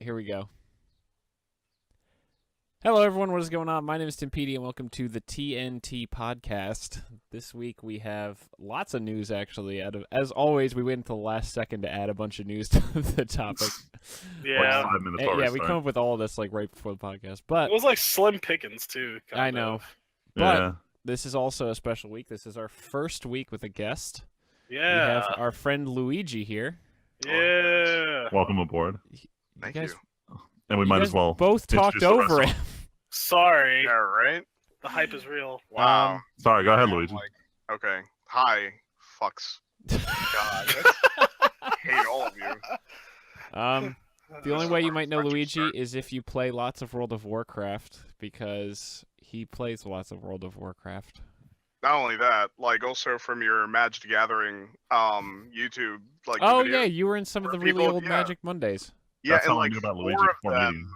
Here we go. Hello, everyone. What is going on? My name is Timpedia, and welcome to the TNT podcast. This week we have lots of news, actually. As always, we wait until the last second to add a bunch of news to the topic. Yeah. Like 5 minutes Yeah, we come up with all of this like right before the podcast. But it was like slim pickings, too. I know. But this is also a special week. This is our first week with a guest. Yeah. We have our friend Luigi here. Yeah. Welcome aboard. Thank guys, you. And we might as well both talked introduce the rest over of it. them. Sorry. Yeah, right? The hype is real. Wow. Sorry, go ahead, Luigi. Okay. Hi, fucks. God. I hate all of you. The only way you might know Friendship Luigi start. is if you play lots of World of Warcraft, because he plays lots of World of Warcraft. Not only that, like also from your Magic Gathering YouTube like the Oh video. yeah, you were in some of the where really people- old yeah. Magic Mondays. Yeah, That's and how I like knew about Luigi 4 of before them, meeting.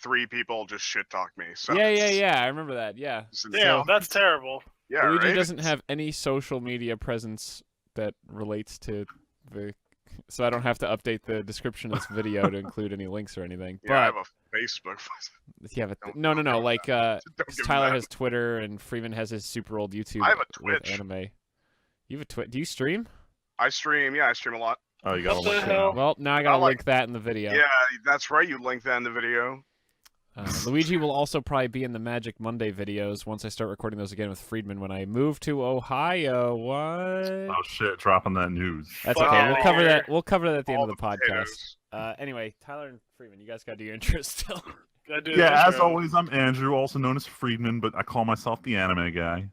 3 people just shit talk me. So Yeah. I remember that. Yeah. it's Damn, insane. that's terrible. Yeah, Luigi right? doesn't have any social media presence that relates to the, so I don't have to update the description of this video to include any links or anything. Yeah, I have But a Facebook. yeah, but Don't- no. don't Like, Don't 'cause give Tyler that. has Twitter and Freeman has his super old YouTube. I have a with Twitch. anime. You have a Twitch? Do you stream? I stream. Yeah, I stream a lot. Oh, you got What to the look hell? it Well, now I gotta I like- link that in the video. Yeah, that's right. You linked that in the video. Luigi will also probably be in the Magic Monday videos once I start recording those again with Friedman when I move to Ohio. What? Oh shit, dropping that news. That's Fuck okay. outta We'll cover here. that. We'll cover that at the end All of the podcast. potatoes. Anyway, Tyler and Freeman, you guys gotta do your intro still. Gotta do Yeah, the as intro. always, I'm Andrew, also known as Friedman, but I call myself the anime guy.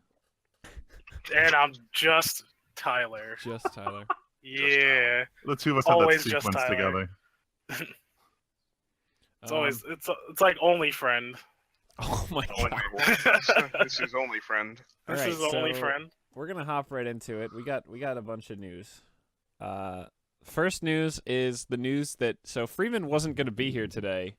And I'm just Tyler. Just Tyler. Yeah. The two of us have Always that just sequence Tyler. together. It's always it's like only friend. Oh my Only god. this is only friend. This Alright, is only so friend. We're gonna hop right into it. We got a bunch of news. First news is the news that Freeman wasn't gonna be here today,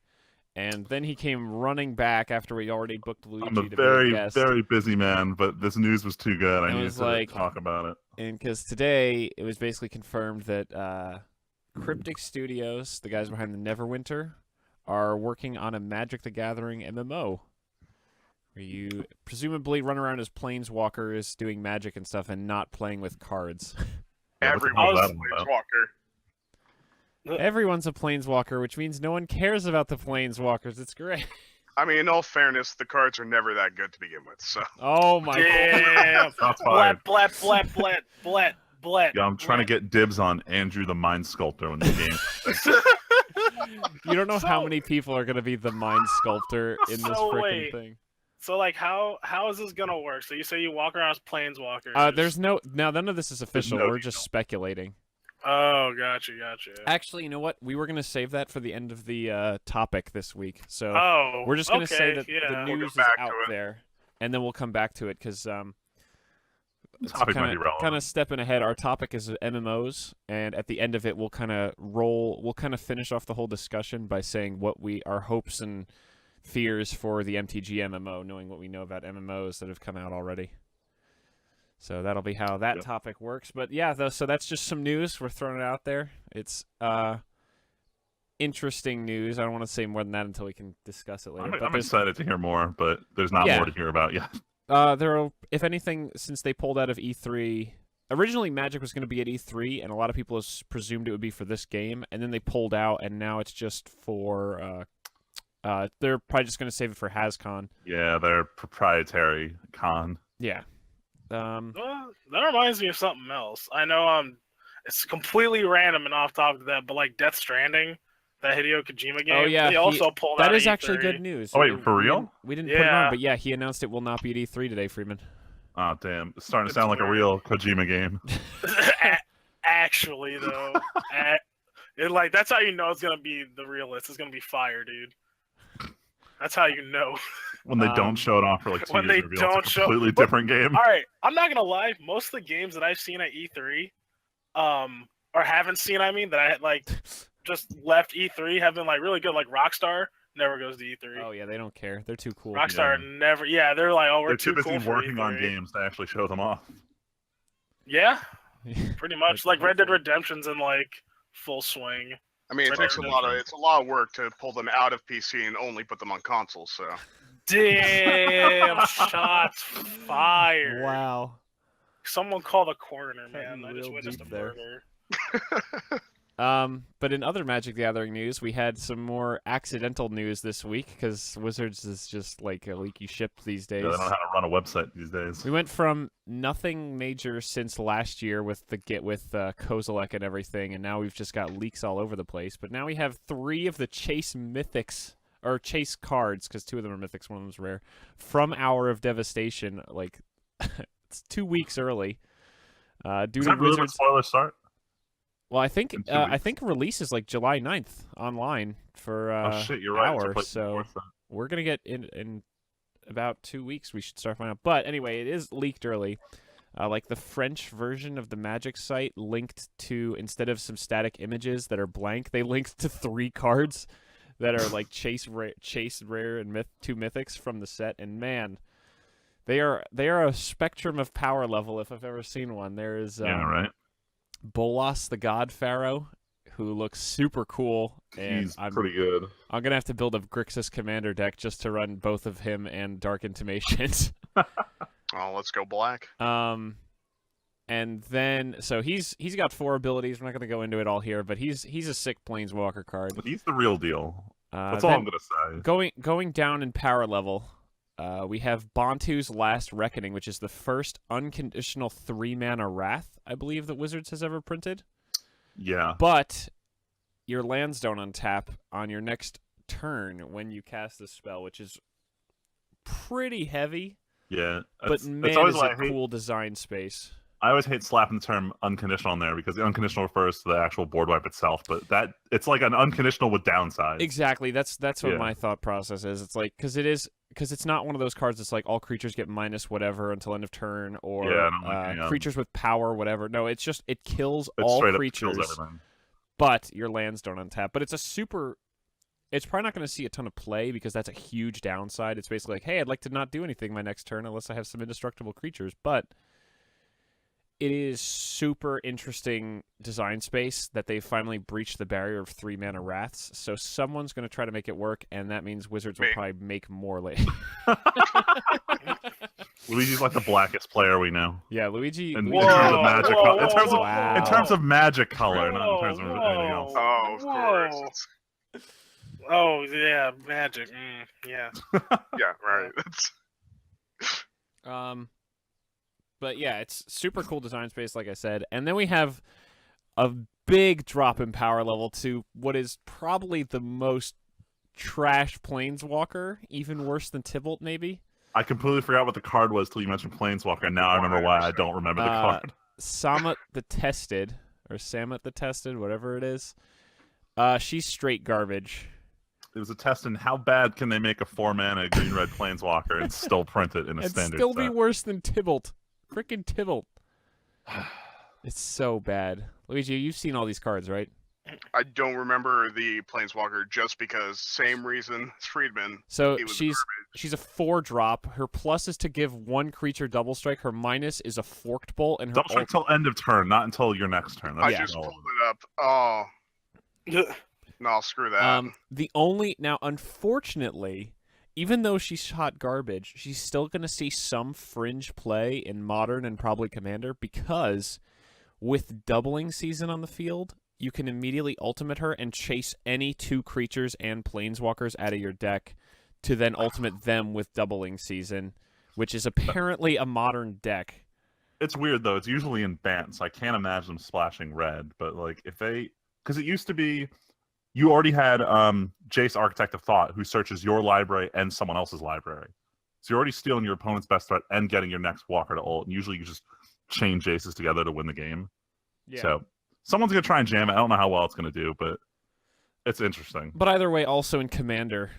and then he came running back after we already booked Luigi I'm a to be a very, guest. very busy man, but this news was too good. I It needed was to like- talk about it. And because today it was basically confirmed that Cryptic Studios, the guys behind the Neverwinter, are working on a Magic the Gathering MMO, where you presumably run around as planeswalkers doing magic and stuff and not playing with cards. Yeah, what the Everyone's hell a is that about? planeswalker. Everyone's a planeswalker, which means no one cares about the planeswalkers. It's great. I mean, in all fairness, the cards are never that good to begin with. So Oh my god. Damn. Shots fired. Blat. Yeah, I'm trying to get dibs on Andrew the Mind Sculptor in the game. You don't know how So- many people are going to be the Mind Sculptor in this So freaking wait. thing. So like how is this gonna work? So you say you walk around as planeswalkers. There's no... Now, none of this is official. no We're just speculating. Oh, gotcha. Actually, you know what? We were going to save that for the end of the topic this week. So Oh, we're just going to say okay, that yeah. the We'll news go is back to out it. there, and then we'll come back to it because Topic might be relevant. kind of stepping ahead. Our topic is MMOs, and at the end of it, we'll kind of finish off the whole discussion by saying what our hopes and fears for the MTG MMO, knowing what we know about MMOs that have come out already. So that'll be how that Yep. topic works. But yeah, so that's just some news. We're throwing it out there. It's interesting news. I don't want to say more than that until we can discuss it later. I'm but there's, excited to hear more, but there's not Yeah. more to hear about yet. if anything, since they pulled out of E3, originally Magic was going to be at E3, and a lot of people presumed it would be for this game, and then they pulled out, and now it's just for. They're probably just going to save it for HasCon. Yeah, their proprietary con. Yeah. That reminds me of something else. I know it's completely random and off topic of that, but like Death Stranding, that Hideo Kojima game. Oh, yeah, They also pulled out That at is actually E3. good news. Oh, wait, for real? We didn't put it on, Yeah. but yeah, he announced it will not be at E3 today, Freeman. Oh, damn. It's starting to It's sound like a weird. real Kojima game. Actually, though, that's how you know it's gonna be the realist. It's gonna be fire, dude. That's how you know. When they Um, don't show it off for like 2 when years, they reveal don't it's a show- completely But- different game. All right, I'm not gonna lie. Most of the games that I've seen at E3, or haven't seen, I mean, that I like just left E3 have been like really good. Like Rockstar never goes to E3. Oh, yeah, they don't care. They're too cool. Rockstar never. Yeah, they're like, oh, we're They're too too busy cool for working on E3. games to actually show them off. Yeah, pretty much. Like Red Dead Hopefully. Redemption's in like full swing. I mean, it takes it's a lot of work to pull them out of PC and only put them on consoles. So. Damn, shots fired. Wow. Someone call the coroner, man. Cutting I just real witnessed a deep there. murder. But in other Magic the Gathering news, we had some more accidental news this week because Wizards is just like a leaky ship these days. Yeah, they don't know how to run a website these days. We went from nothing major since last year with Kozilek and everything, and now we've just got leaks all over the place. But now we have 3 of the Chase Mythics, or Chase cards, because 2 of them are Mythics, one of them's rare, from Hour of Devastation. Like, it's 2 weeks early. Due Is to that really when Wizards. spoilers start? Well, I think In 2 I weeks? think release is like July 9th online for Oh shit, you're right. Hour, It's so we're gonna get in about 2 weeks. We should start finding out. But anyway, it is leaked early. Like the French version of the Magic site linked to, instead of some static images that are blank, they linked to 3 cards that are like Chase Rare and 2 Mythics from the set. And man, they are a spectrum of power level if I've ever seen one. There is yeah, right. Bolas the God Pharaoh, who looks super cool, and He's pretty good. I'm gonna have to build a Grixis Commander deck just to run both of him and Dark Intimations. Oh, let's go black. And then so he's got 4 abilities. We're not gonna go into it all here, but he's a sick Planeswalker card. But he's the real deal. That's all I'm gonna say. Going down in power level, we have Bantu's Last Reckoning, which is the first unconditional 3-mana Wrath, I believe, that Wizards has ever printed. Yeah. But your lands don't untap on your next turn when you cast this spell, which is pretty heavy. Yeah. But man, is a cool design space. I always hate slapping the term unconditional in there because the unconditional refers to the actual board wipe itself, but it's like an unconditional with downsides. Exactly. That's what my thought process is. It's like because it's not one of those cards that's like all creatures get minus whatever until end of turn, or creatures with power, whatever. No, it's just it kills all creatures, but your lands don't untap. But it's probably not going to see a ton of play because that's a huge downside. It's basically like, hey, I'd like to not do anything my next turn unless I have some indestructible creatures, but it is super interesting design space that they finally breached the barrier of 3-mana Wraths. So someone's going to try to make it work, and that means Wizards will probably make more later. Luigi's like the blackest player we know. Yeah, Luigi. In terms of magic, in terms of magic color, not in terms of anything else. Oh, of course. Oh yeah, magic. Yeah. Yeah, right. But yeah, it's super cool design space, like I said. And then we have a big drop in power level to what is probably the most trash Planeswalker, even worse than Tibalt, maybe. I completely forgot what the card was till you mentioned Planeswalker, and now I remember why I don't remember the card. Samut the Tested, or Samut the Tested, whatever it is. She's straight garbage. It was a test in how bad can they make a 4-mana green-red Planeswalker and still print it in a standard and still set. be worse than Tibalt. Freaking Tibalt. It's so bad. Luigi, you've seen all these cards, right? I don't remember the Planeswalker just because same reason as Friedman. So she's a 4-drop. Her plus is to give 1 creature double strike. Her minus is a Forked Bolt, and her double strike until end of turn, not until your next turn. I just pulled it up. Oh. No, screw that. Now, unfortunately, even though she's hot garbage, she's still going to see some fringe play in Modern and probably Commander, because with Doubling Season on the field, you can immediately ultimate her and chase any 2 creatures and Planeswalkers out of your deck to then ultimate them with Doubling Season, which is apparently a Modern deck. It's weird, though. It's usually in Bant, so I can't imagine them splashing red. But, like, if they... Because it used to be... You already had Jace, Architect of Thought, who searches your library and someone else's library. So you're already stealing your opponent's best threat and getting your next walker to ult. And usually you just chain Jaces together to win the game. Yeah. So someone's going to try and jam it. I don't know how well it's going to do, but it's interesting. But either way, also in Commander,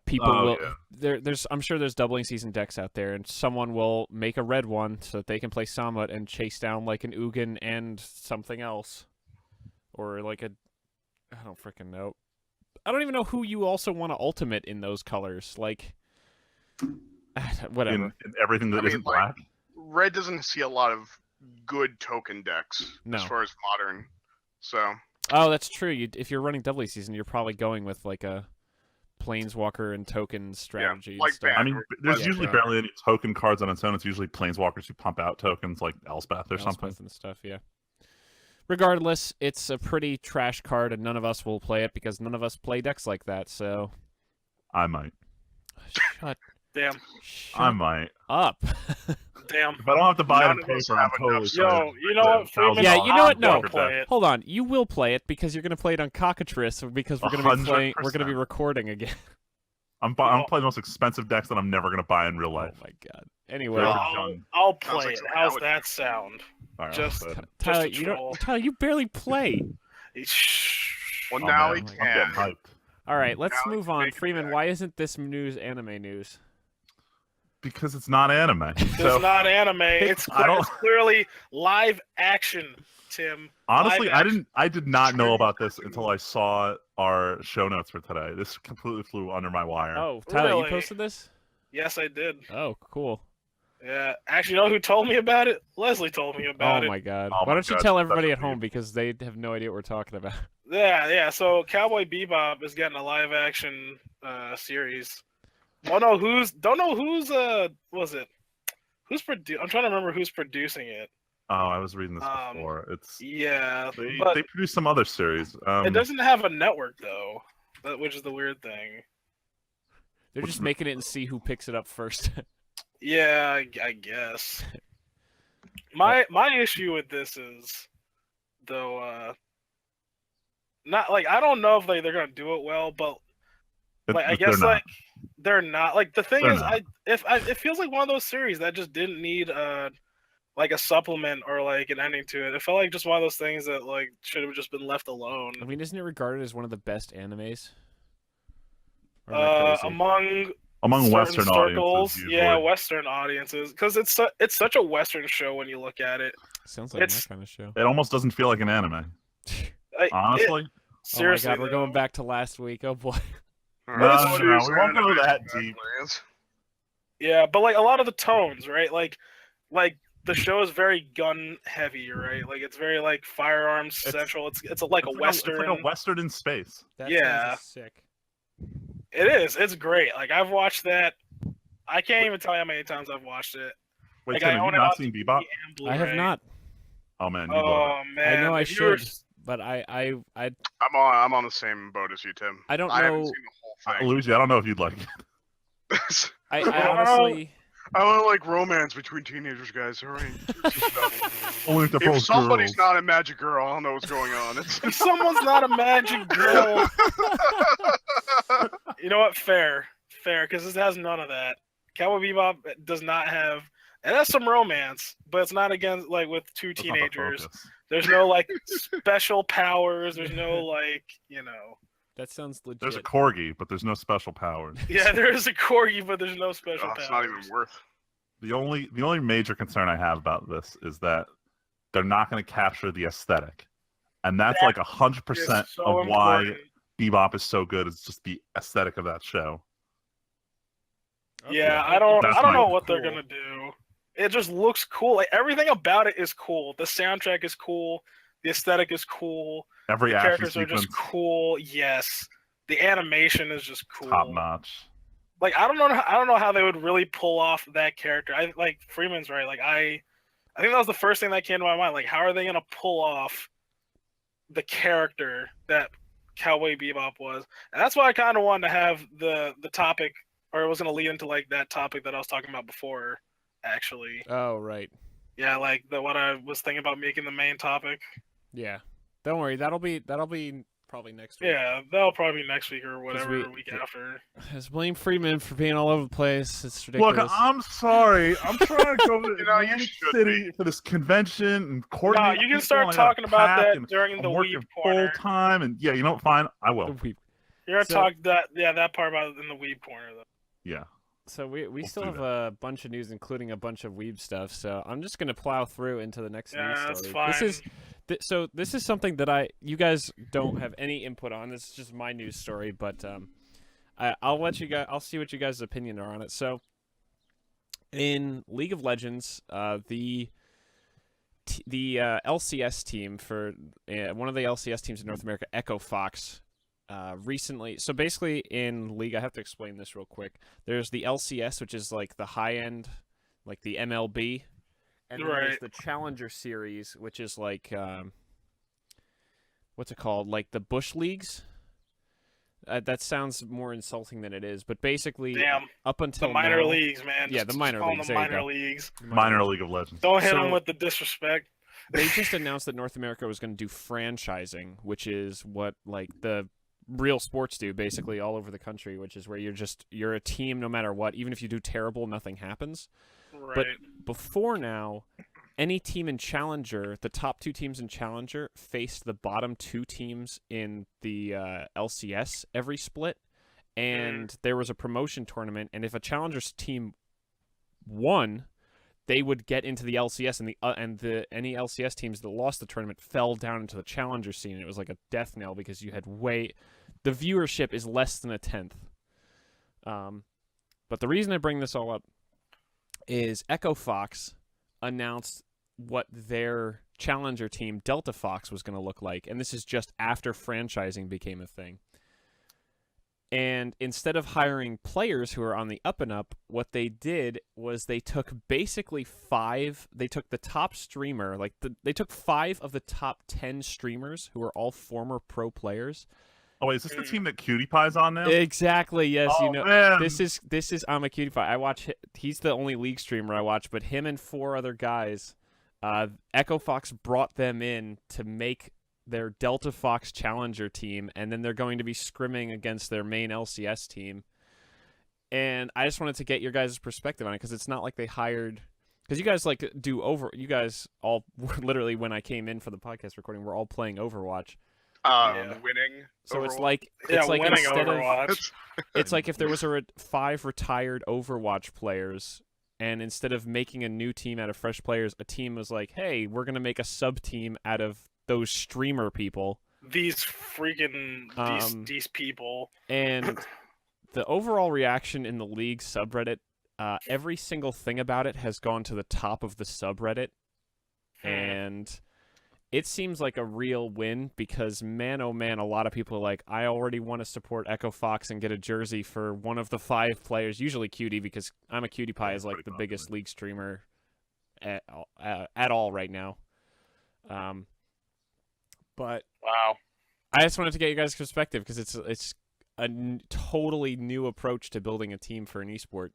people will... Yeah. I'm sure there's Doubling Season decks out there, and someone will make a red one so that they can play Samut and chase down like an Ugin and something else. Or like a... I don't freaking know. I don't even know who you also want to ultimate in those colors. Like, whatever. In everything that isn't black? Red doesn't see a lot of good token decks as far as Modern. So Oh, that's true. If you're running doubly season, you're probably going with like a planeswalker and token strategy and like stuff. I mean, there's Yeah, usually Banner. barely any token cards on its own. It's usually planeswalkers who pump out tokens like Elspeth or something. Elspeth and stuff, yeah. Regardless, it's a pretty trash card, and none of us will play it because none of us play decks like that. So, I might. shut Damn. I might. up. Damn. If I don't have to buy it None in of us paper, I'm have enough totally space. Yo, you know what, Freeman? Yeah, you know what? No. I'll play it. Hold on, you will play it because you're gonna play it on Cockatrice because we're gonna be playing. We're gonna be 100%. recording again. I'm playing the most expensive decks that I'm never gonna buy in real life. Oh my god. Anyway, Yeah. I'll Sounds play like it. something How's I would that sound? All right, Just- but Tyler, just a troll. Tyler, you barely play. Well, oh, now man, he I'm getting can. hyped. All right, let's Now move you on. make it Freeman, back. why isn't this news anime news? Because it's not anime. It's So not anime. It's, I don't- it's clearly live action, Tim. honestly, Live I action. did not know True. about this until I saw our show notes for today. This completely flew under my wire. Oh, Tyler, you Really? posted this? Yes, I did. Oh, cool. Yeah. Actually, you know who told me about it? Leslie told me about Oh it. my god. Oh Why my don't you God, tell that's everybody at weird. home because they have no idea what we're talking about. Yeah. So Cowboy Bebop is getting a live action series. Don't know who's was it? I'm trying to remember who's producing it. Oh, I was reading this Um, before. It's Yeah, they but produced some other series. it doesn't have a network though, which is the weird thing. They're just making it and see who picks it up first. Yeah, I guess. My issue with this is, though, not like I don't know if they're gonna do it well, but like I they're guess not. like they're not. Like the thing They're is, not. it feels like one of those series that just didn't need like a supplement or like an ending to it. It felt like just one of those things that like should have just been left alone. I mean, isn't it regarded as one of the best animes? Or am I crazy? Among certain Western circles, audiences, usually. yeah, Western audiences, because it's such a Western show when you look at it. Sounds like it's- my kind of show. It almost doesn't feel like an anime. Seriously, Honestly, Oh my god, we're going though. back to last week. Oh boy. no, we won't go that deep. Yeah, but like a lot of the tones, right? Like the show is very gun heavy, right? Like it's very like firearms central. It's like a Western. It's like a Western in space. That Yeah. sounds sick. It is. It's great. Like I've watched that. I can't even tell you how many times I've watched it. Wait, Like, Tim, I have own you it not on seen DVD Beebop? and I have Blu-ray. not. Oh man, you love it. Oh man, I know I if you were- should, but I I'm on the same boat as you, Tim. I don't I haven't know. seen the whole thing. Luigi, I don't know if you'd like it. I don't honestly. I don't like romance between teenagers, guys. All right. Only if they're If both somebody's girls. not a magic girl, I don't know what's going on. If someone's not a magic girl, you know what? Fair, because this has none of that. Cowboy Bebop does not have. It has some romance, but it's not against like with two That's not the teenagers. focus. There's no like special powers. There's no like That sounds legit. There's a corgi, but there's no special powers. Yeah, there is a corgi, but there's no special Oh, powers. it's not even worth. The only major concern I have about this is that they're not going to capture the aesthetic, and that's like 100% It's so of why important. Bebop is so good. It's just the aesthetic of that show. Yeah, I don't That's know my- what they're gonna do. It just looks cool. Like everything about it is cool. The soundtrack is cool. The aesthetic is cool. Every The action characters are sequence, just cool. Yes, the animation is just cool. top notch. Like I don't know how they would really pull off that character. I like Freeman's right. Like I think that was the first thing that came to my mind. Like how are they gonna pull off the character that Cowboy Bebop was? And that's why I kind of wanted to have the topic, or it was gonna lead into like that topic that I was talking about before. Actually, Oh right. yeah, like what I was thinking about making the main topic. Yeah. Don't worry. That'll be probably next week. Yeah, that'll probably be next week or whatever we- week after. Just blame Freeman for being all over the place. It's ridiculous. Look, I'm sorry. I'm trying to go to You know, you Atlantic should City for this convention and coordinate. No, you can people, start and I gotta talking about pack, that and during the I'm working weeb corner. full time, and yeah, you know, fine, I will. You're gonna So- talk that part about it in the weeb corner though. Yeah. So we still do have a bunch of news, including a bunch of weeb stuff. So I'm just gonna plow through into the next Yeah, news that's story. fine. This is something that you guys don't have any input on. This is just my news story, but I'll let you guys. I'll see what you guys' opinion are on it. So in League of Legends, the LCS team for one of the LCS teams in North America, Echo Fox, recently. So basically, in League, I have to explain this real quick. There's the LCS, which is like the high end, like the MLB, and then there's the Challenger Series, which is like what's it called? Like the Bush Leagues. That sounds more insulting than it is, but basically, up until the minor now, leagues, man. Yeah, the minor leagues. The minor leagues. Minor League of Legends. Don't hit them with the disrespect. They just announced that North America was going to do franchising, which is what like the real sports do, basically all over the country. Which is where you're a team no matter what. Even if you do terrible, nothing happens. Right. But before now, any team in Challenger, the top 2 teams in Challenger faced the bottom 2 teams in the LCS every split, and there was a promotion tournament, and if a Challenger's team won, they would get into the LCS, and any LCS teams that lost the tournament fell down into the Challenger scene. It was like a death knell because you had the viewership is less than a tenth. But the reason I bring this all up is Echo Fox announced what their Challenger team, Delta Fox, was going to look like. And this is just after franchising became a thing. And instead of hiring players who are on the up and up, what they did was they took basically they took the top streamer, they took 5 of the top 10 streamers who are all former pro players. Oh, wait, is this the team that Cutie Pie's on now? Exactly, yes. Oh, man. This is I'm a Cutie Pie. He's the only League streamer I watch, but him and 4 other guys, Echo Fox brought them in to make their Delta Fox Challenger team, and then they're going to be scrimming against their main LCS team. And I just wanted to get your guys' perspective on it, because it's not like they hired... Because you guys you guys all, literally when I came in for the podcast recording, we're all playing Overwatch. Winning. So Overwatch. it's like winning instead Overwatch. of it's like if there was 5 retired Overwatch players, and instead of making a new team out of fresh players, a team was like, hey, we're gonna make a sub team out of those streamer people. These freaking these people. And the overall reaction in the League subreddit, every single thing about it has gone to the top of the subreddit, and it seems like a real win, because man, oh man, a lot of people are like, I already want to support Echo Fox and get a jersey for one of the 5 players, usually Cutie, because I'm a Cutie Pie is like the biggest League streamer at all right now. But wow, I just wanted to get you guys' perspective, because it's a totally new approach to building a team for an esport.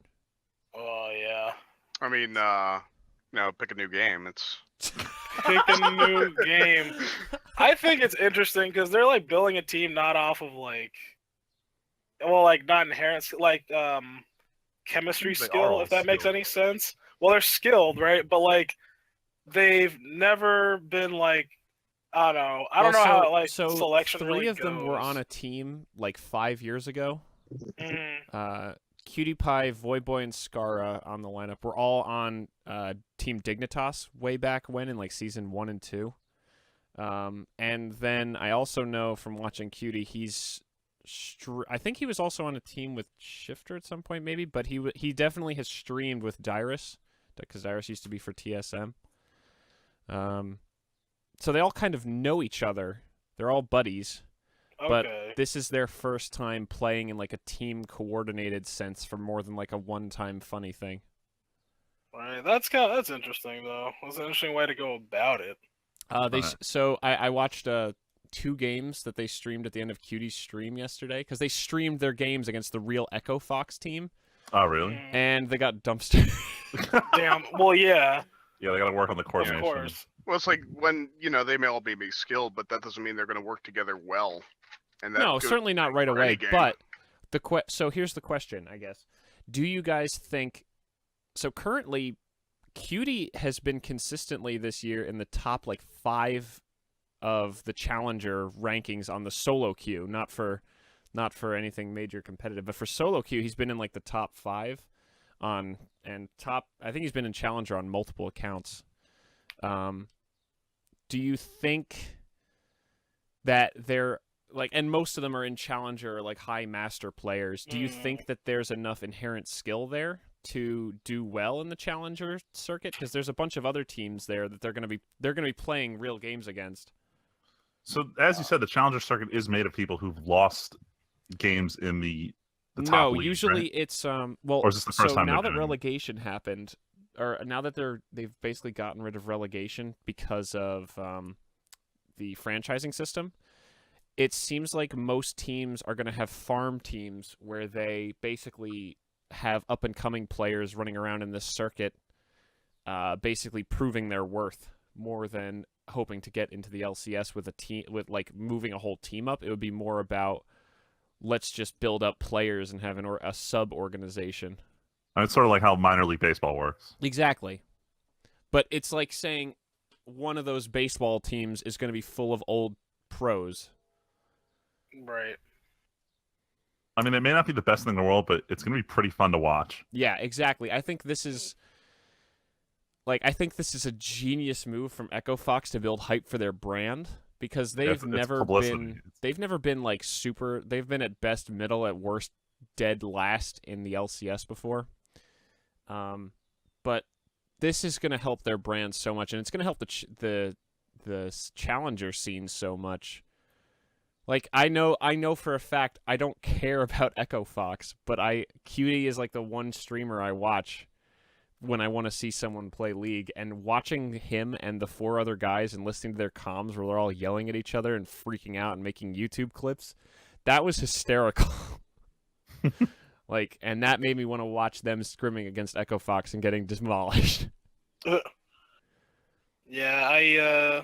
Oh yeah. I mean, pick a new game. It's pick a new game. I think it's interesting because they're like building a team not off of not inherent chemistry skill, if that makes any sense. Well, they're skilled, right? But like they've never been like, I don't know how selection 3 really of them goes. were on a team like 5 years ago. Mm-hmm. Cutie Pie, Voyboy, and Scara on the lineup. We're all on Team Dignitas way back when in like season 1 and 2. And then I also know from watching Cutie, I think he was also on a team with Shifter at some point, maybe, but he definitely has streamed with Dyrus, because Dyrus used to be for TSM. So they all kind of know each other. They're all buddies. But this is their first time playing in like a team coordinated sense for more than like a one-time funny thing. Right, that's interesting though. That's an interesting way to go about it. I watched 2 games that they streamed at the end of Cutie's stream yesterday, because they streamed their games against the real Echo Fox team. Oh, really? And they got dumpstered. Damn. Well, yeah. Yeah, they got to work on the coordination. Of course. Well, it's like when they may all be skilled, but that doesn't mean they're going to work together well. And no, certainly not right away. But so here's the question, I guess. Do you guys think? So currently, Cutie has been consistently this year in the top 5 of the Challenger rankings on the solo queue. Not for anything major competitive, but for solo queue, he's been in the top 5 I think he's been in Challenger on multiple accounts. Do you think that they're and most of them are in Challenger, high master players. Do you think that there's enough inherent skill there to do well in the challenger circuit because there's a bunch of other teams there that they're going to be playing real games against. So, as you said, the challenger circuit is made of people who've lost games in the top No, league, usually right? it's well. Or is this the first so time now they're that doing it? relegation happened, or now that they've basically gotten rid of relegation because of the franchising system, it seems like most teams are going to have farm teams where they basically have up and coming players running around in this circuit, basically proving their worth more than hoping to get into the LCS with a team with like moving a whole team up. It would be more about let's just build up players and have a sub organization. And it's sort of like how minor league baseball works. Exactly. But it's like saying one of those baseball teams is going to be full of old pros. Right. I mean, it may not be the best thing in the world, but it's going to be pretty fun to watch. Yeah, exactly. I think this is a genius move from Echo Fox to build hype for their brand because It's publicity. they've never been like super. They've been at best middle, at worst dead last in the LCS before. But this is going to help their brand so much, and it's going to help the challenger scene so much. Like I know for a fact I don't care about Echo Fox, but Cutie is like the one streamer I watch when I want to see someone play League, and watching him and the 4 other guys and listening to their comms where they're all yelling at each other and freaking out and making YouTube clips, that was hysterical. Like, and that made me want to watch them scrimming against Echo Fox and getting demolished. Yeah,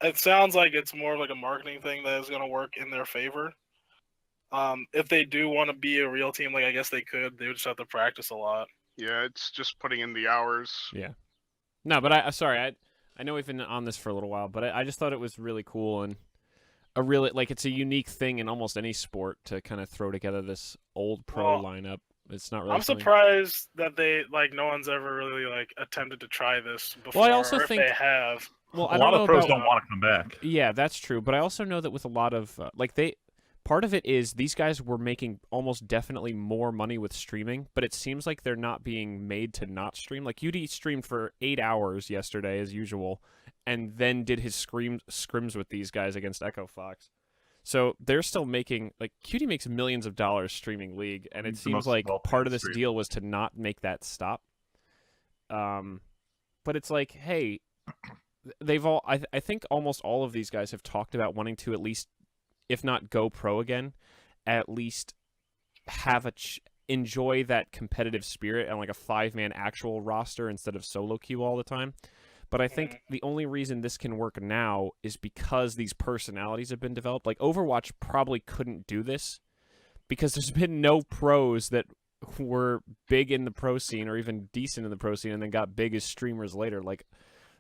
it sounds like it's more like a marketing thing that is going to work in their favor. If they do want to be a real team, like I guess they could. They would just have to practice a lot. Yeah, it's just putting in the hours. Yeah. No, but I know we've been on this for a little while, but I just thought it was really cool and a really it's a unique thing in almost any sport to kind of throw together this old pro lineup. It's not really. I'm surprised that no one's ever really attempted to try this before. Well, I also think they have. Well, a lot of pros don't want to come back. Yeah, that's true. But I also know that with a lot of part of it is these guys were making almost definitely more money with streaming, but it seems like they're not being made to not stream. Like UD streamed for 8 hours yesterday as usual, and then did his scrims with these guys against Echo Fox. So they're still making QT makes millions of dollars streaming League, and it seems like part of this deal was to not make that stop. But it's like, hey, they've all I think almost all of these guys have talked about wanting to at least, if not go pro again, at least have enjoy that competitive spirit and like a 5-man actual roster instead of solo queue all the time. But I think the only reason this can work now is because these personalities have been developed. Like Overwatch probably couldn't do this because there's been no pros that were big in the pro scene or even decent in the pro scene and then got big as streamers later. Like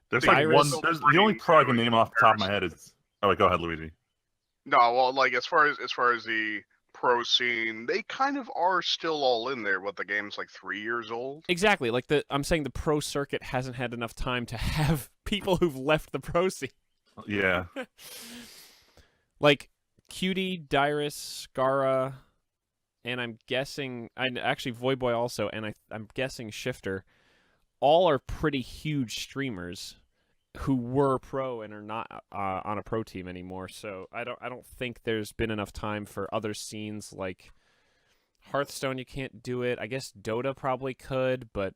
there's the only pro I can name off the top of my head is go ahead, Luigi. No, well, as far as the pro scene, they kind of are still all in there. What, the game's 3 years old? Exactly. I'm saying the pro circuit hasn't had enough time to have people who've left the pro scene. Yeah. Like Cutie, Dyrus, Scara, and I'm guessing actually Voyboy also, and I'm guessing Shifter, all are pretty huge streamers who were pro and are not on a pro team anymore. So I don't think there's been enough time for other scenes like Hearthstone. You can't do it. I guess Dota probably could, but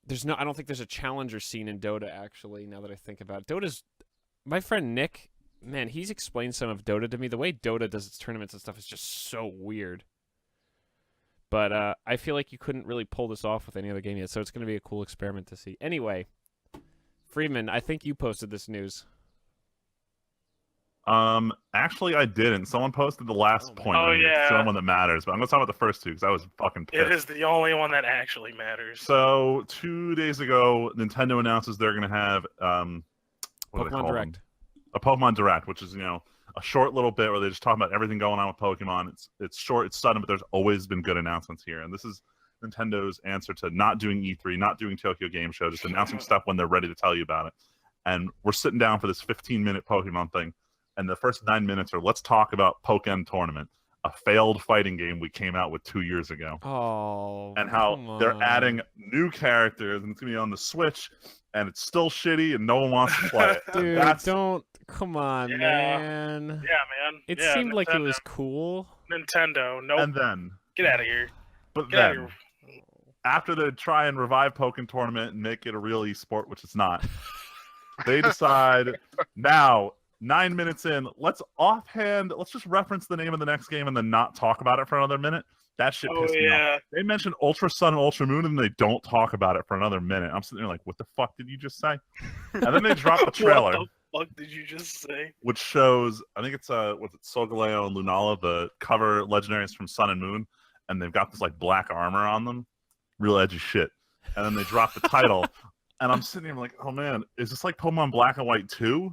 I don't think there's a challenger scene in Dota actually. Now that I think about it, Dota's my friend Nick. Man, he's explained some of Dota to me. The way Dota does its tournaments and stuff is just so weird. But I feel like you couldn't really pull this off with any other game yet, so it's going to be a cool experiment to see. Anyway, Freeman, I think you posted this news. Actually, I didn't. Someone posted the last point. Oh, yeah. It's the only one that matters, but I'm going to talk about the first two because I was fucking pissed. It is the only one that actually matters. So, 2 days ago, Nintendo announces they're going to have Pokemon Direct. A Pokemon Direct, which is, a short little bit where they just talk about everything going on with Pokemon. It's short, it's sudden, but there's always been good announcements here. And this is Nintendo's answer to not doing E3, not doing Tokyo Game Show, just announcing stuff when they're ready to tell you about it. And we're sitting down for this 15-minute Pokemon thing, and the first 9 minutes are, let's talk about Pokken Tournament. a failed fighting game we came out with 2 years ago, Oh, and how come they're on. adding new characters, and it's gonna be on the Switch, and it's still shitty, and no one wants to play it. Dude, That's don't. Come on, Yeah. man. Yeah, man. It yeah, seemed like it Nintendo. was cool. Nintendo. Nope. and then, Get out of here. but Get out of then here. after they try and revive Pokken Tournament and make it a real esport, which it's not, they decide now, 9 minutes in, let's just reference the name of the next game and then not talk about it for another minute. That shit Oh pissed me off. yeah. They mentioned Ultra Sun and Ultra Moon and they don't talk about it for another minute. I'm sitting there like, what the fuck did you just say? And then they drop the trailer, What the fuck did you just say? which shows, I think it's Solgaleo and Lunala, the cover legendaries from Sun and Moon, and they've got this like black armor on them, real edgy shit. And then they drop the title, and I'm sitting here like, oh man, is this like Pokemon Black and White 2?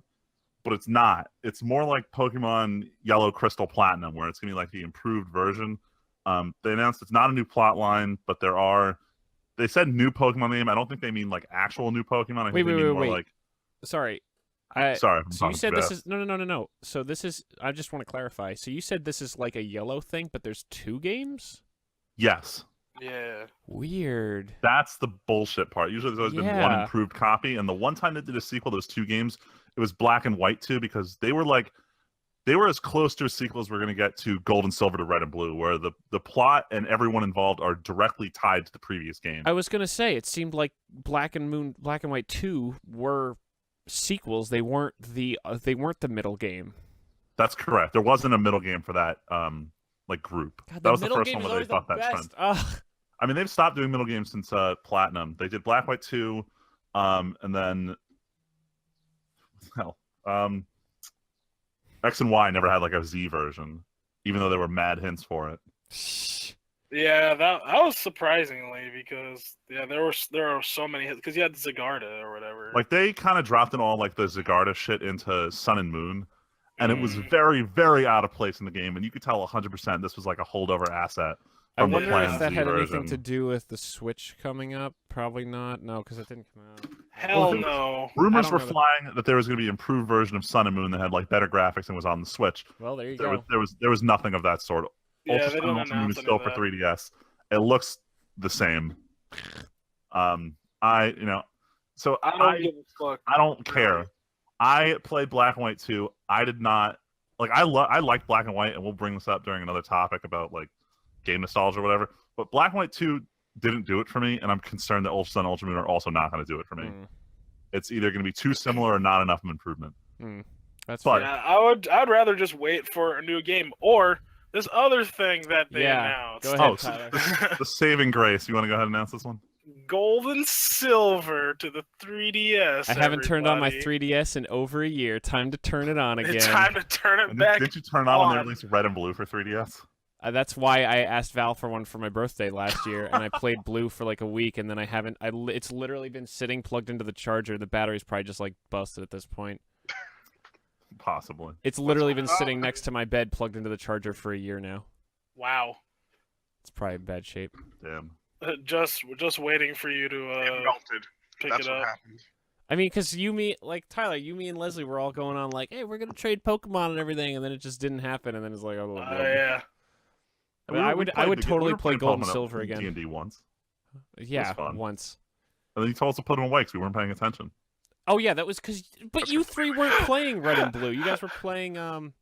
But it's not. It's more like Pokemon Yellow Crystal Platinum, where it's gonna be like the improved version. They announced it's not a new plot line, but they said new Pokemon name. I don't think they mean like actual new Pokemon. I think they mean more like. Sorry. Sorry. So you said this is no. So this is. I just want to clarify. So you said this is like a yellow thing, but there's 2 games. Yes. Yeah. Weird. That's the bullshit part. Usually there's always been one Yeah. improved copy, and the one time they did a sequel, those 2 games, it was Black and White 2, because they were as close to a sequel as we're going to get to Gold and Silver to Red and Blue, where the plot and everyone involved are directly tied to the previous game. I was gonna say it seemed like Black and White 2 were sequels. They weren't the middle game. That's correct. There wasn't a middle game for that like group. God, That was the middle first game one is where they always buffed the that best. trend. Ugh. I mean, they've stopped doing middle games since Platinum. They did Black, White 2, and then X and Y never had like a Z version, even though there were mad hints for it. Yeah, that was surprisingly, because there were so many hits, because you had Zygarde or whatever. Like they kind of dropped in all like the Zygarde shit into Sun and Moon, and it was Mm. very, very out of place in the game, and you could tell 100% this was like a holdover asset I from the wonder Plan if that Z had version. anything to do with the Switch coming up. Probably not. No, because it didn't come out. Hell Well, no. Rumors I were don't know flying that there was going to be an improved version of Sun and Moon that had like better graphics and was on the Switch. Well, there you There go. was nothing of that sort. Yeah, Ultra they Sun and didn't Ultra Moon announce is any still of for that. 3DS. It looks the same. I give a fuck. I don't care. I played Black and White 2. I did not like. I like Black and White, and we'll bring this up during another topic about like game nostalgia or whatever. But Black and White 2 didn't do it for me, and I'm concerned that Ultra Sun and Ultra Moon are also not going to do it for me. Mm, It's either going to be too similar or not enough of improvement. that's But- fair. Yeah, I'd rather just wait for a new game, or this other thing that they Yeah, announced. go ahead, Oh, so Tyler. the saving grace. You want to go ahead and announce this one? Gold and Silver to the 3DS. I haven't turned on my everybody. 3DS in over a year. Time to turn it on again. It's time to turn it And back. didn't you turn on when they on. released Red and Blue for 3DS? That's why I asked Val for one for my birthday last year, and I played Blue for like a week, and then I haven't. It's literally been sitting plugged into the charger. The battery's probably just like busted at this point. Possibly. It's literally been sitting next to my bed, plugged into the charger for a year now. Wow. It's probably in bad shape. Damn. Just waiting for you to It melted. pick That's it what up. happened. I mean, because Tyler, me and Leslie were all going on like, hey, we're gonna trade Pokemon and everything, and then it just didn't happen, and then it's like, oh, Yeah. But I would totally play Gold and Silver again. again. D&D once. Yeah, fun. once. And then you told us to put it away because we weren't paying attention. Oh yeah, that was because. But you three weren't playing Red and Blue. You guys were playing Sun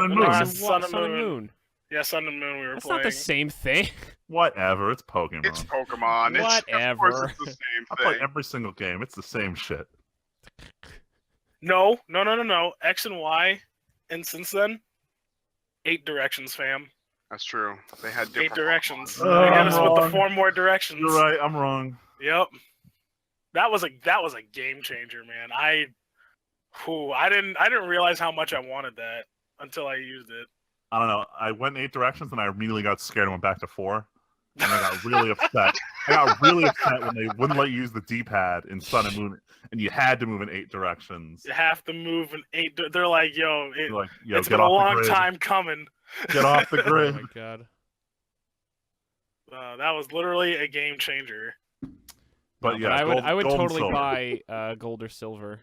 and Moon. Sun and Sun and Moon. Moon. Yeah, Sun and Moon. We were That's playing. not the same thing. Whatever. It's Pokemon. It's Pokemon. Of Whatever. course it's the same I play thing. every single game. It's the same shit. No. X and Y, and since then, 8 directions, fam. That's true. They had 8 different directions. Oh, They hit I'm us with the wrong. 4 more directions. You're right. I'm wrong. Yep. That was a game changer, man. I didn't realize how much I wanted that until I used it. I don't know. I went in 8 directions and I immediately got scared and went back to 4. And I got really upset. I got really upset when they wouldn't let you use the D-pad in Sun and Moon, and you had to move in 8 directions. You have to move in 8. They're like, yo, You're like, yo, it's get been a off the long grid. time coming. Get off the Oh grid. my god. That was literally a game changer. But yeah, I would gold and totally silver. buy Gold or Silver.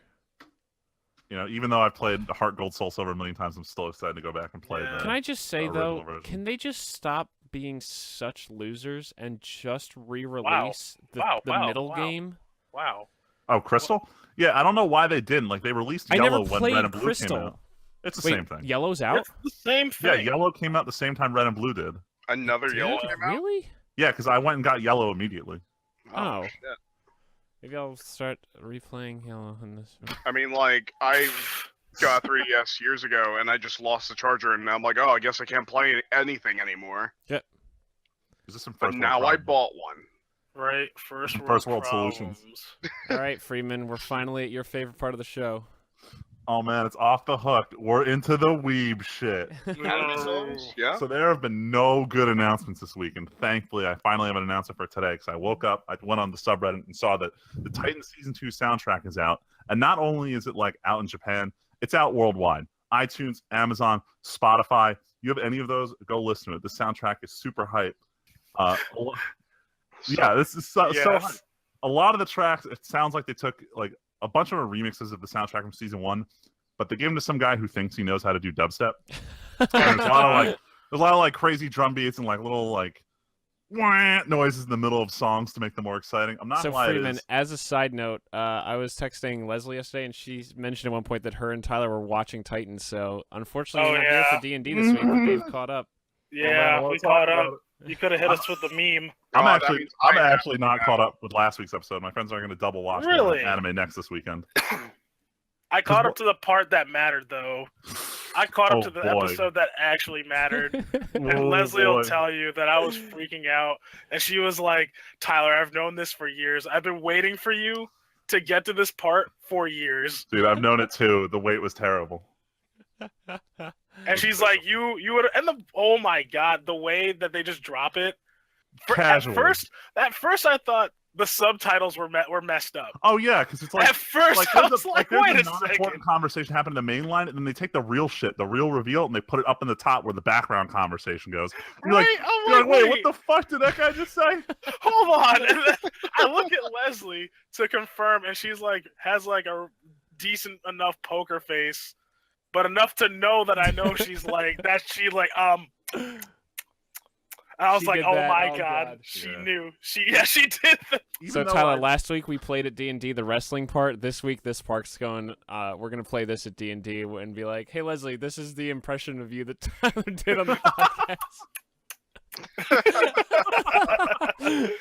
You know, even though I've played Heart Gold Soul Silver a million times, I'm still excited to go back and play Yeah. the. Can I just say original though, version. can they just stop being such losers and just re-release the Wow, middle wow. game? Wow. Oh, Crystal? Yeah, I don't know why they didn't. Like, they released I Yellow never when played Red and Blue Crystal. came out. It's the Wait, same thing. Yellow's out? It's the same Yeah, thing. Yellow came out the same time Red and Blue did. Another Did yellow it? came out. Really? Yeah, because I went and got Yellow immediately. Oh. Shit. Maybe I'll start replaying Yellow in this one. I mean, like I got 3DS years ago, and I just lost the charger, and I'm like, oh, I guess I can't play anything anymore. Is this some But first now world I problems? bought one. Right. First First world world solutions. problems. All right, Freeman, we're finally at your favorite part of the show. Oh man, it's off the hook. We're into the weeb shit. No. Yeah. So there have been no good announcements this week, and thankfully I finally have an announcement for today because I woke up, I went on the subreddit and saw that the Titan Season 2 soundtrack is out. And not only is it like out in Japan, it's out worldwide. iTunes, Amazon, Spotify. You have any of those, go listen to it. The soundtrack is super hype. Yeah, this is so hype. A lot of the tracks, it sounds like they took like a bunch of them are remixes of the soundtrack from season 1, but they gave them to some guy who thinks he knows how to do dubstep. And there's a lot of like crazy drum beats and like little like wah noises in the middle of songs to make them more exciting. I'm not So lying. Freeman, as a side note, I was texting Leslie yesterday, and she mentioned at one point that her and Tyler were watching Titans. So unfortunately, Oh, we're not here yeah. for D&D this week, but they've caught up. Yeah, we caught up. You could have hit us with the meme. I'm God, that actually, means I'm I have actually not caught up with last week's episode. My friends are going to double watch Really? anime next this weekend. I caught up to the part that mattered, though. I caught up to the boy. episode that actually mattered. Oh, And Leslie will boy. tell you that I was freaking out. And she was like, Tyler, I've known this for years. I've been waiting for you to get to this part for years. Dude, I've known it too. The wait was terrible. And she's like, you would, and oh my God, the way that they just drop it. Casual. At first I thought the subtitles were messed up. Oh yeah, because it's like At first like I there's was a, like, there's wait a a non-important second. conversation happening in the main line, and then they take the real shit, the real reveal, and they put it up in the top where the background conversation goes. You're Right? you're like, wait, what the fuck did that guy just say? Hold on. And then I look at Leslie to confirm, and she's like, has like a decent enough poker face, but enough to know that I know she's like that. She like And I was She like, did oh that? my Oh, God. God. She Yeah. knew. She did. So Tyler, last week we played at D&D the wrestling part. This week, this part's going. We're gonna play this at D&D and be like, "Hey Leslie, this is the impression of you that Tyler did on the podcast."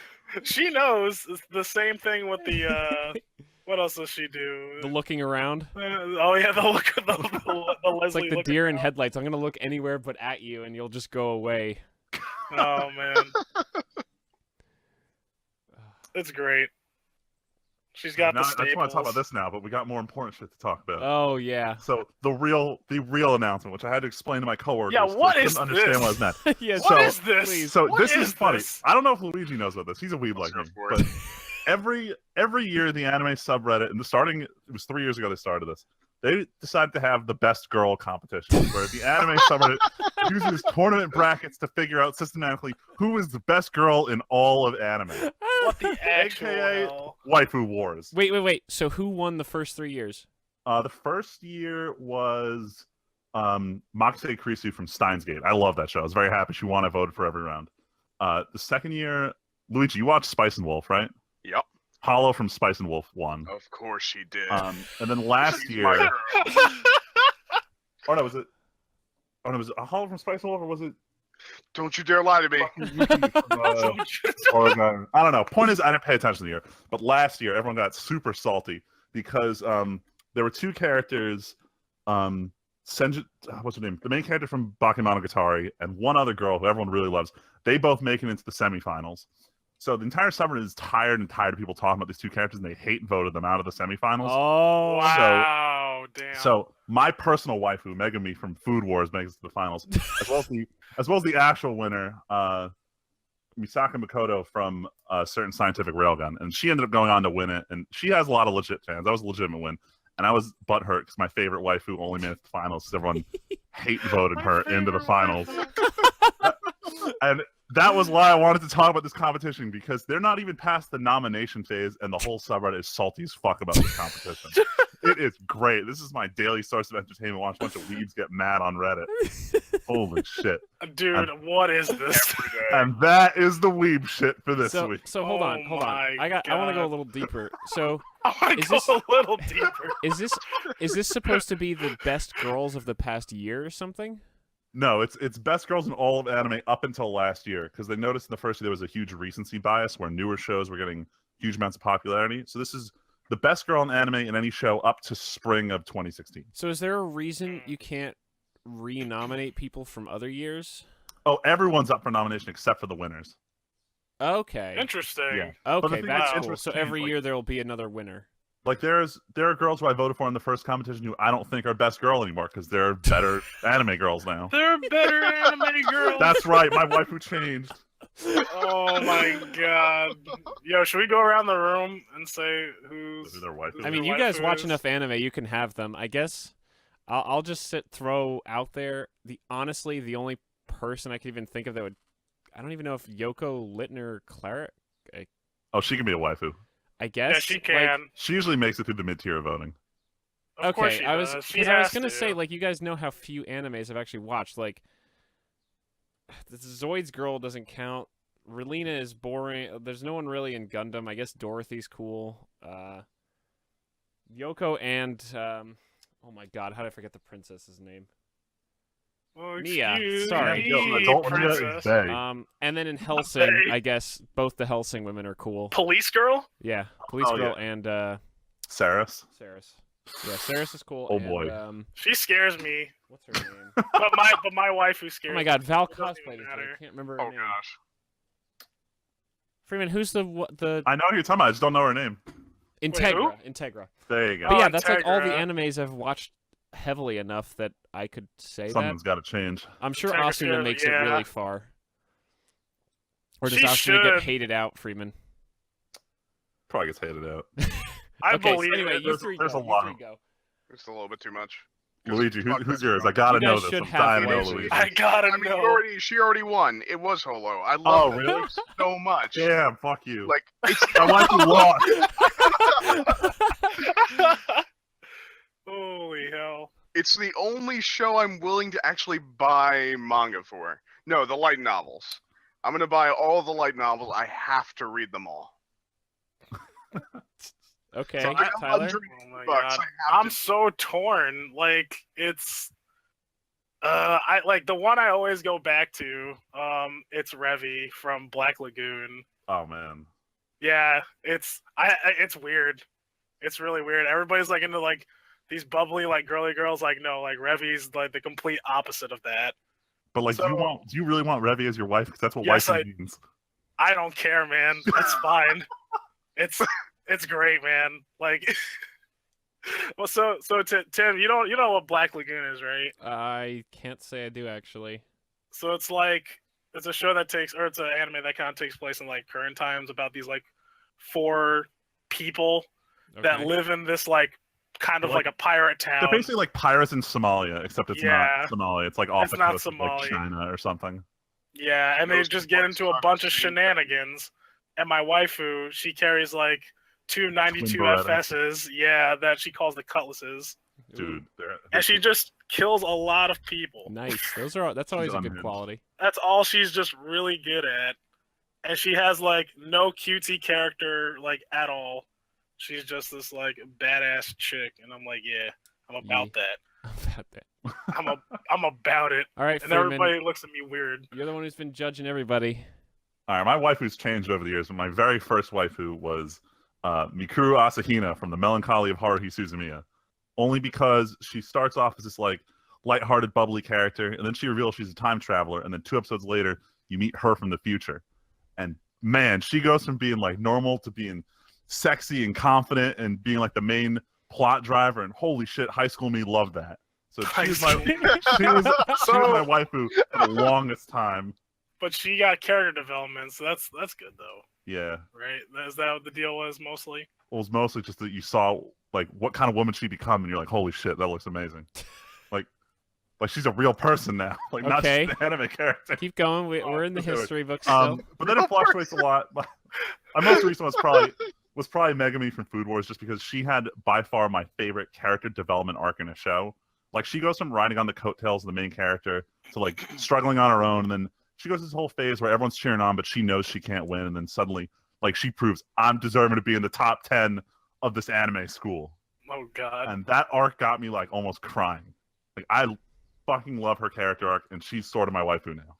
She knows the same thing with the. What else does she do? The looking around. Oh yeah, the look of the Leslie. It's like the looking deer in around. headlights. I'm gonna look anywhere but at you, and you'll just go away. Oh man, it's great. She's got the I just want to talk staples. about this now, but we got more important shit to talk about. Oh yeah. So the real announcement, which I had to explain to my coworkers. Yeah, what they is couldn't understand this? what I meant. Yes. What So- is this? please. So What this is funny. this? I don't know if Luigi knows about this. He's a weeb like me. Let's go for But every year the anime subreddit, and it was 3 years ago they started this. They decided to have the best girl competition, where the anime subreddit uses tournament brackets to figure out systematically who is the best girl in all of anime. What the actual AKA hell? Waifu Wars. Wait. So who won the first 3 years? The first year was Makise Krisu from Steins Gate. I love that show. I was very happy she won. I voted for every round. The second year, Luigi, you watched Spice and Wolf, right? Yep, Hollow from Spice and Wolf won. of course she did. And then last She's year, my girl. or no, was it a Hollow from Spice and Wolf, or was it Don't you dare lie to me. Oregon? I don't know. Point is, I didn't pay attention to the year. But last year, everyone got super salty because there were two characters, Senju, what's her name? The main character from Bakemonogatari, and one other girl who everyone really loves. They both make it into the semifinals. So the entire subreddit is tired of people talking about these two characters, and they hate voted them out of the semifinals. Oh. Wow, damn. So my personal waifu, Megami from Food Wars, makes it to the finals, as well as the actual winner, Misaka Makoto from a certain Scientific Railgun, and she ended up going on to win it. And she has a lot of legit fans. That was a legitimate win, and I was butthurt because my favorite waifu only made it to the finals. Because everyone hate voted her into the finals, and that was why I wanted to talk about this competition, because they're not even past the nomination phase, and the whole subreddit is salty as fuck about this competition. It is great. This is my daily source of entertainment. Watch a bunch of weebs get mad on Reddit. Holy shit. Dude, what is this? And that is the weeb shit for this So, week. so hold on. my I want to go a God. little deeper. So, I want Is to this- go a little deeper. is this supposed to be the best girls of the past year or something? No, it's best girls in all of anime up until last year, because they noticed in the first year there was a huge recency bias where newer shows were getting huge amounts of popularity. So this is the best girl in anime in any show up to spring of 2016. So, is there a reason you can't re-nominate people from other years? Oh, everyone's up for nomination except for the winners. Okay. Interesting. Yeah. But the Okay, thing that's that's cool. So interesting is, every like- year there will be another winner. Like there are girls who I voted for in the first competition who I don't think are best girl anymore because they're better anime girls now. They're better anime girls. That's right, my wife who changed. Oh my god. Yo, should we go around the room and say who's... Their wife who's I mean, their you guys waifu watch is? enough anime, you can have them. I guess I'll just throw out there honestly the only person I could even think of that would, I don't even know if Yoko Littner Clara, Oh, she can be a waifu. I guess. Yeah, she like, can. She usually makes it through the mid-tier voting. Of course Okay, she I was does. She because I was has gonna to. say like you guys know how few animes I've actually watched. Like, the Zoids girl doesn't count. Relina is boring. There's no one really in Gundam. I guess Dorothy's cool. Yoko and oh my god, how did I forget the princess's name? Oh, Mia, excuse sorry. me, Adult princess. And then in Helsing, Hey. I guess both the Helsing women are cool. Police girl? Yeah, Police Oh, Girl yeah. and Saris. Saris. Yeah, Saris is cool. Oh, and, boy. She scares me. What's her name? But my wife who scares Oh my god, Val It doesn't cosplayed even as her. matter. I can't remember her Oh name. gosh. Freeman, who's the I know who you're talking about. I just don't know her name. Integra? Integra. There you go. But Oh, yeah, that's like all the Integra. animes I've watched heavily enough that I could say Something's got to change. that. I'm sure Integra Asuna should, makes it yeah. really far. Or does She Asuna should. get hated out, Freeman? Probably gets hated out. I Okay, so believe anyway, it. you three there's go. a You lot three of- go. It's a little bit too much. Luigi, Fuck who's that yours? girl. I gotta You know guys this. should I'm have dying to know, Luigi. Luigi. I gotta I mean, know. she already won. It was Holo. I love Oh, that really? so much. Damn, fuck you. Like it's My wife who lost. Holy hell. it's the only show I'm willing to actually buy manga for. No, the light novels. I'm gonna buy all the light novels. I have to read them all. Okay, So Tyler. Oh my Bucks. god. I have I'm to- so torn. Like it's I like the one I always go back to, it's Revy from Black Lagoon. Oh man. Yeah, it's it's weird. It's really weird. Everybody's like into like these bubbly like girly girls. Like no, like Revy's like the complete opposite of that. But like, So- do you really want Revy as your wife? Because that's what Yes, wife I- means. I don't care, man. It's fine. It's great, man. Like, well, so Tim, you know what Black Lagoon is, right? I can't say I do actually. So it's like it's a show that takes, or it's an anime that kind of takes place in like current times about these like 4 people that Okay. live in this like kind of like a pirate town. They're basically like pirates in Somalia, except it's Yeah. not Somalia. It's like off It's the not coast of like Somalia. China or something. Yeah, and they Those just two get parts into a are bunch of same thing. shenanigans. And my waifu, she carries like 2 92 Twin Beretta. FSs, yeah, that she calls the cutlasses. Dude, And she just kills a lot of people. Nice. That's always a good unhinged. quality. That's all she's just really good at. And she has like no cutesy character like at all. She's just this like badass chick, and I'm like, yeah, I'm about that. About that. I'm about it. All right, And Freeman, everybody looks at me weird. you're the one who's been judging everybody. All right, my waifu's changed over the years, but my very first waifu was Mikuru Asahina from the Melancholy of Haruhi Suzumiya. Only because she starts off as this like lighthearted, bubbly character, and then she reveals she's a time traveler, and then 2 episodes later, you meet her from the future. And man, she goes from being like normal to being sexy and confident and being like the main plot driver, and holy shit, high school me loved that. So she was my So- waifu for the longest time. But she got character development, so that's good though, Yeah. right? Is that what the deal was mostly? It was mostly just that you saw like what kind of woman she become, and you're like, holy shit, that looks amazing. like she's a real person now, like not Okay. just an anime character. Keep going. We're in the let's do it. history books still. But then it fluctuates a lot. My most recent was probably was probably Megami from Food Wars, just because she had by far my favorite character development arc in a show. Like, she goes from riding on the coattails of the main character to like struggling on her own, and then she goes this whole phase where everyone's cheering on, but she knows she can't win, and then suddenly, like, she proves I'm deserving to be in the top 10 of this anime school. Oh God. And that arc got me like almost crying. Like, I fucking love her character arc, and she's sort of my waifu now.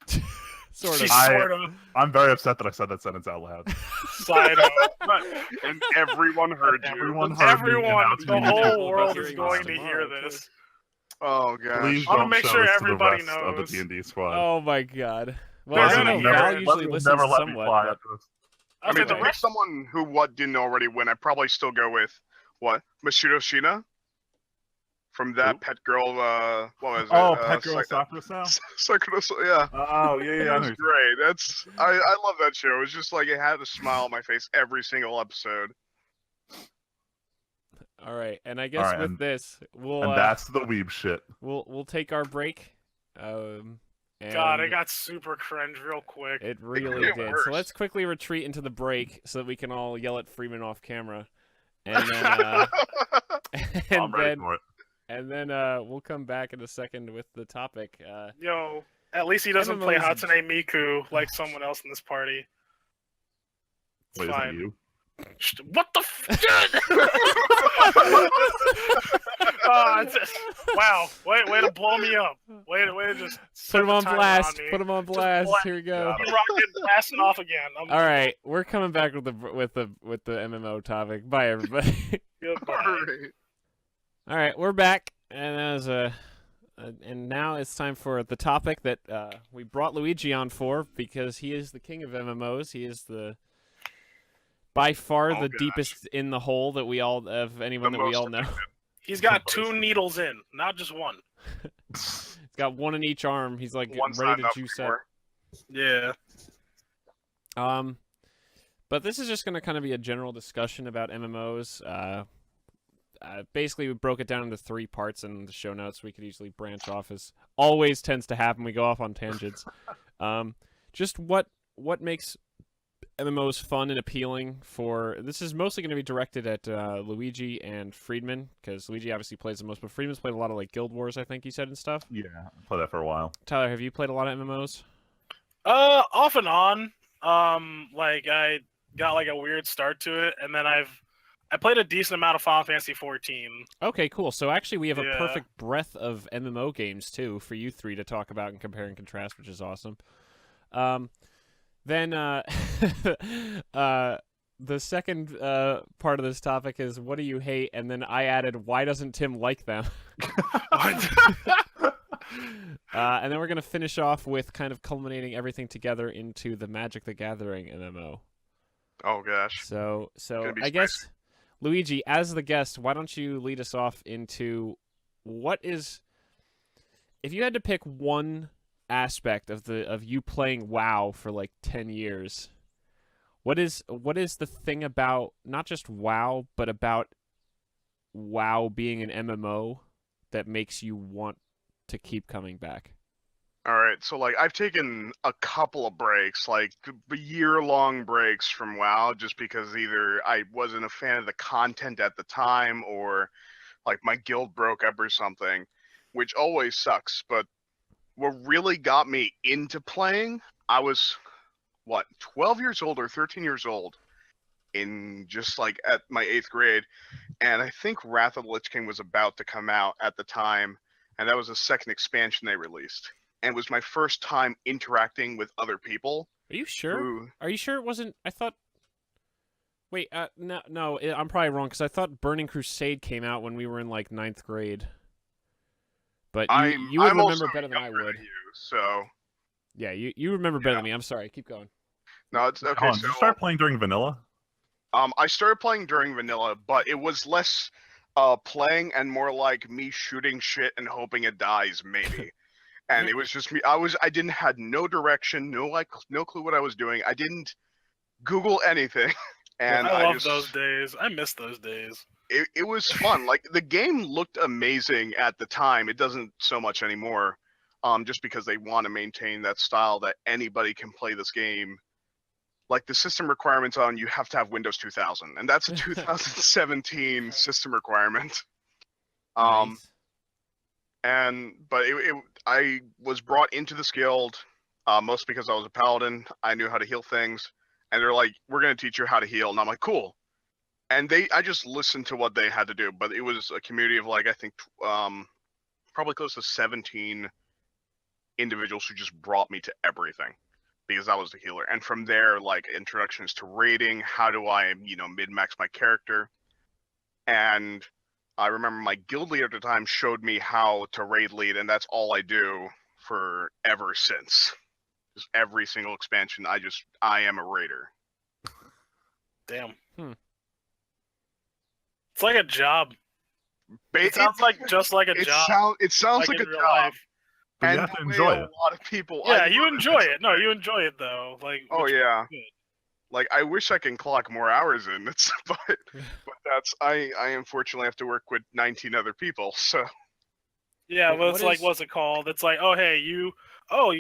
Sort of. She's sort of. I'm very upset that I said that sentence out loud. Side note. And everyone heard you. Everyone heard me, and Everyone, now it's the gonna be whole difficult world hearing is this going to tomorrow. hear this. Oh gosh. Please I wanna don't make show sure this to the everybody rest of the knows. D&D squad. Oh my god. Well, I Leslie don't know. will Val never- usually will listens never let me somewhat. fly But... after this. I mean, the to pick someone who didn't already win, I'd probably still go with what? Masato Shina from that Who? Pet Girl. What was it? Oh, Pet Girl Sakura now? Sakura, yeah. Oh, yeah, It yeah. I was know. great. I love that show. It was just like it had a smile on my face every single episode. All right, and I guess All right, with and- this, we'll And that's the weeb shit. we'll take our break. And God, it got super cringe real quick. it really get did. worse. So let's quickly retreat into the break so that we can all yell at Freeman off camera, and then I'm ready for it. and then we'll come back in a second with the topic. Yo, at least he doesn't play MMOs Hatsune Miku like someone else in this party. It's Wait, is that fine. you? What the wow, way to blow me up. Way to just Put set him the on timer blast. me. Put him on Just blast. blast. Here we go. Rocket blasting off again. All right, we're coming back with the MMO topic. Bye, everybody. Goodbye. Alright. All right, we're back, and and now it's time for the topic that we brought Luigi on for, because he is the king of MMOs. He is by far Oh, the gosh. deepest in the hole that we all of anyone The that we most all know. He's got 2 needles in, not just one. He's got one in each arm. He's like One's ready not to enough juice up. anymore. Yeah. But this is just going to kind of be a general discussion about MMOs. Basically, we broke it down into 3 parts in the show notes. We could easily branch off, as always tends to happen. We go off on tangents. Just what makes MMOs fun and appealing for... This is mostly going to be directed at Luigi and Friedman, because Luigi obviously plays the most, but Friedman's played a lot of like Guild Wars, I think you said, and stuff. Yeah, I played that for a while. Tyler, have you played a lot of MMOs? Off and on. Like I got like a weird start to it, and then I played a decent amount of Final Fantasy 14. Okay, cool. So actually, we have a Yeah. perfect breadth of MMO games too for you 3 to talk about and compare and contrast, which is awesome. Then the second part of this topic is what do you hate, and then I added why doesn't Tim like them. And then we're gonna finish off with kind of culminating everything together into the Magic the Gathering MMO. Oh gosh. So gonna be I guess, Luigi, as the guest, why don't you lead us off into what is, if you had to pick one aspect of you playing WoW for like 10 years, what is the thing about not just WoW, but about WoW being an MMO that makes you want to keep coming back? All right, so like I've taken a couple of breaks, like year-long breaks from WoW, just because either I wasn't a fan of the content at the time, or like my guild broke up or something, which always sucks. But what really got me into playing, I was 12 years old or 13 years old, in just like at my 8th grade, and I think Wrath of the Lich King was about to come out at the time, and that was the second expansion they released. And it was my first time interacting with other people. Are you sure? Who, Are you sure it wasn't? I thought. Wait, no, I'm probably wrong because I thought Burning Crusade came out when we were in like 9th grade. But you would I'm remember also better than I younger would. than you, so Yeah, you remember better than me. I'm sorry. Keep going. no, it's okay. Hold on, So did you start playing during vanilla? I started playing during vanilla, but it was less playing and more like me shooting shit and hoping it dies, maybe. And it was just me. I didn't had no direction, no clue what I was doing. I didn't Google anything, and I love just, those days. I miss those days. It was fun. Like the game looked amazing at the time. It doesn't so much anymore, just because they want to maintain that style that anybody can play this game like the system requirements on you have to have Windows 2000, and that's a 2017 system requirement. Nice. But I was brought into this guild mostly because I was a paladin. I knew how to heal things, and they're like, "We're gonna teach you how to heal," and I'm like, "Cool." And I just listened to what they had to do, but it was a community of like I think probably close to 17 individuals who just brought me to everything because I was the healer. And from there, like introductions to raiding, how do I min-max my character, and I remember my guild leader at the time showed me how to raid lead, and that's all I do for ever since. Just every single expansion, I am a raider. Damn. Hmm. It's like a job. It sounds like just like a job. It sounds like a in real job. life. But you And have to the way enjoy a it. lot of people. Yeah, I you love enjoy That's it. No, great. you enjoy it though. Like, Oh which is yeah. good. Like I wish I can clock more hours in. But that's I unfortunately have to work with 19 other people. So Yeah, But well, it's what like, is- what's it called? It's like, oh, hey,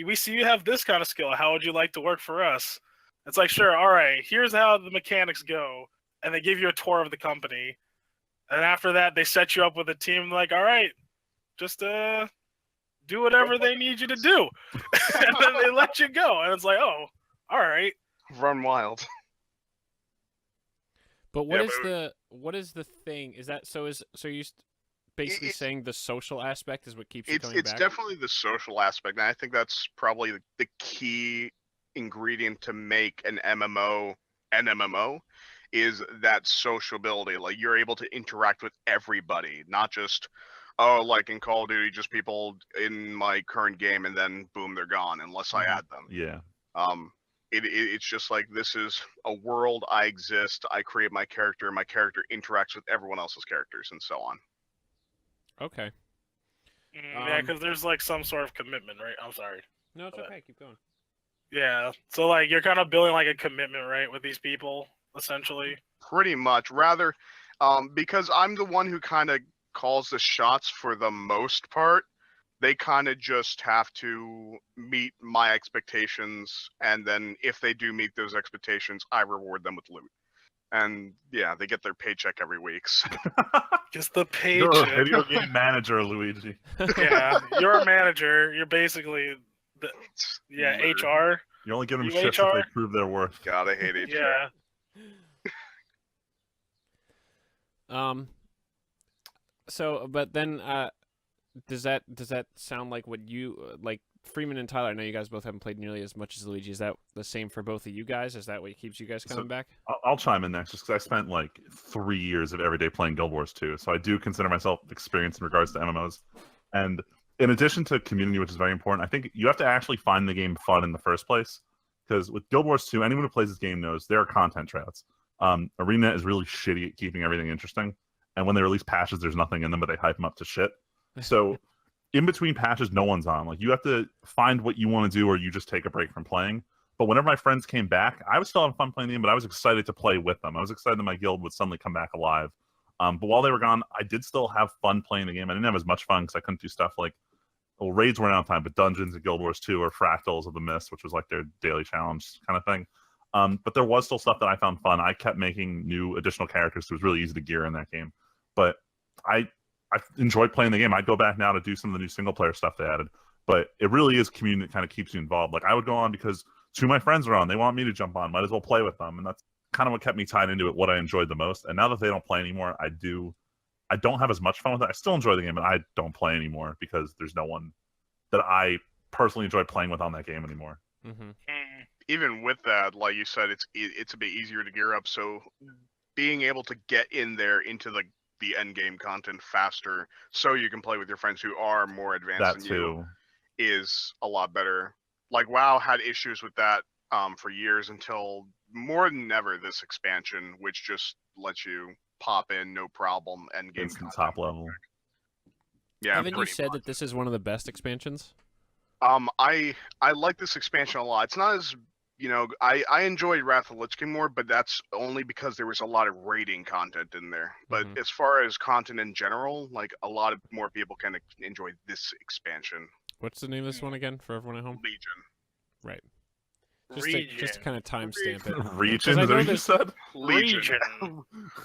we see you have this kind of skill. How would you like to work for us? It's like, sure, all right, here's how the mechanics go. And they give you a tour of the company. And after that, they set you up with a team like, all right, just do whatever they need you to do. And then they let you go. And it's like, oh, all right. run wild. But what Yeah, is what is the thing? Is that so you basically It's- saying the social aspect is what keeps you coming It's back? definitely the social aspect, and I think that's probably the key ingredient to make an MMO is that sociability. Like you're able to interact with everybody, not just like in Call of Duty, just people in my current game, and then boom, they're gone unless I Mhm. add them. Yeah. It's just like this is a world. I exist. I create my character. My character interacts with everyone else's characters, and so on. Okay. Yeah, because there's like some sort of commitment, right? I'm sorry. No, it's Okay. okay. Keep going. Yeah. So like you're kind of building like a commitment, right, with these people, essentially. Pretty much. Rather, because I'm the one who kind of calls the shots for the most part, they kind of just have to meet my expectations, and then if they do meet those expectations, I reward them with loot. And yeah, they get their paycheck every week. So. Just the You're a paycheck. video game manager, Luigi. Yeah, you're a manager. You're basically the Murder. HR. You only give them You shifts if HR? they prove their worth. God, I hate HR. Yeah. So, but then, does that sound like what you like? Freeman and Tyler, I know you guys both haven't played nearly as much as Luigi. Is that the same for both of you guys? Is that what keeps you guys coming back? I'll chime in next, just because I spent like 3 years of every day playing Guild Wars 2, so I do consider myself experienced in regards to MMOs. And in addition to community, which is very important, I think you have to actually find the game fun in the first place. Because with Guild Wars 2, anyone who plays this game knows there are content droughts. Arena is really shitty at keeping everything interesting, and when they release patches, there's nothing in them, but they hype them up to shit. So in between patches, no one's on. Like you have to find what you want to do, or you just take a break from playing. But whenever my friends came back, I was still having fun playing the game, but I was excited to play with them. I was excited that my guild would suddenly come back alive. But while they were gone, I did still have fun playing the game. I didn't have as much fun because I couldn't do stuff like, well, raids weren't on time, but dungeons in Guild Wars 2 or Fractals of the Mist, which was like their daily challenge kind of thing. But there was still stuff that I found fun. I kept making new additional characters, so it was really easy to gear in that game. But I enjoyed playing the game. I'd go back now to do some of the new single player stuff they added. But it really is community that kind of keeps you involved. Like I would go on because two of my friends are on. They want me to jump on. Might as well play with them. And that's kind of what kept me tied into it, what I enjoyed the most. And now that they don't play anymore, I don't have as much fun with it. I still enjoy the game, but I don't play anymore because there's no one that I personally enjoy playing with on that game anymore. Mm-hmm. Even with that, like you said, it's a bit easier to gear up. So being able to get in there into the end game content faster, so you can play with your friends who are more advanced That than too. you, is a lot better. Like WoW had issues with that for years until more than ever this expansion, which just lets you pop in no problem end game Instant content. top level. Yeah, Haven't you pretty said much. that this is one of the best expansions? I like this expansion a lot. It's not as I enjoyed Wrath of the Lich King more, but that's only because there was a lot of raiding content in there. But Mhm. as far as content in general, like a lot of more people can enjoy this expansion. What's the name of this one again for everyone at home? Legion. Right. Just to kind of timestamp it. Region, I is that know what you this- said? Legion.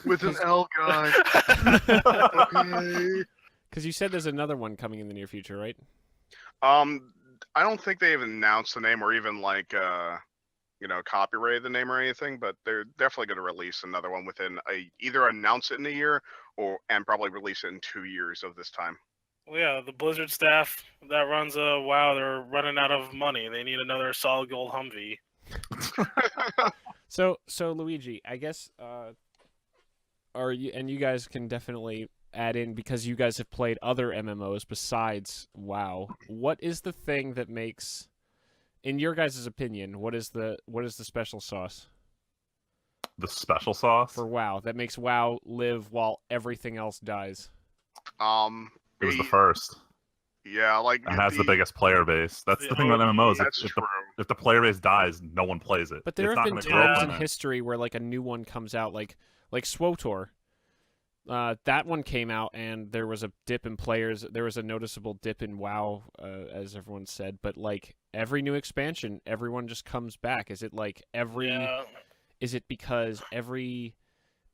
With an L, guy. Okay. Because you said there's another one coming in the near future, right? I don't think they even announced the name or even like copyrighted the name or anything, but they're definitely going to release another one within either announce it in a year and probably release it in 2 years of this time. Well, yeah, the Blizzard staff that runs WoW, they're running out of money. They need another solid gold Humvee. So Luigi, I guess, you guys can definitely add in because you guys have played other MMOs besides WoW. What is the thing that makes, in your guys' opinion, what is the special sauce The special sauce? for WoW that makes WoW live while everything else dies? It was the first. Yeah, like And has the biggest player base. That's the thing about MMOs. That's true. If the player base dies, no one plays it. But there It's have not been gonna grow times from in it. history where like a new one comes out, like SWTOR. That one came out and there was a dip in players. There was a noticeable dip in WoW, as everyone said. But like every new expansion, everyone just comes back. Is it like Is it because every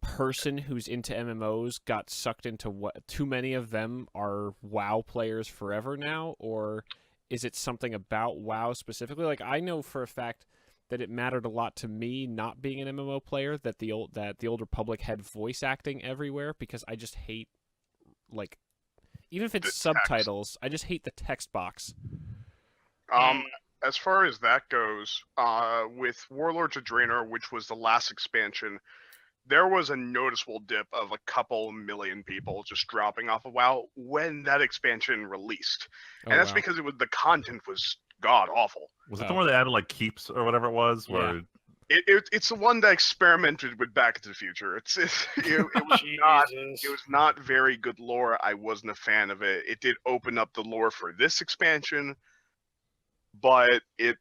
person who's into MMOs got sucked into what? Too many of them are WoW players forever now, or is it something about WoW specifically? Like I know for a fact that it mattered a lot to me not being an MMO player that the Old Republic had voice acting everywhere because I just hate like even if it's The subtitles, I just hate the text box. As far as that goes, with Warlords of Draenor, which was the last expansion, there was a noticeable dip of a couple million people just dropping off of WoW when that expansion released, and that's because the content was god awful. Was it the one where they added like keeps or whatever it was? Yeah. Where It's the one that experimented with Back to the Future. It was not very good lore. I wasn't a fan of it. It did open up the lore for this expansion, but it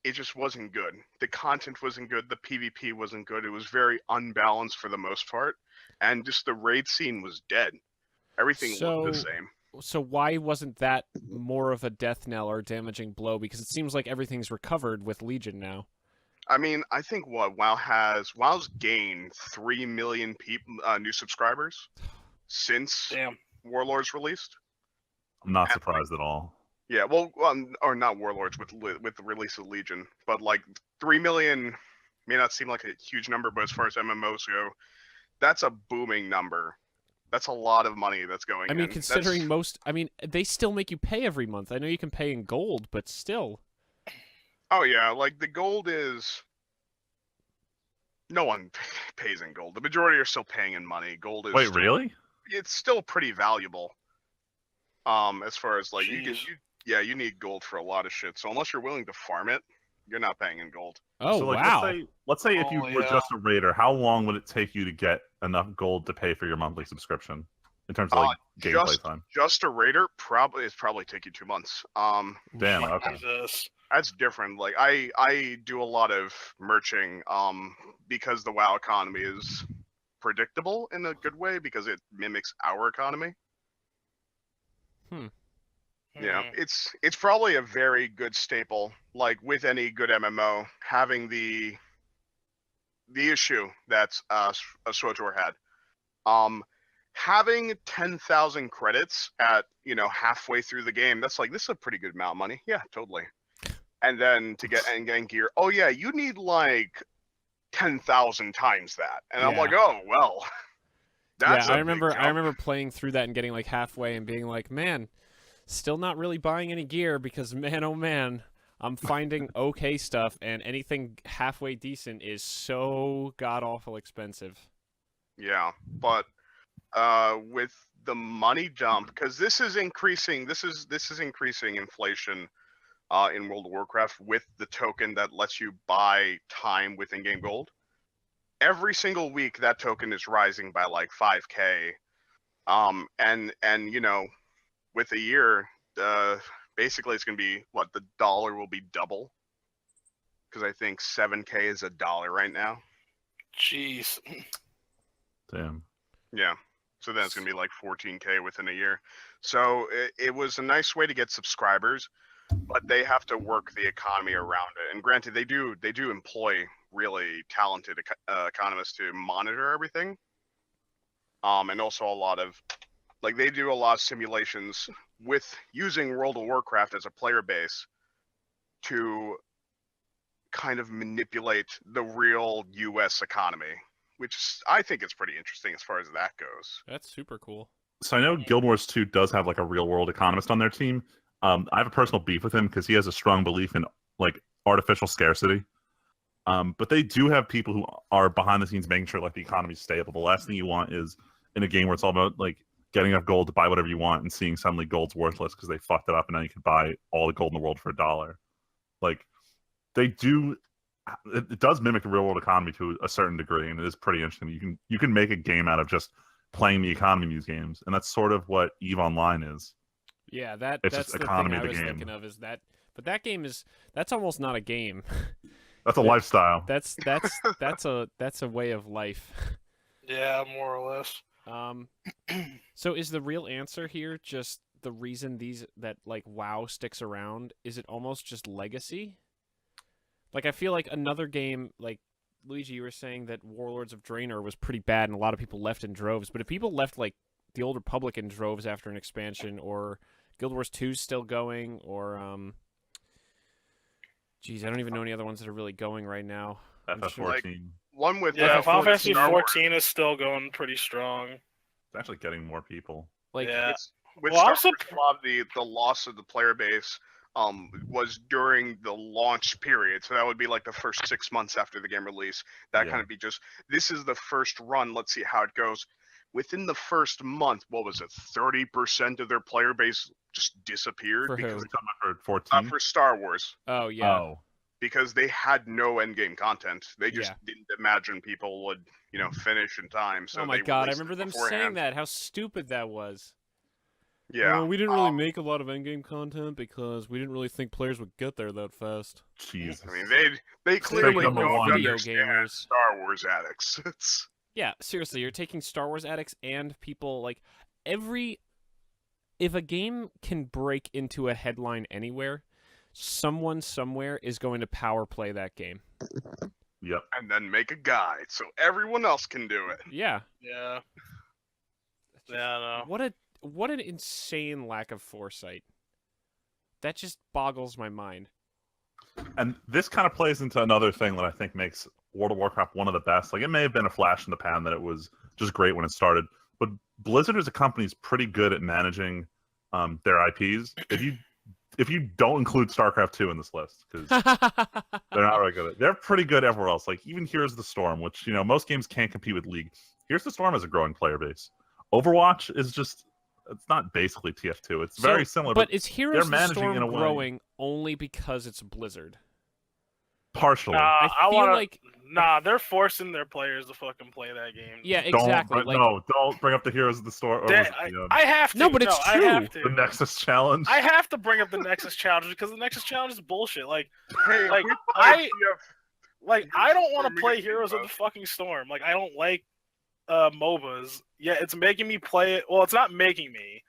just wasn't good. The content wasn't good. The PvP wasn't good. It was very unbalanced for the most part, and just the raid scene was dead. Everything looked the same. So why wasn't that more of a death knell or damaging blow? Because it seems like everything's recovered with Legion now. I mean, I think WoW's gained 3 million new subscribers since Warlords released. I'm not surprised at all. Yeah, well, or not Warlords with the release of Legion, but like 3 million may not seem like a huge number, but as far as MMOs go, that's a booming number. That's a lot of money that's going in. I mean, considering they still make you pay every month. I know you can pay in gold, but still. Oh yeah, like the gold is. No one pays in gold. The majority are still paying in money. Gold is. Wait, really? It's still pretty valuable. As far as like you need gold for a lot of shit. So unless you're willing to farm it, you're not paying in gold. Oh so, like, wow! Let's say if you were just a raider, how long would it take you to get enough gold to pay for your monthly subscription in terms of like gameplay time? Just a raider probably take you 2 months. Damn. Okay. Jesus. That's different. Like I do a lot of merching because the WoW economy is predictable in a good way because it mimics our economy. Yeah, it's probably a very good staple. Like with any good MMO, having the issue that SWTOR had, having 10,000 credits at halfway through the game. That's like this is a pretty good amount of money. Yeah, totally. And then to get endgame gear, oh yeah, you need like 10,000 times that. And I'm like, oh well. That's I remember playing through that and getting like halfway and being like, man, still not really buying any gear because man, oh man, I'm finding okay stuff and anything halfway decent is so god awful expensive. Yeah, but with the money dump, because this is increasing inflation in World of Warcraft with the token that lets you buy time with in-game gold. Every single week, that token is rising by like 5K. And with a year, basically it's gonna be the dollar will be double. Because I think 7K is $1 right now. Jeez. Damn. Yeah. So then it's gonna be like 14K within a year. So it was a nice way to get subscribers. but they have to work the economy around it. And granted, they do employ really talented economists to monitor everything. And also a lot of they do a lot of simulations with using World of Warcraft as a player base to kind of manipulate the real U.S. economy, which I think is pretty interesting as far as that goes. That's super cool. So I know Guild Wars 2 does have like a real world economist on their team. I have a personal beef with him because he has a strong belief in like artificial scarcity. But they do have people who are behind the scenes making sure like the economy's stable. The last thing you want is in a game where it's all about like getting enough gold to buy whatever you want and seeing suddenly gold's worthless because they fucked it up and now you can buy all the gold in the world for $1. Like they do, it does mimic the real world economy to a certain degree, and it is pretty interesting. You can make a game out of just playing the economy in these games, and that's sort of what EVE Online is. Yeah, It's that's just the economy thing of I the was game. thinking of is that, but that game that's almost not a game. That's a lifestyle. That's a way of life. Yeah, more or less. So is the real answer here just the reason that like WoW sticks around? Is it almost just legacy? Like I feel like another game like Luigi, you were saying that Warlords of Draenor was pretty bad and a lot of people left in droves. But if people left like the Old Republic in droves after an expansion, or Guild Wars 2's still going, or geez, I don't even know any other ones that are really going right now. FF14. One with Yeah, Final Fantasy Star Wars. 14 is still going pretty strong. It's actually getting more people. Like Yeah. With Well, Star I'm Wars, a lot of the loss of the player base was during the launch period. So that would be like the first 6 months after the game release. That Yeah. kind of be just, this is the first run. Let's see how it goes. Within the first month, what was it? 30% of their player base just disappeared For who? because For 14? for Star Wars. oh yeah. Oh. Because they had no endgame content. They just Yeah. didn't imagine people would, finish in time. So oh my they god, I released it remember them beforehand. saying that. How stupid that was. Yeah. Well, we didn't really make a lot of endgame content because we didn't really think players would get there that fast. Jesus. I mean, they clearly number don't one. Video understand gamers. Star Wars addicts. It's Yeah, seriously, you're taking Star Wars addicts and people like if a game can break into a headline anywhere, someone somewhere is going to power play that game. Yep. and then make a guide so everyone else can do it. Yeah. Yeah. Yeah, no. What an insane lack of foresight. That just boggles my mind. And this kind of plays into another thing that I think makes World of Warcraft one of the best. Like, it may have been a flash in the pan that it was just great when it started, but Blizzard as a company is pretty good at managing their IPs. If you don't include StarCraft 2 in this list, because they're not very good at it. They're pretty good everywhere else. Like, even Heroes of the Storm, which, most games can't compete with League. Heroes of the Storm has a growing player base. Overwatch is just... It's not basically TF2. It's very similar. But is Heroes of the managing Storm in a way. growing only because it's Blizzard? Partially. I feel wanna, like... Nah, they're forcing their players to fucking play that game. Yeah, exactly. Don't bring up the Heroes of the Storm. I have to. No, but it's true. I have to. The Nexus Challenge. I have to bring up the Nexus Challenge because the Nexus Challenge is bullshit. Like, Hey, Like, we I- play I don't want to Storm play against Heroes of MOBAs. the fucking Storm. Like, I don't like MOBAs. Yeah, it's making me play it. Well, it's not making me.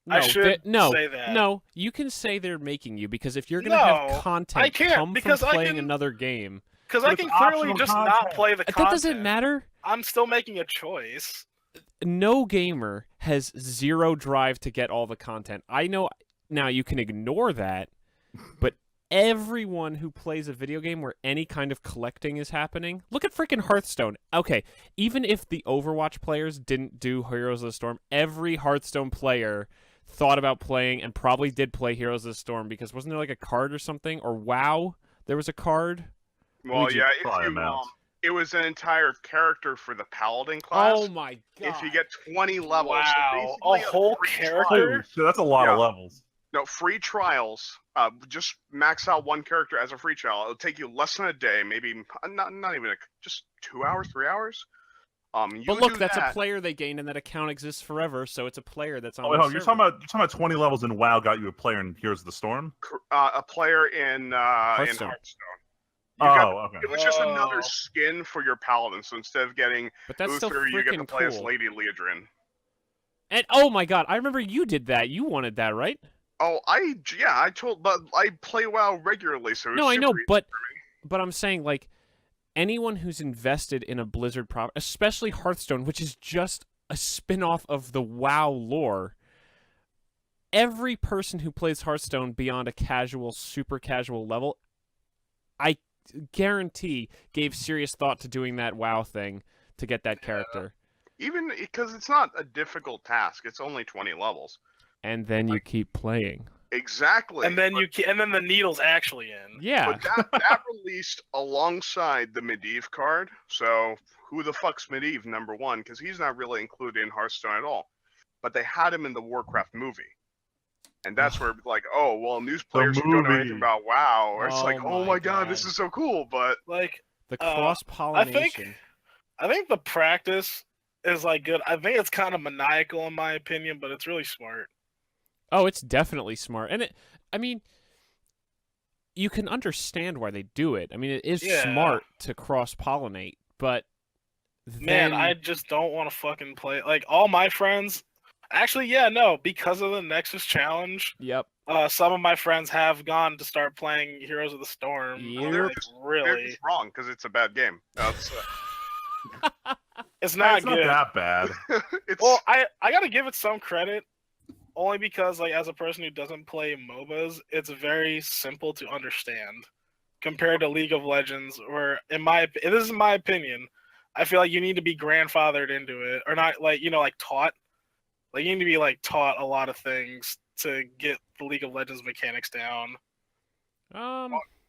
I should say that. No, you can say they're making you, because if you're going to have No, content I can't, come because from I playing can- another game... Because But I it's can clearly optional just not content. play the content. That doesn't matter. I'm still making a choice. No gamer has zero drive to get all the content. I know now you can ignore that, but everyone who plays a video game where any kind of collecting is happening, look at freaking Hearthstone. Okay, even if the Overwatch players didn't do Heroes of the Storm, every Hearthstone player thought about playing and probably did play Heroes of the Storm, because wasn't there like a card or something? Or WoW, there was a card? Well, Luigi, yeah, probably amounts. it was an entire character for the Paladin class. Oh my god. If you get 20 levels, so Wow, basically a whole free character? trial. Holy shit, that's a lot of Yeah. levels. No, free trials. Just max out one character as a free trial. It'll take you less than a day, maybe not even just 2 hours, 3 hours. You But look, do that's that. a player they gained, and that account exists forever, so it's a player that's on Oh, wait, the hold on, server. you're talking about 20 levels in WoW got you a player in Heroes of the Storm? A player in Hearthstone. You got- Okay. It was just Oh. another skin for your paladin. So instead of getting But that's still Uther, you get to freaking play as cool. Lady Leodrin. And oh my god, I remember you did that. You wanted that, right? Oh, but I play WoW regularly, so it's No, I know, super easy but for me. I'm saying like anyone who's invested in a Blizzard property, especially Hearthstone, which is just a spin-off of the WoW lore. Every person who plays Hearthstone beyond a casual, super casual level, I guarantee gave serious thought to doing that WoW thing to get that character. Even because it's not a difficult task. It's only 20 levels. And then you keep playing. Exactly. And then and then the needle's actually in. Yeah. But that released alongside the Medivh card. So who the fuck's Medivh, number one? Because he's not really included in Hearthstone at all. But they had him in the Warcraft movie. And that's where like, oh, well, news players who don't know anything about WoW, or it's like, oh my god, this is so cool. But like the cross-pollination. I think the practice is like good. I think it's kind of maniacal in my opinion, but it's really smart. Oh, it's definitely smart. And I mean, you can understand why they do it. I mean, it is smart to cross-pollinate, but man, I just don't want to fucking play. Like, all my friends, actually, because of the Nexus challenge, yep. Some of my friends have gone to start playing Heroes of the Storm. Yep. They're just wrong, because it's a bad game. It's not it's good. Not that bad. Well, I gotta give it some credit. Only because, like, as a person who doesn't play MOBAs, it's very simple to understand compared to League of Legends, where, this is my opinion, I feel like you need to be grandfathered into it, or not, like, taught. Like, you need to be, like, taught a lot of things to get the League of Legends mechanics down.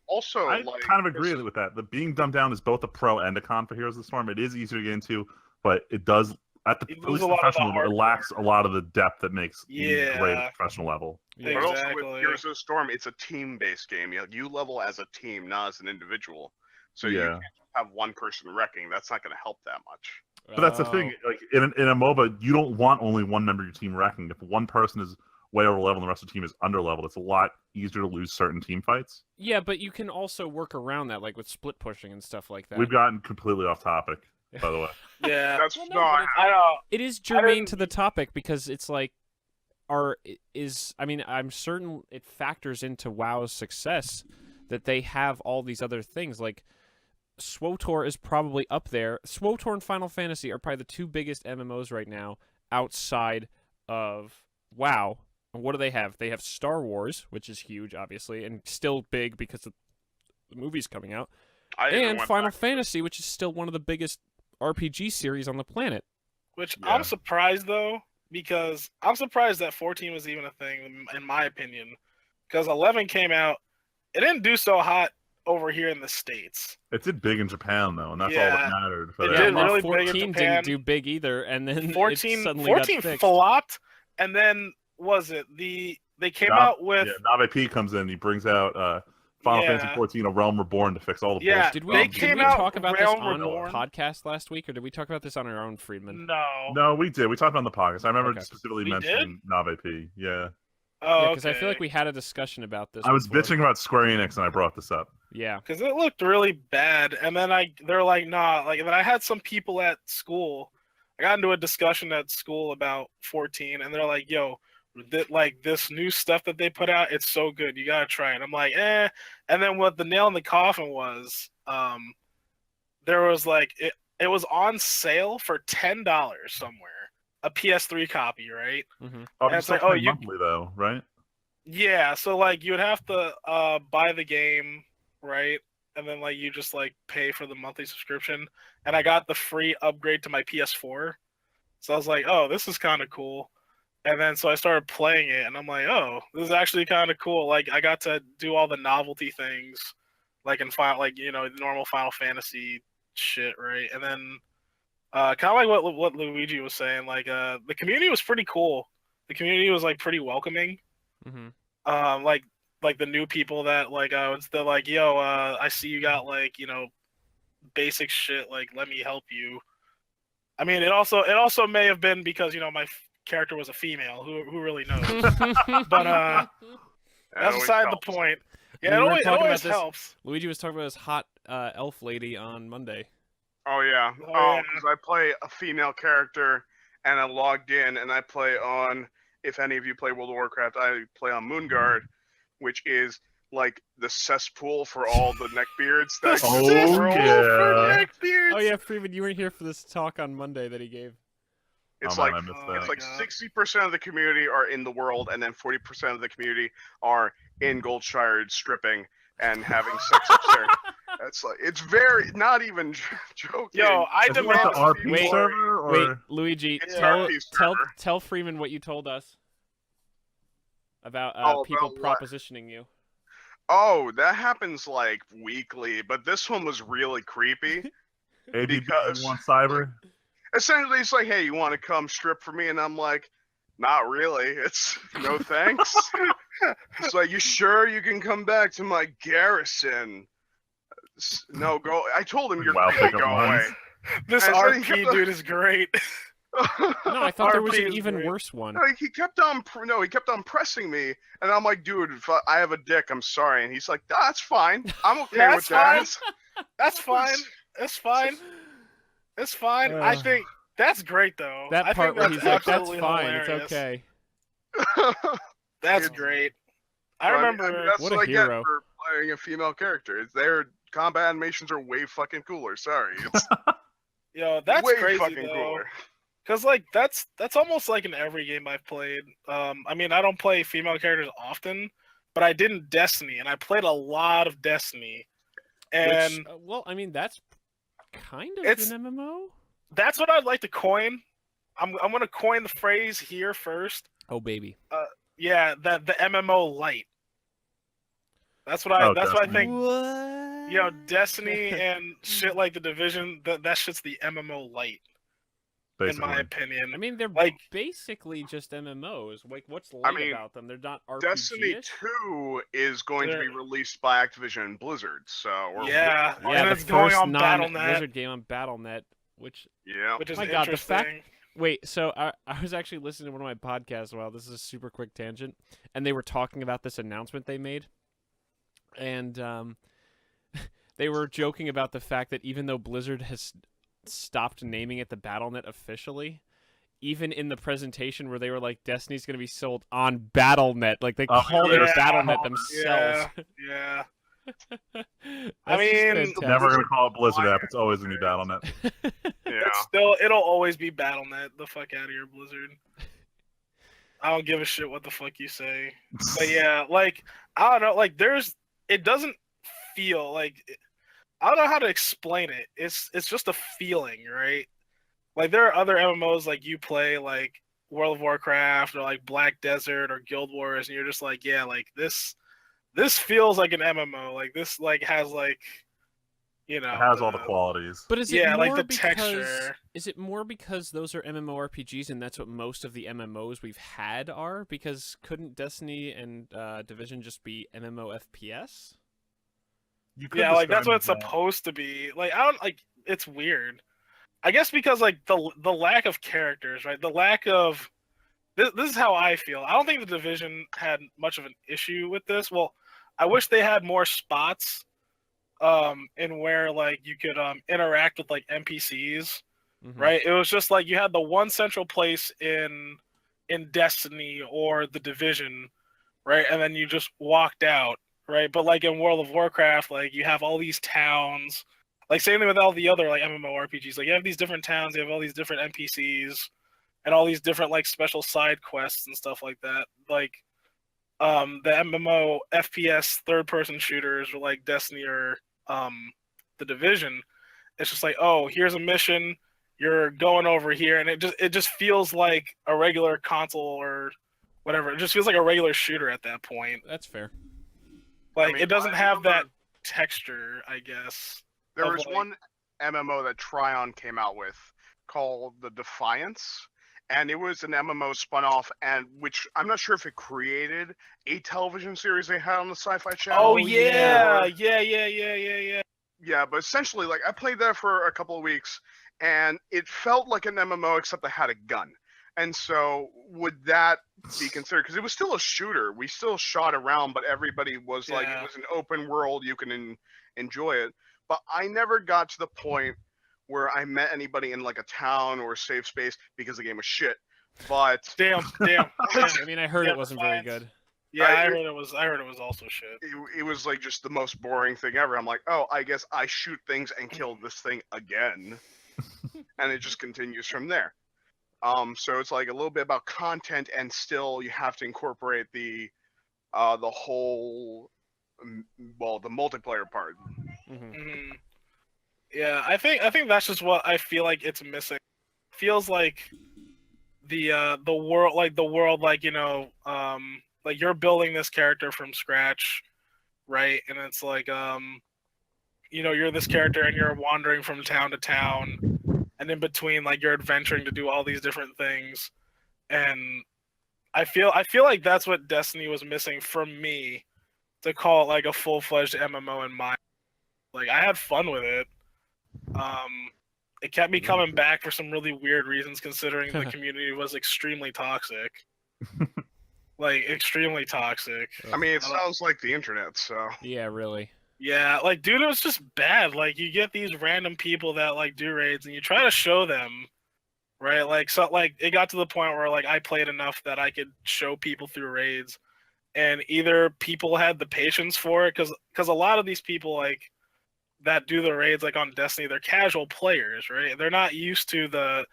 Also, I kind of agree with that. The being dumbed down is both a pro and a con for Heroes of the Storm. It is easier to get into, but it does at least professional level, it lacks a lot of the depth that makes great at professional level. Yeah. But also with Heroes of the Storm, it's a team-based game. You level as a team, not as an individual. So you can't have one person wrecking. That's not going to help that much. But that's the thing. Like in a MOBA, you don't want only one member of your team wrecking. If one person is way over level and the rest of the team is under level, it's a lot easier to lose certain team fights. Yeah, but you can also work around that, like with split pushing and stuff like that. We've gotten completely off topic, by the way. Yeah, that's I know. It is germane to the topic because it's like, I'm certain it factors into WoW's success that they have all these other things. Like, SWTOR is probably up there. SWTOR and Final Fantasy are probably the two biggest MMOs right now outside of WoW. And what do they have? They have Star Wars, which is huge, obviously, and still big because of the movies coming out. And Final Fantasy, which is still one of the biggest RPG series on the planet. Which I'm surprised, though, because I'm surprised that 14 was even a thing, in my opinion. Because 11 came out, it didn't do so hot over here in the States. It did big in Japan, though, and that's all that mattered. It did really 14 big in Japan. Didn't do big either, and then 14 got fixed. flopped, and then they came out with... Yeah, Nave P comes in, he brings out Final Fantasy 14, A Realm Reborn, to fix all the bullshit. Did we talk about this on a podcast last week, or did we talk about this on our own, Friedman? No, we did. We talked about it on the podcast. I remember specifically mentioning Nave P. Yeah. Oh, because I feel like we had a discussion about this. I was bitching about Square Enix, and I brought this up. Yeah, because it looked really bad, and then they're like, nah. Like, and then I had some people at school. I got into a discussion at school about 14, and they're like, yo, this new stuff that they put out, it's so good, you gotta try it. I'm like, eh. And then what the nail in the coffin was, there was like it was on sale for $10 somewhere, a PS3 copy, right? Mm-hmm. Oh, it's like monthly though, right? Yeah, so like you would have to buy the game, right? And then like you just like pay for the monthly subscription. And I got the free upgrade to my PS4. So I was like, oh, this is kind of cool. And then so I started playing it, and I'm like, oh, this is actually kind of cool. Like, I got to do all the novelty things, like in normal Final Fantasy shit, right? And then kind of like what Luigi was saying, like the community was pretty cool. The community was like pretty welcoming. Mm-hmm. Like the new people that they're like, yo, I see you got like basic shit. Like, let me help you. I mean, it also may have been because my character was a female. Who really knows? But that's beside the point. Yeah, it always helps. Luigi was talking about his hot elf lady on Monday. Oh yeah. Because I play a female character, and I logged in, and I play on if any of you play World of Warcraft, I play on Moonguard, which is like the cesspool for all the neckbeards. The That Oh, cesspool yeah. for neckbeards. Oh yeah, Freeman, you weren't here for this talk on Monday that he gave. It's Oh, man, like I missed oh, that. it's like God. 60% of the community are in the world, and then 40% of the community are in Goldshire stripping and having sex upstairs. That's like it's very not even joking. Yo, I Is it like demand the to RP see Wait, more. server, or Wait, Luigi, It's tell an RP tell server. tell Freeman what you told us about Oh, people about what? propositioning you. Oh, that happens like weekly, but this one was really creepy. ABB because- you want cyber? Essentially, it's like, hey, you want to come strip for me? And I'm like, not really. It's no thanks. It's like, you sure you can come back to my garrison? No, go. I told him you're Wow, creepy. pickup Go lines. away. This And so he RP kept- dude is great. No, I thought there was RP an is even great. worse one. Like, he kept on pressing me, and I'm like, dude, if I have a dick, I'm sorry. And he's like, that's fine. I'm okay Yeah, with that's that. That's fine. It's fine. It's fine. I Ugh. think that's great though. That I part think where that's he's like, "That's absolutely fine, hilarious. it's okay." That's It's- great. I I mean, remember. that's What a what I hero. get for playing a female character. It's their combat animations are way fucking cooler. Sorry, it's Yo, that's way crazy fucking though. cooler. Cause like that's almost like in every game I've played. I mean, I don't play female characters often, but I did in Destiny, and I played a lot of Destiny, and Which, well, I mean, that's kind of It's- an MMO. that's what I'd like to coin. I'm gonna coin the phrase here first. Oh baby. Yeah, that the MMO light. That's what I. Oh, that's what I Destiny. think. What? You know, Destiny and shit like the Division. That shit's the MMO light, in my Basically. opinion. I mean, they're Like- basically just MMOs. Like, what's light mean, about them? They're not RPGs. Destiny 2 is going to be released by Activision and Blizzard, so we're Yeah, Yeah, and the it's going first on Battle.net, non-Blizzard game on Battle.net. Which, yeah. which is My God, the fact- interesting. wait, so I was actually listening to one of my podcasts. Wow, this is a super quick tangent, and they were talking about this announcement they made, and they were joking about the fact that even though Blizzard has stopped naming it the Battle.net officially, even in the presentation where they were like, Destiny's going to be sold on Battle.net, like they Oh, called it yeah. Battle.net Yeah. themselves. Yeah. That's just mean, fantastic. Never gonna call it Blizzard app. It's always gonna be Battle.net. Yeah. It'll always be Battle.net. The fuck out of here, Blizzard. I don't give a shit what the fuck you say. But yeah, like I don't know, like it doesn't feel like I don't know how to explain it. It's just a feeling, right? Like there are other MMOs like you play like World of Warcraft or like Black Desert or Guild Wars, and you're just like, yeah, like this feels like an MMO. Like this like has like you know It has all the qualities. But is it Yeah, more like the because texture. is it more because those are MMORPGs and that's what most of the MMOs we've had are? Because couldn't Destiny and Division just be MMO FPS? You could Yeah, like that's describe what it's it that. supposed to be. Like I don't like it's weird. I guess because like the lack of characters, right? The lack of this is how I feel. I don't think the Division had much of an issue with this. Well, I wish they had more spots in where like you could interact with like NPCs, Mhm. right? It was just like you had the one central place in Destiny or the Division, right? And then you just walked out, right? But like in World of Warcraft, like you have all these towns. Like same thing with all the other like MMORPGs. Like you have these different towns, you have all these different NPCs and all these different like special side quests and stuff like that. Like the MMO FPS third person shooters or like Destiny or the Division, it's just like, oh, here's a mission, you're going over here, and it just feels like a regular console or whatever. It just feels like a regular shooter at that point. That's fair. Like mean, it doesn't I have that remember- texture, I guess. There of, was like- one MMO that Tryon came out with called the Defiance, and it was an MMO spun off, and which I'm not sure if it created a television series they had on the Sci-Fi Channel. Oh yeah. yeah. Yeah, but essentially, like I played that for a couple of weeks, and it felt like an MMO except I had a gun. And so, would that be considered? Because it was still a shooter. We still shot around, but everybody was like, Yeah. it was an open world. You can enjoy it. But I never got to the point where I met anybody in like a town or a safe space because the game was shit. but Damn. I mean, I heard Yeah, it wasn't very Defiance. good. Yeah, I- I heard it was also shit. it was like just the most boring thing ever. I'm like, oh, I guess I shoot things and kill this thing again, and it just continues from there. So it's like a little bit about content, and still you have to incorporate the whole, well, the multiplayer part. Hmm. Mhm. Yeah, I think that's just what I feel like it's missing. Feels like the world, like like you're building this character from scratch, right? And it's like you're this character and you're wandering from town to town, and in between, like, you're adventuring to do all these different things. And I feel like that's what Destiny was missing from me, to call it like a full-fledged MMO in my. Like, I had fun with it. It kept me coming back for some really weird reasons, considering the community was extremely toxic. Like, extremely toxic. I mean, it sounds like the internet, so. Yeah, really. Yeah, like, dude, it was just bad. Like, you get these random people that, like, do raids, and you try to show them, right? Like, so, like, it got to the point where, like, I played enough that I could show people through raids, and either people had the patience for it, because a lot of these people, like, that do the raids, like, on Destiny, they're casual players, right? They're not used to the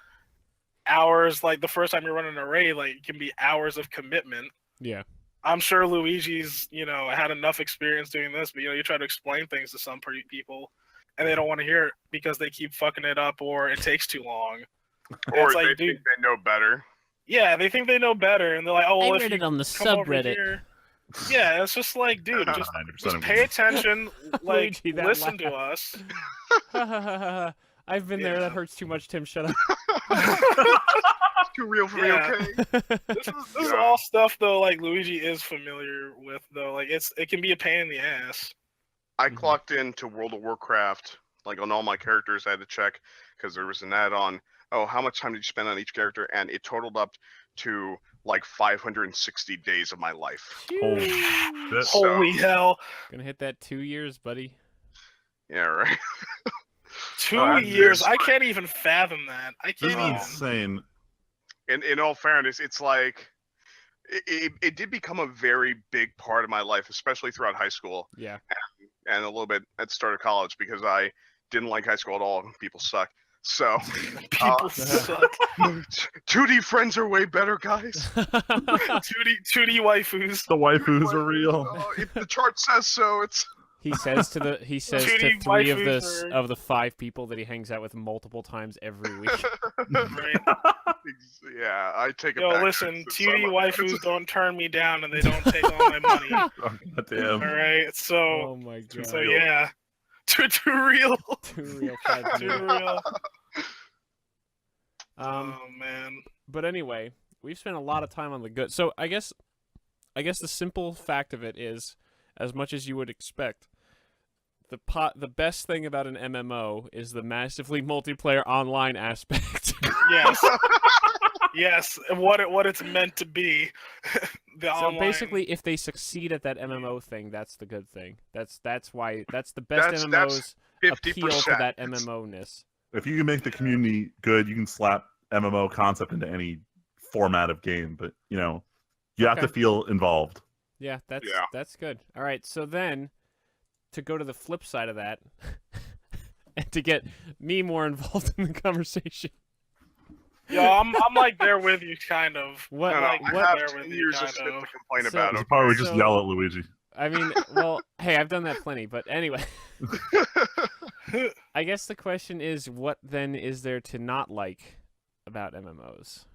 hours. Like, the first time you're running a raid, like, it can be hours of commitment. Yeah. I'm sure Luigi's, had enough experience doing this, but, you try to explain things to some people, and they don't want to hear it because they keep fucking it up, or it takes too long. Or it's like, they dude, think they know better. yeah, they think they know better, and they're like, oh, well, I if read you it on the come over subreddit. here. Yeah, it's just like, dude, 90% just of pay attention, like, Luigi, that listen to laugh. us. I've been there. Yeah. That hurts too much, Tim. Shut up. Too real for me, Yeah. okay? This is all stuff, though, like, Luigi is familiar with, though. Like, it can be a pain in the ass. I Mhm. clocked into World of Warcraft, like on all my characters. I had to check because there was an add-on. Oh, how much time did you spend on each character? And it totaled up to like 560 days of my life. Holy shit. So- Holy hell. Gonna hit that 2 years, buddy. Yeah, right. 2 that's years. just- I can't even fathom that. I This can't is even. insane. In all fairness, it's like it did become a very big part of my life, especially throughout high school Yeah. and a little bit at the start of college, because I didn't like high school at all. People suck. So People suck. 2D friends are way better, guys. 2D waifus. The waifus are real. Oh, if the chart says so, it's He says to 2D 3 of waifus are- of the 5 people that he hangs out with multiple times every week. Right? yeah. I take it Yo, back. listen, It's 2D so- waifus don't turn me down, and they don't take all my money. Oh, goddamn. All right, so Oh my god. so yeah, too real, Too real. 5 too minutes. real. Um, Oh man, but anyway, we've spent a lot of time on the good. So I guess the simple fact of it is, as much as you would expect, the best thing about an MMO is the massively multiplayer online aspect. yes, yes, and what it's meant to be. The So online. basically, if they succeed at that MMO thing, that's the good thing. That's why the best That's MMOs 50%. appeal to that MMO-ness. If you can make the community good, you can slap MMO concept into any format of game, but you have to Okay. feel involved. Yeah, Yeah. that's good. All right, so then to go to the flip side of that, and to get me more involved in the conversation. Yo, I'm like there with you, kind of. What? No, no, like, I what? have there 10 with you, years of kind shit of. to complain So- about. You Okay? probably just So- yell at Luigi. I mean, well, hey, I've done that plenty, but anyway. I guess the question is, what then is there to not like about MMOs?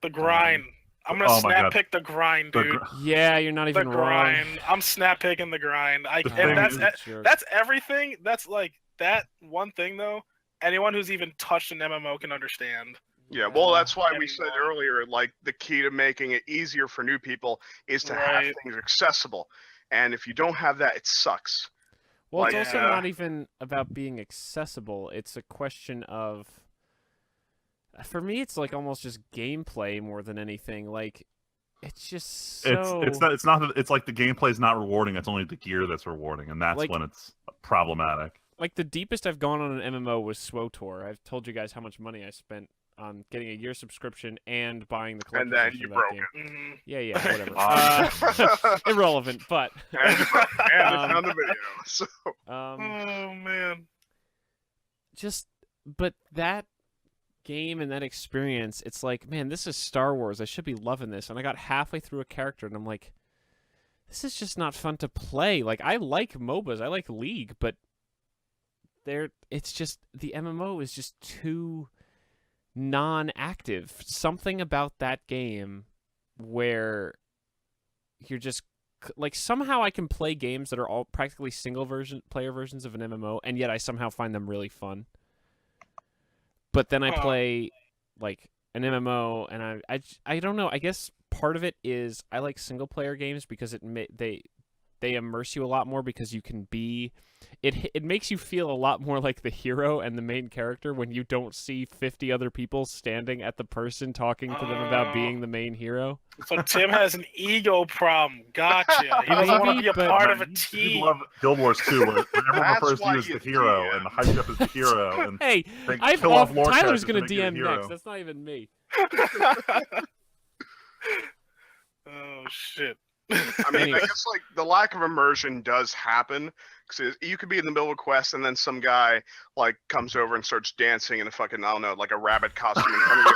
The grind. I'm gonna Oh my snap God. pick the grind, The dude. gr- Yeah, you're not The even wrong. grind. I'm snap picking the grind. The thing And is- that's everything. That's like that one thing though. Anyone who's even touched an MMO can understand. Yeah, well, that's why we Getting said wrong. earlier, like, the key to making it easier for new people is to have Right. things accessible. And if you don't have that, it sucks. Well, it's Like, also yeah. not even about being accessible. It's a question of, for me, it's like almost just gameplay more than anything. Like, it's just so. It's like the gameplay's not rewarding. It's only the gear that's rewarding, and that's Like- when it's problematic. Like the deepest I've gone on an MMO was SWOTOR. I've told you guys how much money I spent on getting a year subscription and buying the And collector's then edition you of that broke game. it. Mhm. Yeah, whatever. Irrelevant, but And you found the video. So Oh man. but that game and that experience, it's like, man, this is Star Wars. I should be loving this. And I got halfway through a character, and I'm like, this is just not fun to play. Like, I like MOBAs, I like League, but it's just the MMO is just too non-active. Something about that game where you're just like, somehow I can play games that are all practically player versions of an MMO, and yet I somehow find them really fun. But then I play like an MMO, and I don't know. I guess part of it is I like single player games because they immerse you a lot more, because you can be it makes you feel a lot more like the hero and the main character when you don't see 50 other people standing at the person talking to them about being the main hero. So Tim has an ego problem. Gotcha. He doesn't want to Maybe, be a but- part of a You team. love Guild Wars 2, where everyone That's refers to why you as you the hero DM. and hype you up as the hero. And Hey, they kill off lore Tyler's characters gonna to make you the DM hero. next. That's not even me. Oh shit. I mean, Anyway. I guess like the lack of immersion does happen, because you could be in the middle of a quest and then some guy like comes over and starts dancing in a fucking, I don't know, like a rabbit costume in front of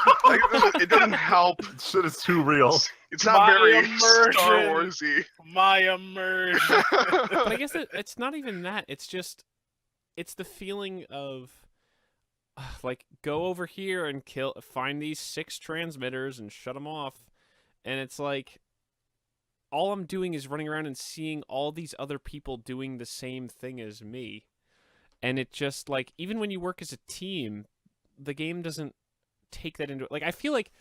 you. Like, it doesn't help. Shit is too real. It's not My very immersion. Star Warsy. My immersion. But I guess it's not even that. It's the feeling of like, go over here and find these 6 transmitters and shut them off, and it's like, all I'm doing is running around and seeing all these other people doing the same thing as me. And it just, like, even when you work as a team, the game doesn't take that into... Like, I feel like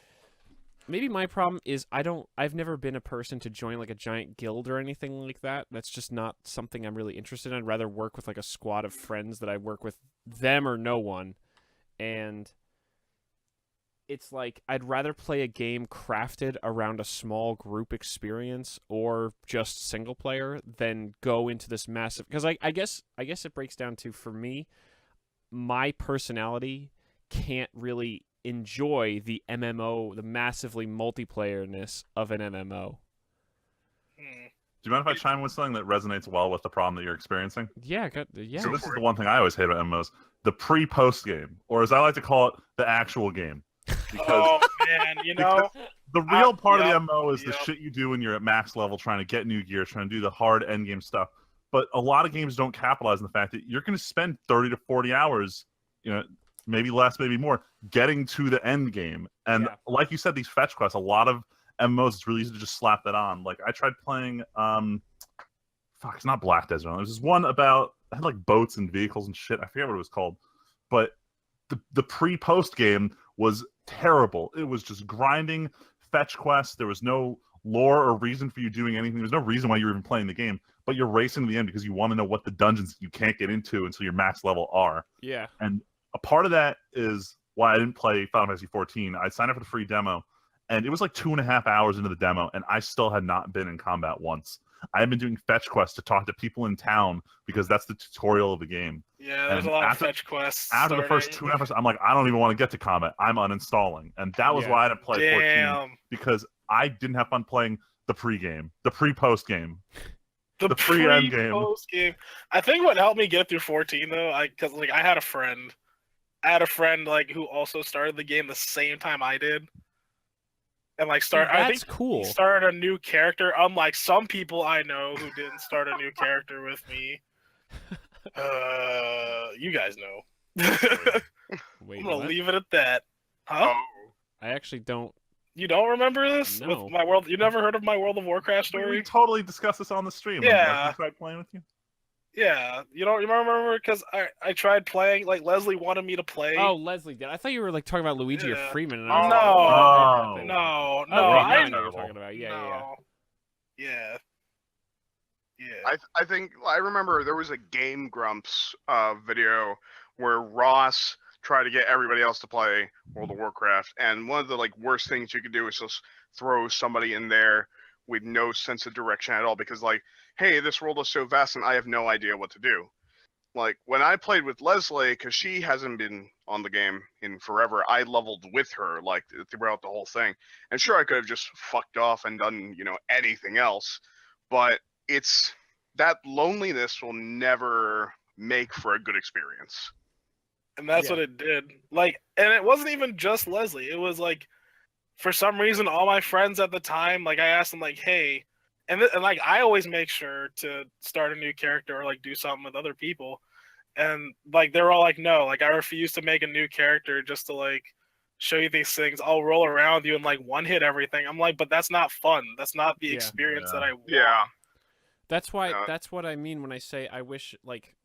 maybe my problem is I've never been a person to join, like, a giant guild or anything like that. That's just not something I'm really interested in. I'd rather work with, like, a squad of friends that I work with, them or no one. And it's like, I'd rather play a game crafted around a small group experience or just single player than go into this massive... Because I guess it breaks down to, for me, my personality can't really enjoy the MMO, the massively multiplayerness of an MMO. Do you mind if I chime with something that resonates well with the problem that you're experiencing? Yeah, So this is the one thing I always hate about MMOs: the pre-post game, or as I like to call it, the actual game. Because Oh man, you know. the real part of yep, the MMO is the yep. shit you do when you're at max level, trying to get new gear, trying to do the hard end game stuff. But a lot of games don't capitalize on the fact that you're going to spend 30 to 40 hours, maybe less, maybe more, getting to the end game. And like you said, these fetch quests, a lot of MMOs, it's really easy to just slap that on. Like, I tried playing, it's not Black Desert. There's this one about, it had like boats and vehicles and shit. I forget what it was called. But the pre-post game was terrible. It was just grinding fetch quests. There was no lore or reason for you doing anything. There's no reason why you're even playing the game, but you're racing to the end because you want to know what the dungeons you can't get into until your max level are. Yeah. And a part of that is why I didn't play Final Fantasy 14. I signed up for the free demo, and it was like 2.5 hours into the demo, and I still had not been in combat once. I had been doing fetch quests to talk to people in town because that's the tutorial of the game. Yeah, there's And a lot after- of fetch quests. After the first 2.5 hours, I'm like, I don't even want to get to combat. I'm uninstalling. And that was Yeah. why I didn't play 14, Damn. because I didn't have fun playing the pre-game, the pre-post game. The pre-end game. post game. I think what helped me get through 14 though, because I had a friend. like who also started the game the same time I did. And like Dude, I that's think cool. he started a new character, unlike some people I know who didn't start a new character with me. You guys know. Wait, I'm gonna what? leave it at that. Huh? Oh, I actually don't. You don't remember this? No. With my world, you never heard of my World of Warcraft We story? totally discussed this on the stream. Yeah. Like, we tried playing with you. Yeah, you don't remember? Because I tried playing. Like Leslie wanted me to play. Oh, Leslie did. I thought you were like talking about Luigi or Yeah. Freeman. And No. I was like, oh, that happened. No, Oh, no, wait, I now I know what know. you're talking about. Yeah. Yeah. Yeah. I think I remember there was a Game Grumps video where Ross tried to get everybody else to play World of Warcraft, and one of the like worst things you could do is just throw somebody in there with no sense of direction at all, because like, hey, this world is so vast and I have no idea what to do. like when I played with Leslie, because she hasn't been on the game in forever, I leveled with her like throughout the whole thing. And sure, I could have just fucked off and done, you know, anything else, but it's that loneliness will never make for a good experience. And that's what it did. Like, and it wasn't even just Leslie. It was like, for some reason, all my friends at the time, like, I asked them, like, hey, and like, I always make sure to start a new character or like do something with other people, and like they're all like, no, like I refuse to make a new character just to like show you these things. I'll roll around you and like one hit everything. I'm like, but that's not fun. That's not the experience that I want. Yeah. That's why. That's what I mean when I say I wish, like,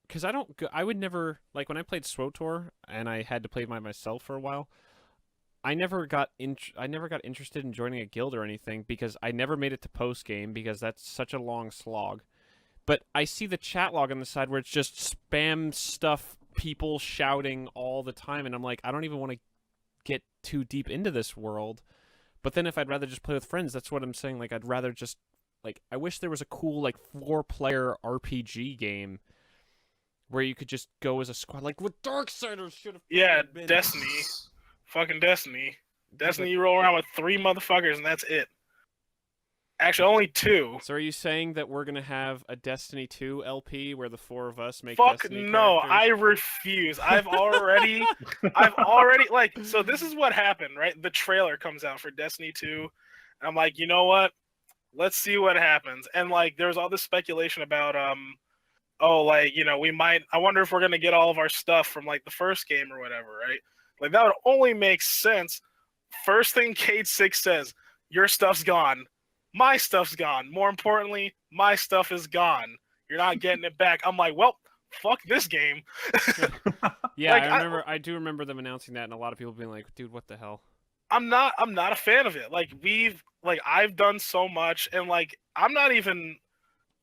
because I would never, like, when I played SWTOR and I had to play by myself for a while. I never got interested in joining a guild or anything because I never made it to post game because that's such a long slog. But I see the chat log on the side where it's just spam stuff, people shouting all the time, and I'm like, I don't even want to get too deep into this world. But then if I'd rather just play with friends, that's what I'm saying. Like, I'd rather just, like, I wish there was a cool, like, 4-player RPG game where you could just go as a squad, like what Darksiders should have been. Destiny. Fucking Destiny. Destiny, you roll around with 3 motherfuckers and that's it. Actually, only 2. So are you saying that we're going to have a Destiny 2 LP where the 4 of us make Fuck Destiny no, characters? I refuse. I've already, like, so this is what happened, right? The trailer comes out for Destiny 2, and I'm like, you know what? Let's see what happens. And, like, there was all this speculation about, oh, like, you know, I wonder if we're going to get all of our stuff from, like, the first game or whatever, right? Like, that would only make sense. First thing Cade 6 says, your stuff's gone. My stuff's gone. More importantly, my stuff is gone. You're not getting it back. I'm like, well, fuck this game. Yeah, like, I do remember them announcing that and a lot of people being like, dude, what the hell? I'm not a fan of it. Like, I've done so much, and like, I'm not even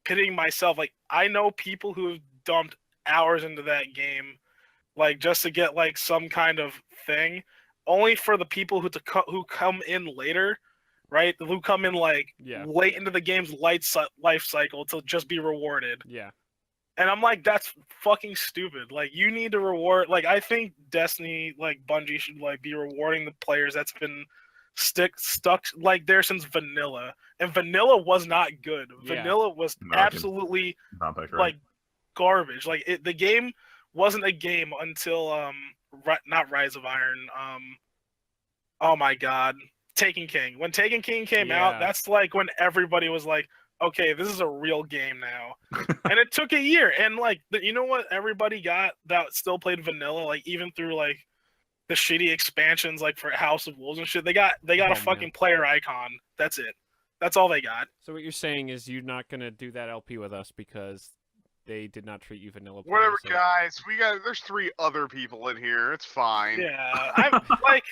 pitying myself. Like, I know people who have dumped hours into that game, like, just to get like some kind of thing, only for the people who come in later, right? Who come in like late into the game's life cycle to just be rewarded. Yeah. And I'm like, that's fucking stupid. Like, you need to reward. Like, I think Destiny, like, Bungie should like be rewarding the players that's been stuck like there since vanilla, and vanilla was not good. Vanilla was absolutely not that great. Like garbage. Like, the game wasn't a game until not Rise of Iron. Oh my god, Taken King. When Taken King came out, that's like when everybody was like, okay, this is a real game now. And it took a year. And like, you know what everybody got that still played vanilla, like even through like the shitty expansions, like for House of Wolves and shit, they got a fucking player icon. That's it. That's all they got. So what you're saying is you're not gonna do that LP with us because they did not treat you vanilla. Whatever, guys. There's 3 other people in here. It's fine. Yeah, I'm like,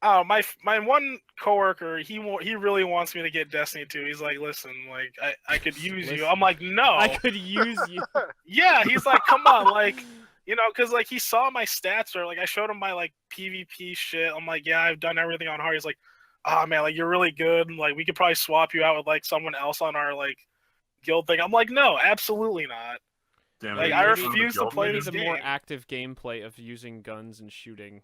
oh, my one coworker, he really wants me to get Destiny 2. He's like, listen, like I could use you. I'm like, no, I could use you. Yeah, he's like, come on, like, you know, because like he saw my stats, or like I showed him my like PvP shit. I'm like, yeah, I've done everything on hard. He's like, oh man, like you're really good. Like we could probably swap you out with like someone else on our like guild thing. I'm like, no, absolutely not. Damn, like I refuse to play this a game. more active gameplay of using guns and shooting.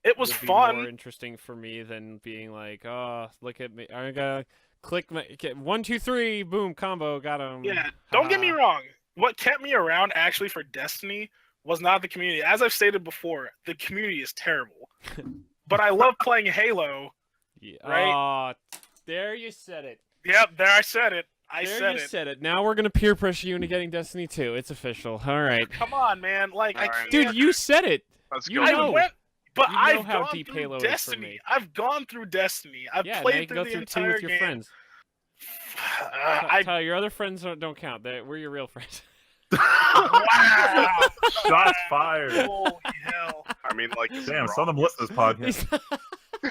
It was fun. More interesting for me than being like, oh, look at me. I gotta click my 1, 2, 3, boom, combo, got him. Yeah, don't get me wrong. What kept me around actually for Destiny was not the community. As I've stated before, the community is terrible. But I love playing Halo. Yeah. Right? Oh, there you said it. Yep, there I said it. There you said it. Now we're gonna peer pressure you into getting Destiny 2. It's official. All right. Come on, man. Like, I can't. Dude, you said it. You know. But you know I've how gone deep through Halo Destiny. is for me. I've gone through Destiny. I've now you played can through go the through 2 entire with your game. friends. Tyler, your other friends don't count. We're your real friends. Wow! Shots fired. Holy hell! I mean, like, damn, some of them listen to this podcast.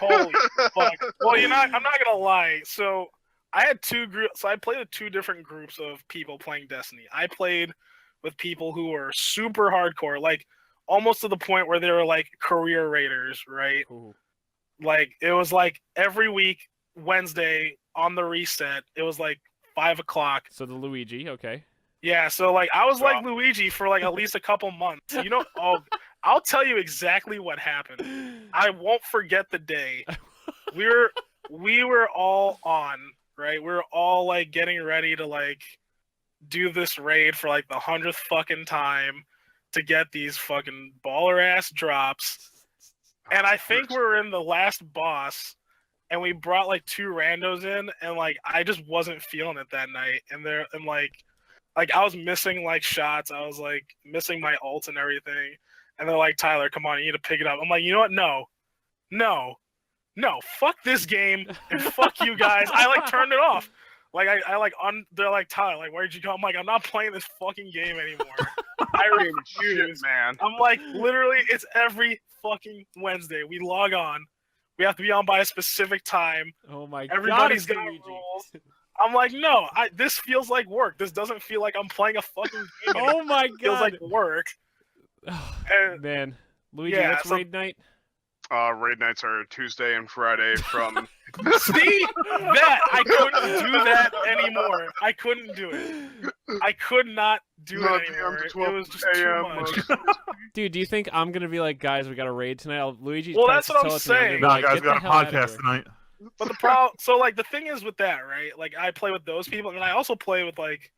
Holy fuck! Well, I'm not gonna lie. So I had 2 groups. So I played with 2 different groups of people playing Destiny. I played with people who were super hardcore, like almost to the point where they were like career raiders, right? Ooh. Like it was like every week Wednesday on the reset, it was like 5 o'clock. So the Luigi, okay. Yeah, so like I was like Luigi for like at least a couple months. You know, I'll tell you exactly what happened. I won't forget the day. We were all on, right? We were all like getting ready to like do this raid for like the 100th fucking time to get these fucking baller ass drops. And I think we were in the last boss, and we brought like 2 randos in, and like I just wasn't feeling it that night. And like I was missing like shots, I was like missing my ult and everything. And they're like, Tyler, come on, you need to pick it up. I'm like, you know what? No, fuck this game and fuck you guys. I like turned it off. Like they're like, Tyler, like where'd you go? I'm like, I'm not playing this fucking game anymore. I refuse, man. I'm like, literally, it's every fucking Wednesday. We log on. We have to be on by a specific time. Oh my Everybody's God, got Luigi. rules. I'm like, no, this feels like work. This doesn't feel like I'm playing a fucking game. Oh my It feels God. like work. And, Man, Luigi, yeah, what's so- raid night? Raid nights are Tuesday and Friday from. See that I couldn't do that anymore. I couldn't do it. I could not do it anymore. It was just too much. Dude, do you think I'm gonna be like, guys, we got a raid tonight? Luigi. Well, that's what I'm saying. No, Like, guys, get we got the a hell outta podcast here. tonight. But the problem, so like the thing is with that, right? Like I play with those people, and I also play with like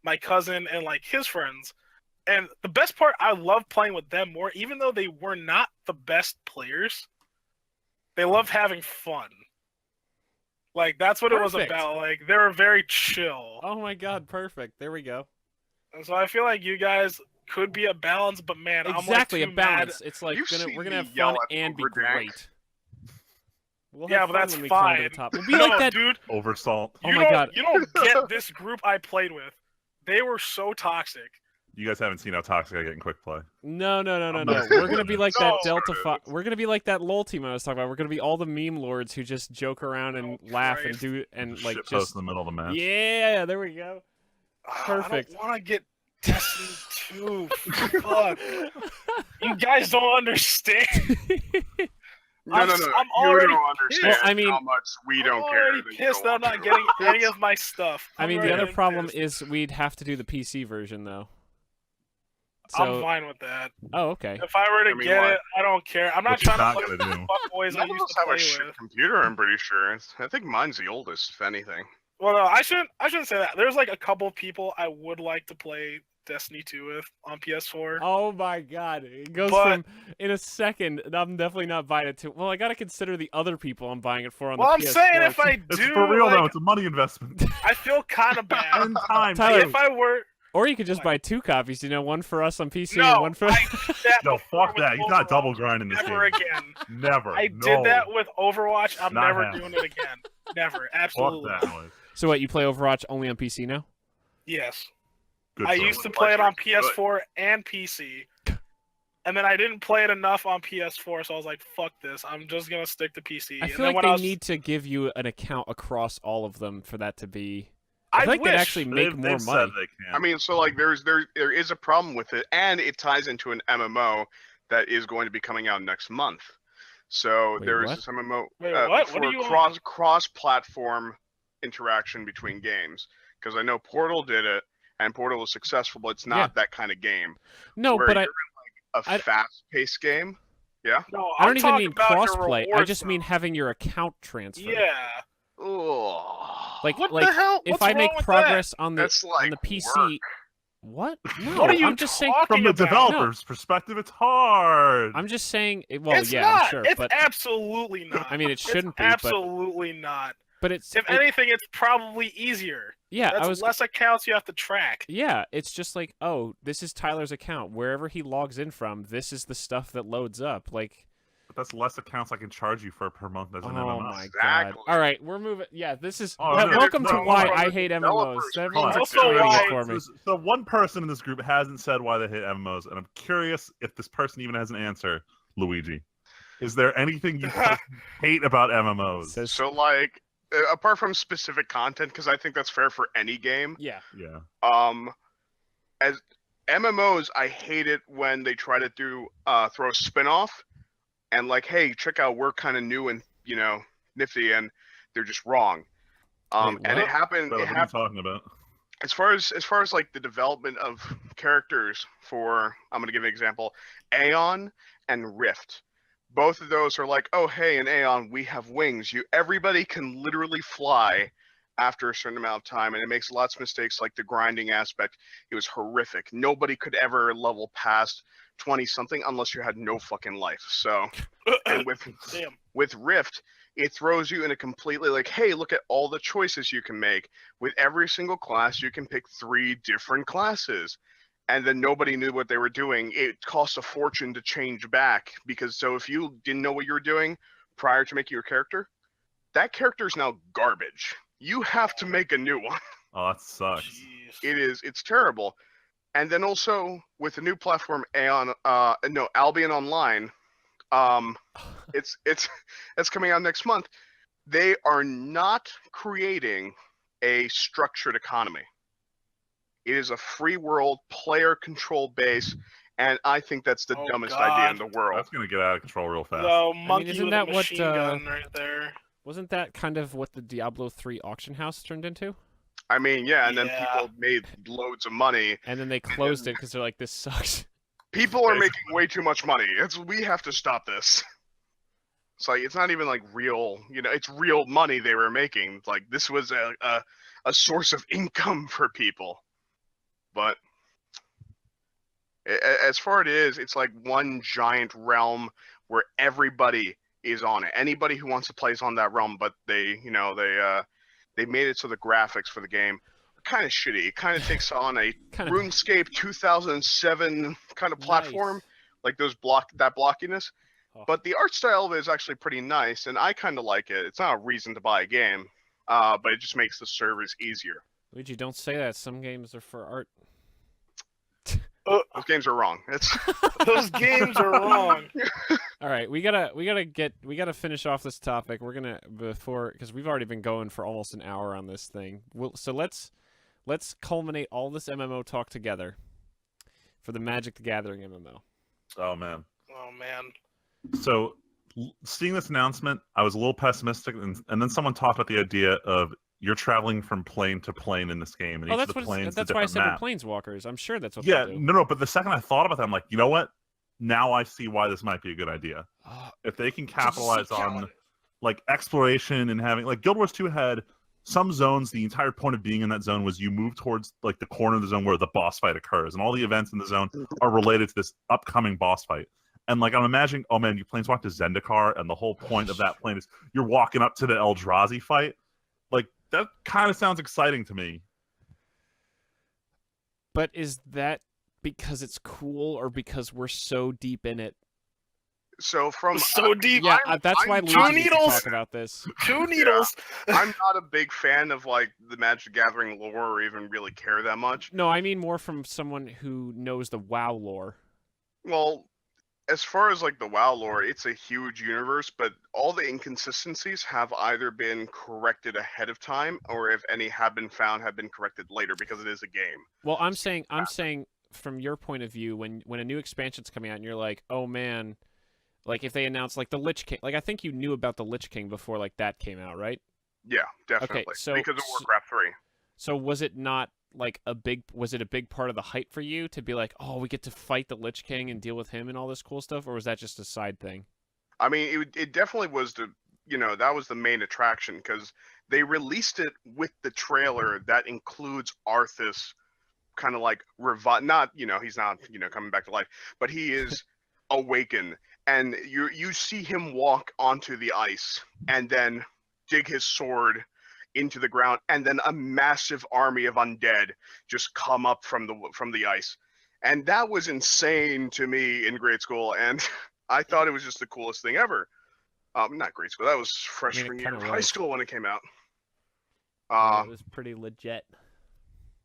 my cousin and like his friends. And the best part, I love playing with them more, even though they were not the best players. They loved having fun. Like that's what it was Perfect. about. Like they were very chill. Oh my God, perfect. There we go. And so I feel like you guys could be a balance, but man, Exactly, I'm a like too balance. It's like You've we're seen gonna me have yell fun at and be Overdank. great. We'll Yeah, have but fun that's when we climb to fine. the top. We'll be No, like that. dude. Oversalt. Oh my God. You don't get this group I played with. They were so toxic. You guys haven't seen how toxic I get in quick play. No. I'm We're not- gonna be like that No. Delta. We're gonna be like that LOL team I was talking about. We're gonna be all the meme lords who just joke around and Oh, laugh and Christ. do and like Shit post just. in the middle of the match. Yeah, there we go. Perfect. I don't want to get Destiny 2. Fuck. You guys don't understand. No, I'm no, no. I'm You already don't understand Well, I mean- how much we don't I'm care. already that you pissed don't that I'm want not to. getting any of my stuff. I I'm mean, the already other problem pissed. is we'd have to do the PC version though. I'm So, fine with that. oh, okay. If I were to I mean, get what? it, I don't care. I'm not What you're trying not to play gonna with do. the fuckboys I None of used us to have a play shit with. computer, I'm pretty sure. I think mine's the oldest, if anything. Well, no, I shouldn't say that. There's like a couple people I would like to play Destiny 2 with on PS4. Oh my God! It goes But- from in a second. I'm definitely not buying it to. Well, I gotta consider the other people I'm buying it for on Well, the I'm PS4. saying if I It's do, for real like, though. It's a money investment. I feel kind of bad. And time. Tyler, If I were Or you could just buy 2 copies. You know, one for us on PC and no, one for. I did that No, before fuck with that. He's not Overwatch. double grinding this Never game. again. Never. I No. did that with Overwatch. I'm Not never happening. doing it again. Never. Fuck Absolutely. that not. noise. So what? You play Overwatch only on PC now? Yes. Good I for used him. to play it on Good. PS4 and PC. And then I didn't play it enough on PS4, so I was like, fuck this. I'm just going to stick to PC. I And feel then like when they I was, need to give you an account across all of them for that to be. I I feel like wish. they'd actually make They've more said money. they can. I mean, so like there is a problem with it, and it ties into an MMO that is going to be coming out next month. So Wait, there is what? this MMO Wait, what? What for are you cross platform interaction between games. Because I know Portal did it, and Portal was successful, but it's not that kind of game. No, where but you're in, I- a fast-paced game. Yeah. No, I I'm don't even talking mean about your crossplay. I rewards, just mean though. having your account transferred. Yeah. Oh. Like, What like the hell? if What's I make wrong with progress on the That's like PC. work. What? No, What are you I'm just saying. talking From the about? developer's perspective, it's hard. I'm just saying. Well, It's yeah, not. I'm sure, It's but absolutely not. I mean, it It's shouldn't be. absolutely not. But it's. If anything, it's probably easier. yeah, That's I was. less accounts you have to track. Yeah, it's just like, oh, this is Tyler's account. Wherever he logs in from, this is the stuff that loads up. Like, But that's less accounts I can charge you for per month as an oh MMO. my Exactly. god! All right, we're moving. Yeah, this is. Oh, yeah, no, welcome to no, why from I the hate MMOs. developers' Everyone's Also explaining why- it for me. So one person in this group hasn't said why they hate MMOs, and I'm curious if this person even has an answer. Luigi, is there anything you hate about MMOs? Says, So like, apart from specific content, because I think that's fair for any game. yeah. Yeah. As MMOs, I hate it when they try to throw a spin-off and like, hey, check out, we're kind of new and nifty, and they're just wrong. Wait, And what? it happened. So It what are you happened. talking about? as far as like the development of characters for, I'm gonna give an example, Aeon and Rift. Both of those are like, oh hey, in Aeon we have wings. Everybody can literally fly after a certain amount of time, and it makes lots of mistakes like the grinding aspect. It was horrific. Nobody could ever level past 20 something unless you had no fucking life. So, and Damn. with Rift, it throws you in a completely like, hey, look at all the choices you can make. With every single class, you can pick 3 different classes. And then nobody knew what they were doing. It cost a fortune to change back because so if you didn't know what you were doing prior to making your character, that character is now garbage. You have to make a new one. Oh, that sucks. Jeez. It's terrible. And then also with the new platform Albion Online, it's that's coming out next month. They are not creating a structured economy. It is a free world, player control base, and I think that's the Oh, dumbest God. idea in the world. That's gonna get out of control real fast. The monkey isn't with that a what, machine gun right there. Wasn't that kind of what the Diablo 3 auction house turned into? I mean, yeah, and then Yeah. people made loads of money. And then they closed it because they're like, this sucks. People are making way too much money. We have to stop this. It's like it's not even like real, it's real money they were making. It's like this was a source of income for people. But as far as it is, it's like one giant realm where everybody is on it. Anybody who wants to play is on that realm, but they made it so the graphics for the game are kind of shitty. It kind of takes on a Kind of RuneScape 2007 kind of platform, nice. like that blockiness. Oh. But the art style of it is actually pretty nice, and I kind of like it. It's not a reason to buy a game, but it just makes the servers easier. Luigi, don't say that. Some games are for art. Those games are wrong. Those games are wrong. All right, we gotta finish off this topic. We're gonna because we've already been going for almost an hour on this thing. So let's culminate all this MMO talk together for the Magic the Gathering MMO. Oh man. Oh man. So seeing this announcement, I was a little pessimistic, and then someone talked about the idea of you're traveling from plane to plane in this game, and Oh, each that's of the what. planes That's is a why I different said map. we're planeswalkers. I'm sure that's what. Yeah, they'll do. no. But the second I thought about that, I'm like, you know what? Now I see why this might be a good idea. If they can capitalize on like exploration and having like Guild Wars 2 had some zones, the entire point of being in that zone was you move towards like the corner of the zone where the boss fight occurs, and all the events in the zone are related to this upcoming boss fight. And like I'm imagining, oh man, you planeswalk to Zendikar, and the whole point of that plane is you're walking up to the Eldrazi fight. Like that kind of sounds exciting to me. But is that because it's cool or because we're so deep in it? So from So deep. Yeah, that's why I'm Luigi two needs to needles. talk about this. Two needles. I'm not a big fan of like the Magic the Gathering lore or even really care that much. No, I mean more from someone who knows the WoW lore. Well, as far as like the WoW lore, it's a huge universe, but all the inconsistencies have either been corrected ahead of time, or if any have been found, have been corrected later because it is a game. Well, I'm saying from your point of view, when a new expansion's coming out and you're like, oh man, like if they announce like the Lich King, like I think you knew about the Lich King before like that came out, right? Yeah, definitely. so- because of Warcraft 3. So was it not like a big part of the hype for you to be like, oh, we get to fight the Lich King and deal with him and all this cool stuff, or was that just a side thing? I mean, it definitely was that was the main attraction because they released it with the trailer that includes Arthas kind of like he's not, coming back to life, but he is awakened, and you see him walk onto the ice and then dig his sword into the ground, and then a massive army of undead just come up from the ice. And that was insane to me in grade school, and I thought it was just the coolest thing ever. Not grade school, that was freshman year of high school when it came out. Yeah, it was pretty legit.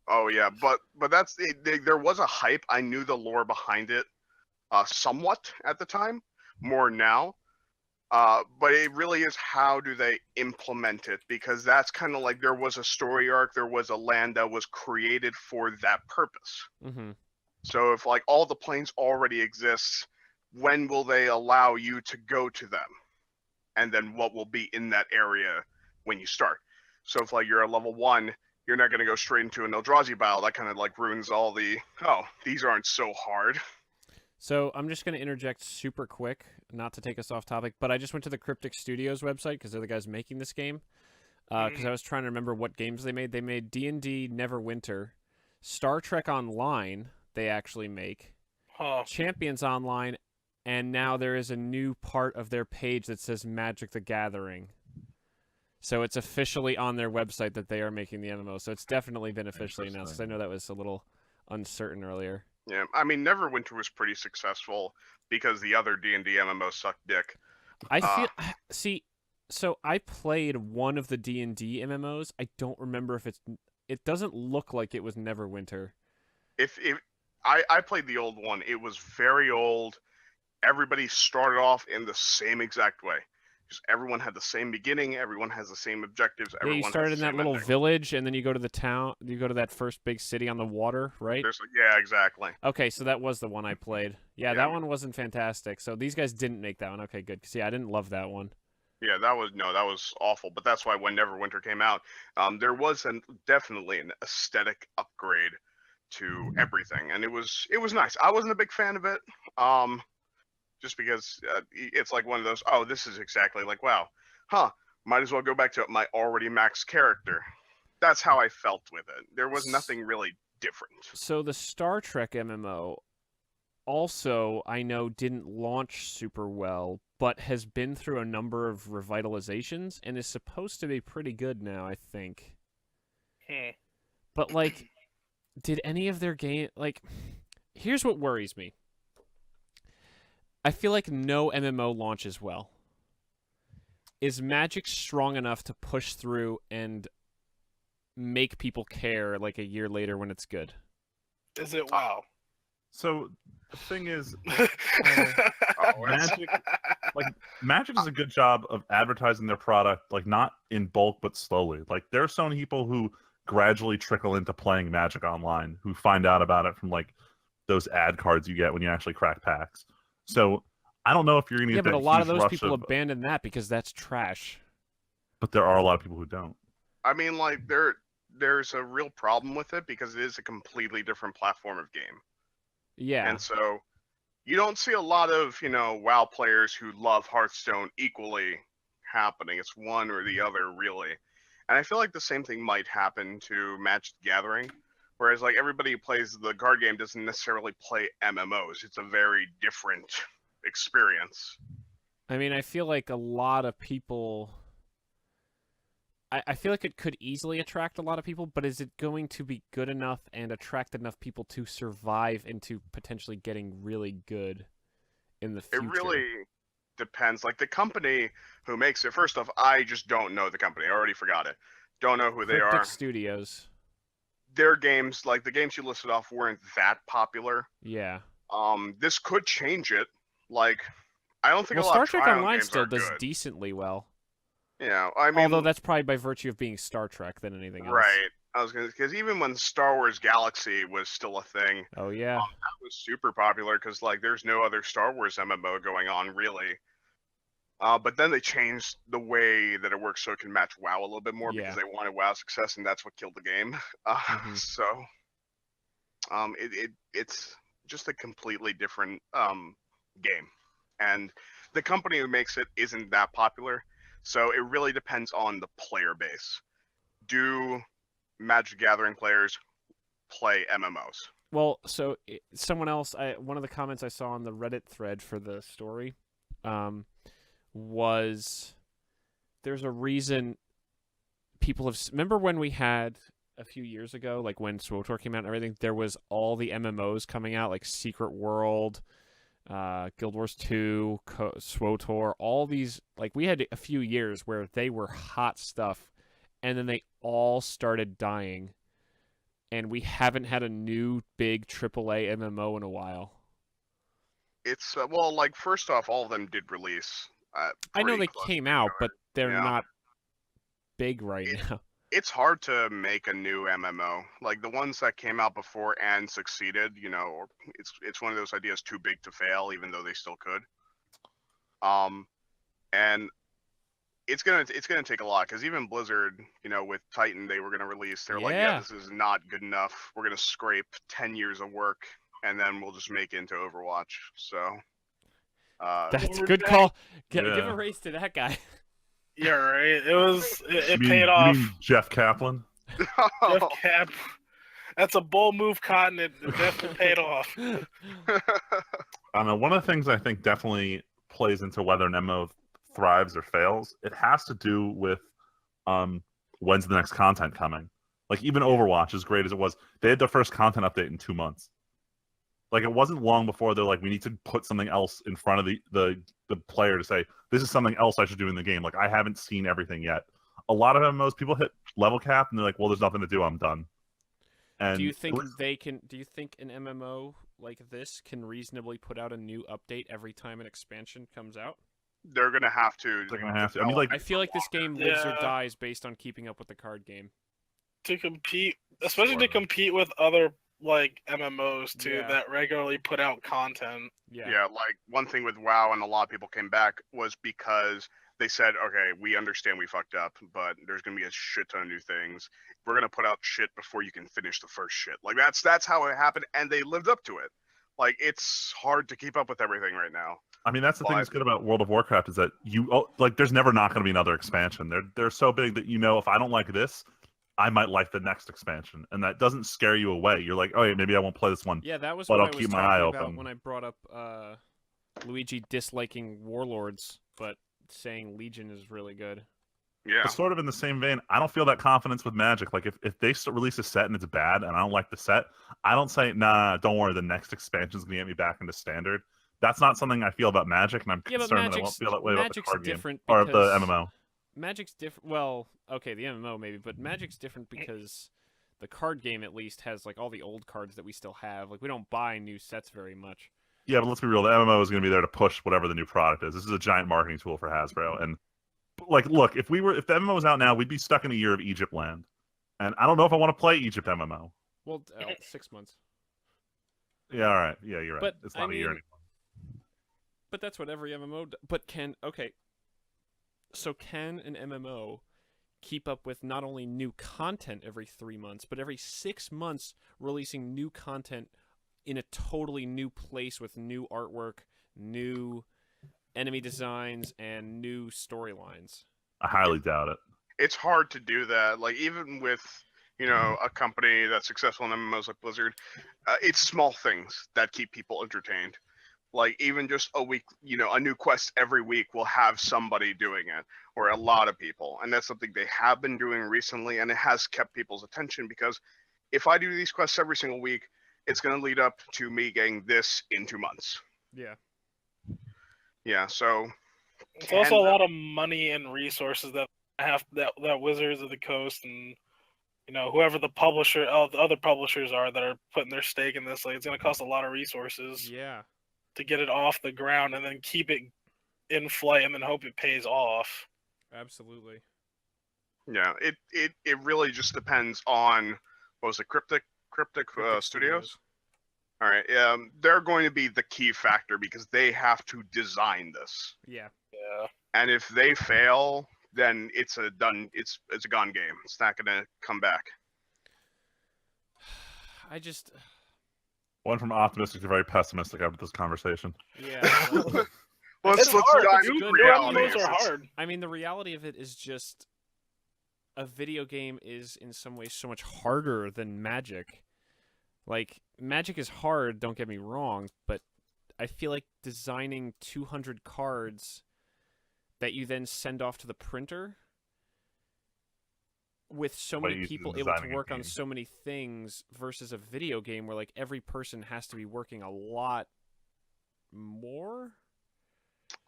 Oh yeah, but that's it. There was a hype. I knew the lore behind it somewhat at the time, more now. But it really is how do they implement it, because that's kind of like there was a story arc, there was a land that was created for that purpose. Mm-hmm. So if like all the planes already exist, when will they allow you to go to them? And then what will be in that area when you start? So if like you're a level 1, you're not going to go straight into an Eldrazi battle. That kind of like ruins all the, oh, these aren't so hard. So I'm just going to interject super quick, not to take us off topic, but I just went to the Cryptic Studios website because they're the guys making this game. Because I was trying to remember what games they made. They made D&D Neverwinter, Star Trek Online. They actually make Champions Online, and now there is a new part of their page that says Magic the Gathering. So it's officially on their website that they are making the MMO. So it's definitely been officially announced. 'Cause I know that was a little uncertain earlier. Yeah, I mean, Neverwinter was pretty successful because the other D&D MMO sucked dick. I feel see. So I played one of the D&D MMOs. I don't remember if it's. It doesn't look like it was Neverwinter. If I played the old one, it was very old. Everybody started off in the same exact way. Just everyone had the same beginning. Everyone has the same objectives. Yeah, you Everyone started has in the that same little ending. village, and then you go to the town. You go to that first big city on the water, right? Yeah, exactly. Okay, so that was the one I played. Yeah, Yeah. that one wasn't fantastic. So these guys didn't make that one. Okay, good. 'Cause, yeah, I didn't love that one. Yeah, that was awful. But that's why when Neverwinter came out, there was definitely an aesthetic upgrade to everything, and it was nice. I wasn't a big fan of it, just because it's like one of those. Oh, this is exactly like WoW, huh? Might as well go back to my already maxed character. That's how I felt with it. There was nothing really different. So the Star Trek MMO also, I know, didn't launch super well, but has been through a number of revitalizations and is supposed to be pretty good now, I think. But, like, did any of their game... Like, here's what worries me. I feel like no MMO launches well. Is Magic strong enough to push through and make people care, like, a year later when it's good? Is it WoW? So the thing is, Oh, Magic does a good job of advertising their product, like not in bulk but slowly. Like there are so many people who gradually trickle into playing Magic Online who find out about it from like those ad cards you get when you actually crack packs. So I don't know if you're going to Yeah, get but that a lot of huge those rush people abandon that because that's trash. But there are a lot of people who don't. I mean, like there's a real problem with it because it is a completely different platform of game. Yeah. And so you don't see a lot of, WoW players who love Hearthstone equally happening. It's one or the other, really. And I feel like the same thing might happen to Magic the Gathering. Whereas, like, everybody who plays the card game doesn't necessarily play MMOs. It's a very different experience. I mean, I feel like a lot of people... I feel like it could easily attract a lot of people, but is it going to be good enough and attract enough people to survive into potentially getting really good in the future? It really depends. Like, the company who makes it, first off, I just don't know the company. I already forgot it. Don't know who they Cryptic are. Studios. Their games, like the games you listed off, weren't that popular. Yeah. This could change it. Like, I don't think Well, a lot Star of Trek Trion Online games still are does good. decently well. Yeah, I mean, Although that's probably by virtue of being Star Trek than anything else. right. I was gonna, because even when Star Wars Galaxy was still a thing, Oh, yeah. that was super popular because like there's no other Star Wars MMO going on really. But then they changed the way that it works so it can match WoW a little bit more Yeah. because they wanted WoW success, and that's what killed the game. So, it's just a completely different game, and the company who makes it isn't that popular. So it really depends on the player base. Do Magic Gathering players play MMOs? Well, so someone else, one of the comments I saw on the Reddit thread for the story was there's a reason people have... Remember when we had a few years ago, like when SWTOR came out and everything, there was all the MMOs coming out, like Secret World, Guild Wars 2, SWTOR, all these, like we had a few years where they were hot stuff, and then they all started dying, and we haven't had a new big AAA MMO in a while. It's well, like first off, all of them did release. I know they pretty close came to each out, other. but they're Yeah. not big right now. It's hard to make a new MMO. Like the ones that came out before and succeeded, or it's one of those ideas too big to fail, even though they still could. And it's gonna take a lot, because even Blizzard, with Titan, they were gonna release. They're like, yeah, Yeah. this is not good enough. We're gonna scrape 10 years of work, and then we'll just make it into Overwatch. So, That's a We're good dang- call. Give Yeah. a raise to that guy. Yeah, right. It You paid mean, off. you mean Jeff Kaplan? Jeff Cap. That's a bold move, Cotton. It definitely paid off. I don't know. One of the things I think definitely plays into whether an MMO thrives or fails. It has to do with when's the next content coming. Like even Overwatch, as great as it was, they had their first content update in 2 months. Like it wasn't long before they're like, we need to put something else in front of the player to say this is something else I should do in the game. Like I haven't seen everything yet. A lot of MMOs, people hit level cap and they're like, well, there's nothing to do. I'm done. And Do you think Do you think an MMO like this can reasonably put out a new update every time an expansion comes out? they're gonna have to. they're gonna have to? I mean, like I feel like this game lives or Yeah. dies based on keeping up with the card game. To compete, especially Sort to of. compete with other like MMOs too Yeah. that regularly put out content. Yeah, like one thing with WoW, and a lot of people came back, was because they said, okay, we understand we fucked up, but there's gonna be a shit ton of new things. We're gonna put out shit before you can finish the first shit. Like that's how it happened, and they lived up to it. Like it's hard to keep up with everything right now. I mean, that's the thing But- that's good about World of Warcraft is that there's never not going to be another expansion. They're so big that if I don't like this, I might like the next expansion, and that doesn't scare you away. You're like, oh, yeah, maybe I won't play this one. Yeah, that was But what I'll I was keep my talking eye about open. when I brought up Luigi disliking Warlords, but saying Legion is really good. Yeah, But sort of in the same vein, I don't feel that confidence with Magic. Like if they release a set and it's bad and I don't like the set, I don't say, nah, don't worry, the next expansion's gonna get me back into standard. That's not something I feel about Magic, and I'm Yeah, but concerned that I won't feel that way about the Magic's card game different or the because MMO. Magic's different. Well, okay, the MMO maybe, but Magic's different because the card game at least has like all the old cards that we still have. Like we don't buy new sets very much. Yeah, but let's be real. The MMO is going to be there to push whatever the new product is. This is a giant marketing tool for Hasbro. And like, look, if the MMO was out now, we'd be stuck in a year of Egypt land. And I don't know if I want to play Egypt MMO. Well, 6 months. Yeah, all right. Yeah, you're right. But, It's not I a year mean, anymore. But that's what every MMO. But so can an MMO keep up with not only new content every 3 months, but every 6 months releasing new content in a totally new place with new artwork, new enemy designs, and new storylines? I highly doubt it. it's hard to do that. Like even with a company that's successful in MMOs like Blizzard, it's small things that keep people entertained. Like even just a week, a new quest every week will have somebody doing it, or a lot of people, and that's something they have been doing recently, and it has kept people's attention because if I do these quests every single week, it's going to lead up to me getting this in 2 months. Yeah. Yeah, so It's also a lot of money and resources that Wizards of the Coast and whoever the other publishers are that are putting their stake in this. Like it's going to cost a lot of resources Yeah. to get it off the ground and then keep it in flight and then hope it pays off. Absolutely. yeah, it really just depends on what was it, Cryptic Studios. All right, they're going to be the key factor because they have to design this, Yeah. Yeah. and if they fail, then it's a gone game. It's not going to come back. I just. Went from optimistic to very pessimistic after this conversation. Yeah. like- Let's hard. dive New- into new reality. MMOs are hard. I mean, the reality of it is just a video game is in some ways so much harder than Magic. Like, Magic is hard, don't get me wrong, but I feel like designing 200 cards that you then send off to the printer with so Way many easier people than able to designing a work on game. so many things versus a video game where like every person has to be working a lot more.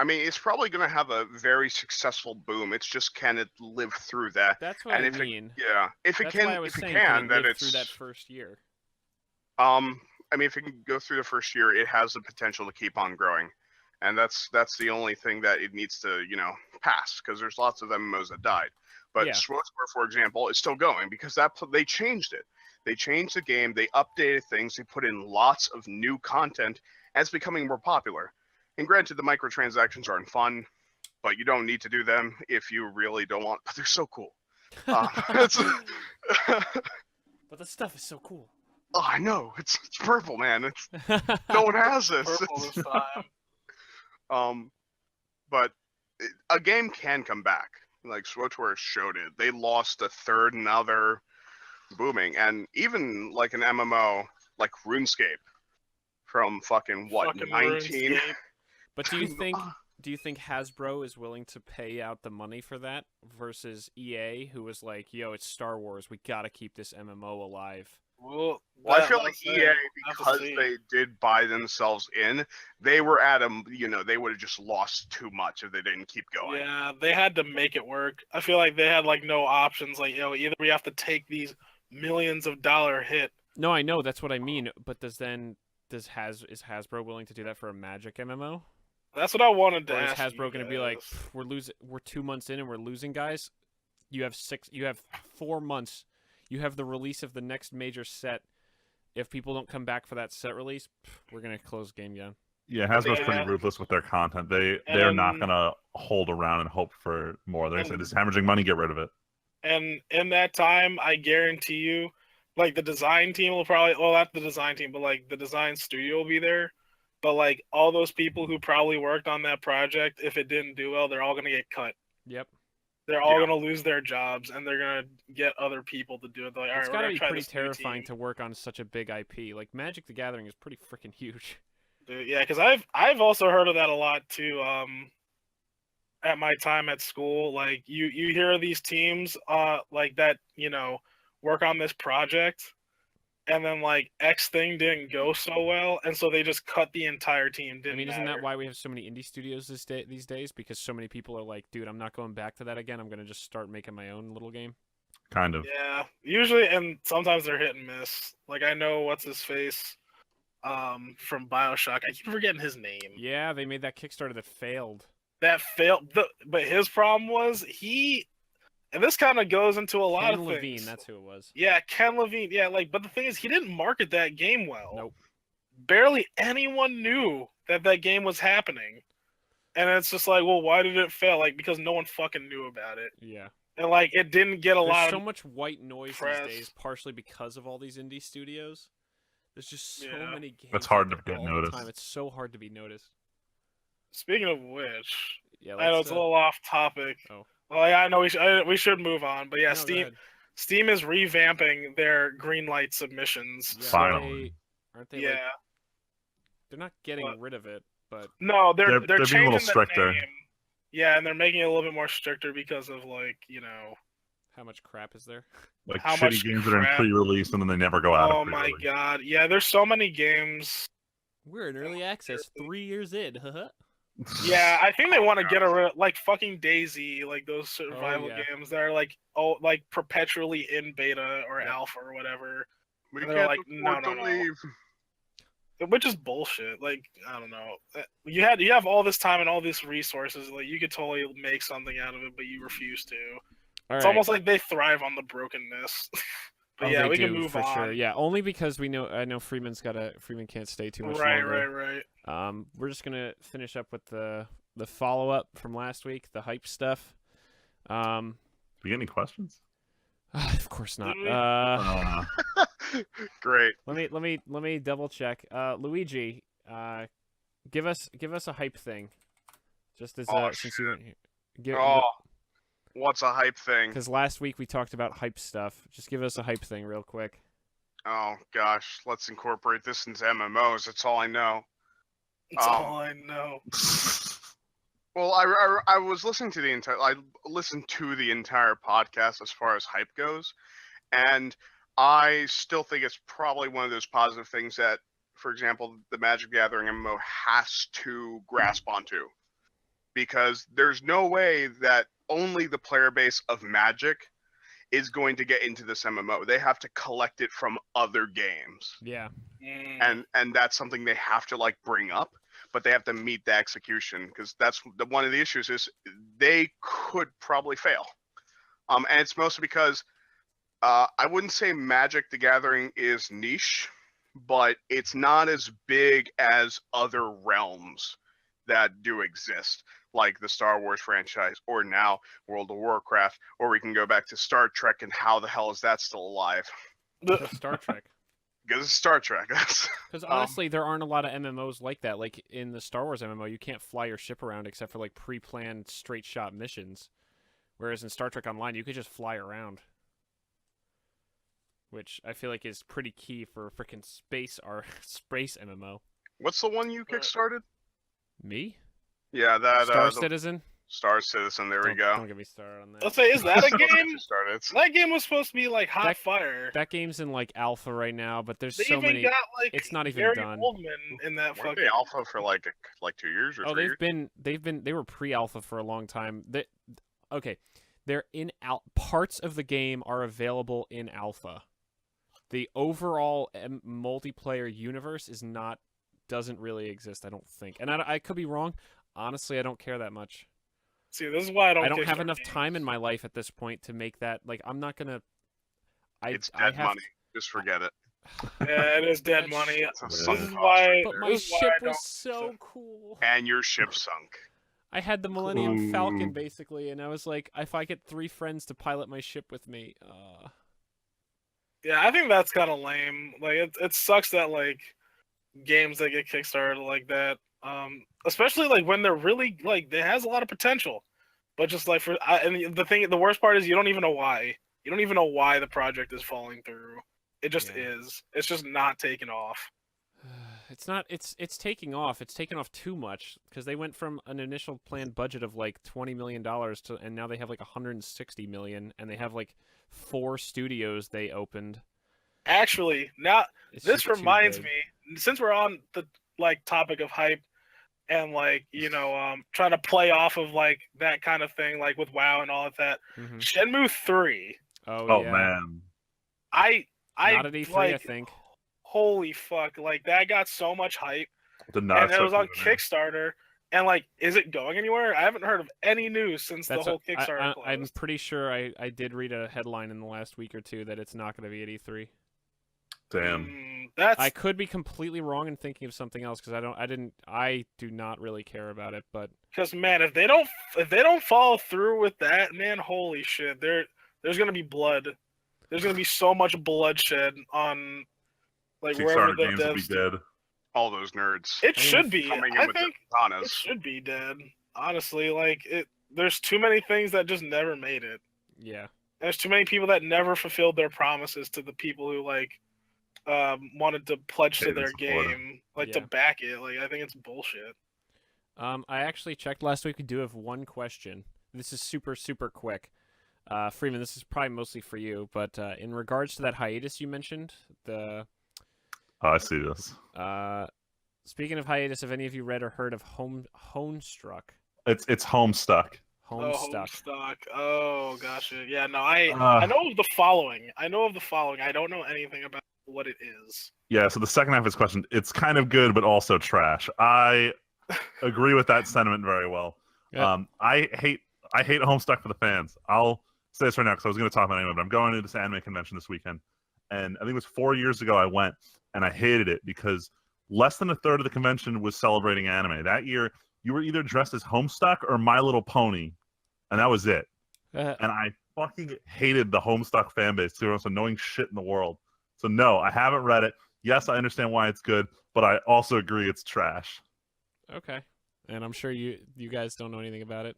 I mean, it's probably going to have a very successul boom. It's just, can it live through that? That's what And I if mean. if it That's can, why I was if it saying, can, it then live it's through that first year. I mean, if it can go through the first year, it has the potential to keep on growing, and that's the only thing that it needs to pass, because there's lots of MMOs that died, but Yeah. Swordsport, for example, is still going because they changed it. They changed the game. They updated things. They put in lots of new content, and it's becoming more popular. And granted, the microtransactions aren't fun, but you don't need to do them if you really don't want. But they're so cool. It's, But the stuff is so cool. oh, I know. It's purple, man. It's no one has this. Purple this time. But a game can come back. Like SWTOR showed it. They lost a third, and now they're booming. And even like an MMO like RuneScape from fucking what, Fucking 19? RuneScape. But do you think Hasbro is willing to pay out the money for that versus EA, who was like, "Yo, it's Star Wars. We gotta keep this MMO alive." Well, Well, I feel like that's EA, it. Have to because see. they did buy themselves in, they were at a, they would have just lost too much if they didn't keep going. Yeah, they had to make it work. I feel like they had like no options. Like, either we have to take these millions of dollar hit. No, I know that's what I mean. But is Hasbro willing to do that for a Magic MMO? That's what I wanted to Or is ask. Hasbro going to be like, guys. we're 2 months in and we're losing, guys. You have 4 months. You have the release of the next major set. If people don't come back for that set release, we're going to close game down. Yeah, Hasbro's Yeah. pretty ruthless with their content. They're not And- gonna hold around and hope for more. They're gonna say, and- "This is hemorrhaging money. Get rid of it." And in that time, I guarantee you, like the design team will probably, well, not the design team, but like the design studio will be there. But like all those people who probably worked on that project, if it didn't do well, they're all gonna get cut. Yep. They're all Yeah. gonna lose their jobs, and they're gonna get other people to do it. They're like, all It's right, got we're to gonna be try pretty this new terrifying team. to work on such a big IP. Like Magic the Gathering is pretty freaking huge. Dude, yeah, because I've also heard of that a lot too. At my time at school, like you hear of these teams, like that, work on this project, and then like X thing didn't go so well, and so they just cut the entire team. Didn't I mean, isn't matter. that why we have so many indie studios these days? Because so many people are like, dude, I'm not going back to that again. I'm going to just start making my own little game. Kind of. Yeah, usually, and sometimes they're hit and miss. Like I know what's his face, from BioShock. I keep forgetting his name. Yeah, they made that Kickstarter that failed. That failed. But his problem was and this kind of goes into a lot Ken of Levine, things. that's who it was. Yeah, Ken Levine. Yeah, but the thing is, he didn't market that game well. Nope. Barely anyone knew that game was happening, and it's just like, well, why did it fail? Like because no one fucking knew about it, Yeah. and like it didn't get a There's lot so of. much white noise press. these days, partially because of all these indie studios. There's just so Yeah. many games. It's hard out to there get all the noticed. time. It's so hard to be noticed. Speaking of which, Yeah, I know it's a little off topic. Oh. Well, yeah, I know we should move on, but yeah, no, go ahead. Steam is revamping their green light submissions. Yeah, So, Finally. Aren't they? yeah. Like, they're not getting What? rid of it, but No, They're they're being a changing little the stricter. name. Yeah, and they're making it a little bit more stricter because of how much crap is there? Like How shitty much games that are in crap. pre-release and then they never go out oh of my pre-release. god. Yeah, there's so many games. We're in early access 3 years in. Yeah, I think they Oh, want to God. get rid of like fucking Daisy, like those survival yeah. games that are like perpetually in beta or Yep. alpha or whatever. We And they're can't like, afford no, to no. leave. Which is bullshit. Like, I don't know. You have all this time and all these resources. Like, you could totally make something out of it, but you refuse to. All It's right. almost like they thrive on the brokenness. But Oh, yeah, they we do, can move for on. sure. Yeah, only because I know Freeman can't stay too much Right, longer. right. We're just gonna finish up with the follow up from last week, the hype stuff. Do we get any questions? Of course not. Did we? Great. Let me double check. Luigi, give us a hype thing, just as Oh, since you weren't here. Oh, what's a hype thing? Because last week we talked about hype stuff. Just give us a hype thing real quick. Oh gosh, let's incorporate this into MMOs. That's all I know. That's Oh. all I know. Well, I was listening to I listened to the entire podcast as far as hype goes, and I still think it's probably one of those positive things that, for example, the Magic Gathering MMO has to grasp onto, because there's no way that only the player base of Magic is going to get into this MMO. They have to collect it from other games. Yeah. And that's something they have to like bring up, but they have to meet the execution, because that's one of the issues is they could probably fail. And it's mostly because I wouldn't say Magic the Gathering is niche, but it's not as big as other realms that do exist, like the Star Wars franchise, or now World of Warcraft, or we can go back to Star Trek and how the hell is that still alive? Just Star Trek. Because it's Star Trek. Because honestly, there aren't a lot of MMOs like that. Like in the Star Wars MMO, you can't fly your ship around except for like pre-planned straight shot missions. Whereas in Star Trek Online, you could just fly around. Which I feel like is pretty key for freaking space MMO. What's the one you kickstarted? Me? Yeah, that Star the Citizen? Star Citizen. There we go. Don't get me started on that. Let's say, is that a game? Started. That game was supposed to be like hot That- fire. That game's in like alpha right now, but there's They so even many. got like It's not even Gary done. Oldman in that Weren't fucking. they alpha for like 2 years or Oh, 3 years? they were pre-alpha for a long time. Okay, they're in parts of the game are available in alpha. The overall multiplayer universe doesn't really exist, I don't think. And I could be wrong. Honestly, I don't care that much. See, this is why I don't. I don't have kickstart enough games. time in my life at this point to make that. Like, I'm not gonna. It's I dead have money. Just forget it. Yeah, it is dead That money. shit It's a was- This sunk is cost. why. But my this is why ship I don't- was so cool. And your ship sunk. I had the Millennium Falcon Ooh. basically, and I was like, if I get 3 friends to pilot my ship with me, Yeah, I think that's kind of lame. Like, it sucks that like games that get kickstarted like that, especially like when they're really like it has a lot of potential, but just like and the worst part is you don't even know why. You don't even know why the project is falling through. It just Yeah. is. It's just not taking off. it's not. It's taking off. It's taken off too much because they went from an initial planned budget of like $20 million to, and now they have like 160 million, and they have like 4 studios they opened. Actually, now It's this just too reminds big. me, since we're on the like topic of hype and like trying to play off of like that kind of thing, like with WoW and all of that. Mhm. Shenmue 3. Oh yeah. man. I Not at E3, I like, think. holy fuck, like that got so much hype, Did not and it was on expect you to Kickstarter, and like, is it going anywhere? I haven't heard of any news since the whole Kickstarter I'm closed. pretty sure I did read a headline in the last week or two that it's not going to be at E3. Damn. That's I could be completely wrong and thinking of something else because I do not really care about it. But because, man, if they don't follow through with that, man, holy shit, there's gonna be blood. There's gonna be so much bloodshed on like wherever Kickstarter the games will be devs. dead. All those nerds. It I mean, should be. coming in I with think their it katanas. should be dead. Honestly, like there's too many things that just never made it. yeah, There's too many people that never fulfilled their promises to the people who like wanted to pledge to Paid in their support. game, like Yeah. to back it. Like, I think it's bullshit. I actually checked last week. We do have one question. This is super quick. Freeman, this is probably mostly for you, but in regards to that hiatus you mentioned, Oh, I see this. speaking of hiatus, have any of you read or heard of Homestuck? It's Homestuck. Homestuck. Homestuck. Oh, gotcha. Yeah, no, I know of the following. I don't know anything about what it is. Yeah, so the second half of his question, it's kind of good, but also trash. I agree with that sentiment very well. Yeah. I hate Homestuck for the fans. I'll say this right now because I was going to talk about anime, but I'm going to this anime convention this weekend, and I think it was 4 years ago I went, and I hated it because less than a third of the convention was celebrating anime. That year, you were either dressed as Homestuck or My Little Pony, and that was it. And I fucking hated the Homestuck fan base. They were the most annoying shit in the world. So no, I haven't read it. Yes, I understand why it's good, but I also agree it's trash. Okay, and I'm sure you guys don't know anything about it.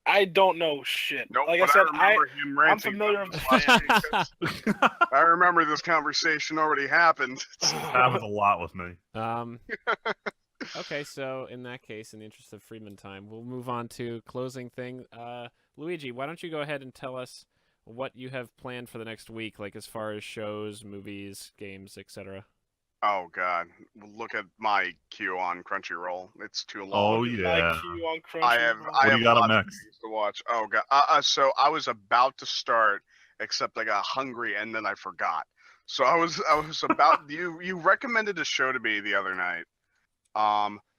I don't know shit. Nope, Like I but said, remember him I'm ranting familiar about with this. the I remember this conversation already happened. Happens a lot with me. Okay, so in that case, in the interest of Freeman time, we'll move on to closing thing. Luigi, why don't you go ahead and tell us what you have planned for the next week, like as far as shows, movies, games, etc. Oh god, look at my queue on Crunchyroll. It's too long. Oh My yeah. queue on I have Crunchyroll. What do you got up lots of next? things to watch. Oh god. So I was about to start, except I got hungry and then I forgot. So I was about you recommended a show to me the other night.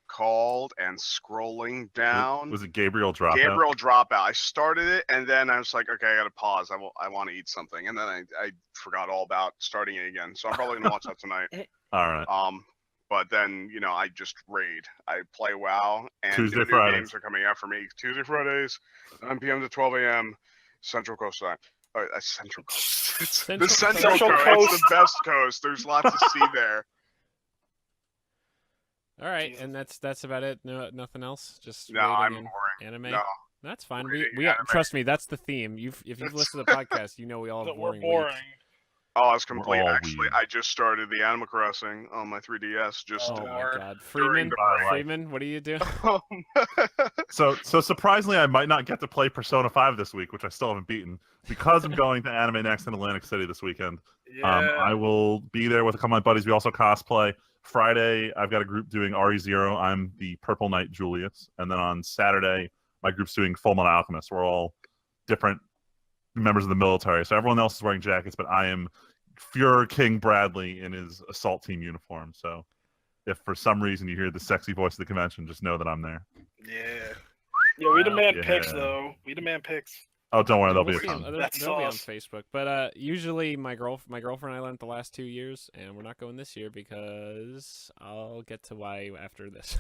Called and scrolling down. Was it Gabriel Dropout? Gabriel Dropout. I started it and then I was like, okay, I gotta pause. I want to eat something, and then I forgot all about starting it again. So I'm probably gonna watch that tonight. All right. But then, I just raid. I play WoW, and Tuesday, the new Fridays. games are coming out for me. Tuesday, Fridays, 9 p.m. to 12 a.m. Central Coast time. Central Coast. It's the Central Central Coast. It's Coast. the best coast. There's lots to see there. All right, Jesus. and that's about it. No, nothing else. Just No, rating I'm and boring. anime. No. That's fine. Reading We anime. trust me. That's the theme. If you've listened to the podcast, you know we all have We're boring boring. weeks. Oh, it's complete. all Actually, weird. I just started the Animal Crossing on my 3DS. Just Oh my Lord. God, During Freeman, the break. Freeman, what do you do? So surprisingly, I might not get to play Persona 5 this week, which I still haven't beaten, because I'm going to Anime Next in Atlantic City this weekend. Yeah. I will be there with a couple of my buddies. We also cosplay. Friday, I've got a group doing RE0. I'm the Purple Knight Julius. And then on Saturday, my group's doing Full Metal Alchemist. We're all different members of the military. So everyone else is wearing jackets, but I am Fuhrer King Bradley in his assault team uniform. So if for some reason you hear the sexy voice of the convention, just know that I'm there. Yeah. Yeah, we demand Yeah. picks, though. We demand picks. Oh, don't worry, We'll there'll be a see 'em. ton. They'll That's be on sauce. Facebook. But usually my girlfriend and I went the last 2 years, and we're not going this year because I'll get to why after this.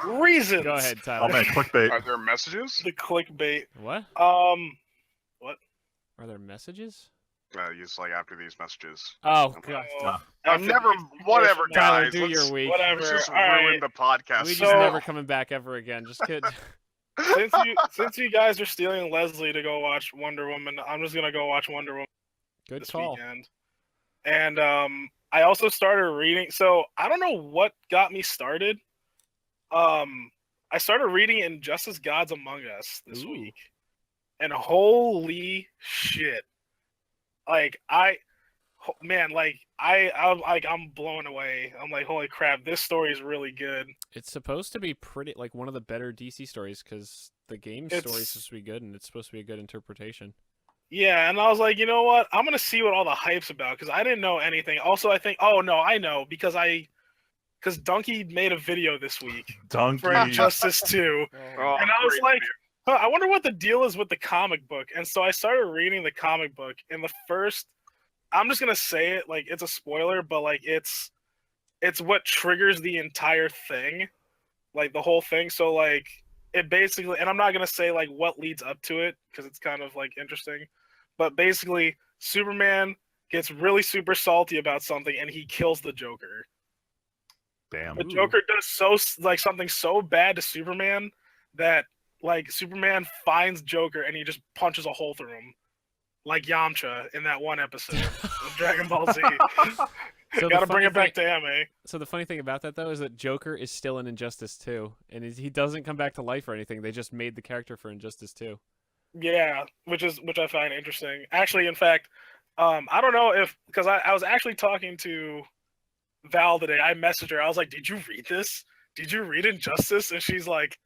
Reasons. Go ahead, Oh Tyler. man, clickbait. Are there messages? The clickbait. What? What? Are there messages? Just like after these messages. Oh Okay. God. After Never. these Whatever, voicemails- Tyler, guys. do your let's, week. Whatever. let's just All right. ruin the podcast. We just So- never coming back ever again. Just kidding. Since you guys are stealing Leslie to go watch Wonder Woman, I'm just gonna go watch Wonder Woman Good this call. weekend. And I also started reading. So I don't know what got me started. I started reading Injustice: Gods Among Us this Ooh. week, and holy shit! I'm blown away. I'm like, holy crap, this story is really good. It's supposed to be pretty like one of the better DC stories because the game story is supposed to be good and it's supposed to be a good interpretation. Yeah, and I was like, you know what? I'm gonna see what all the hype's about because I didn't know anything. Also, I think, oh no, I know because Donkey made a video this week Donkey. for Injustice 2, Oh, and I was great like, huh, I wonder what the deal is with the comic book. And so I started reading the comic book, and the first, I'm just gonna say it, like it's a spoiler, but like it's what triggers the entire thing, like the whole thing. So like it basically, and I'm not gonna say like what leads up to it because it's kind of like interesting, but basically Superman gets really super salty about something and he kills the Joker. Damn. The Joker does something so bad to Superman that like Superman finds Joker and he just punches a hole through him, like Yamcha in that one episode of Dragon Ball Z. So the Gotta bring funny it back thing- to anime. So the funny thing about that though is that Joker is still in Injustice 2, and he doesn't come back to life or anything. They just made the character for Injustice 2. Yeah, which I find interesting. Actually, in fact, I don't know if because I was actually talking to Val today. I messaged her. I was like, "Did you read this? Did you read Injustice?" And she's like,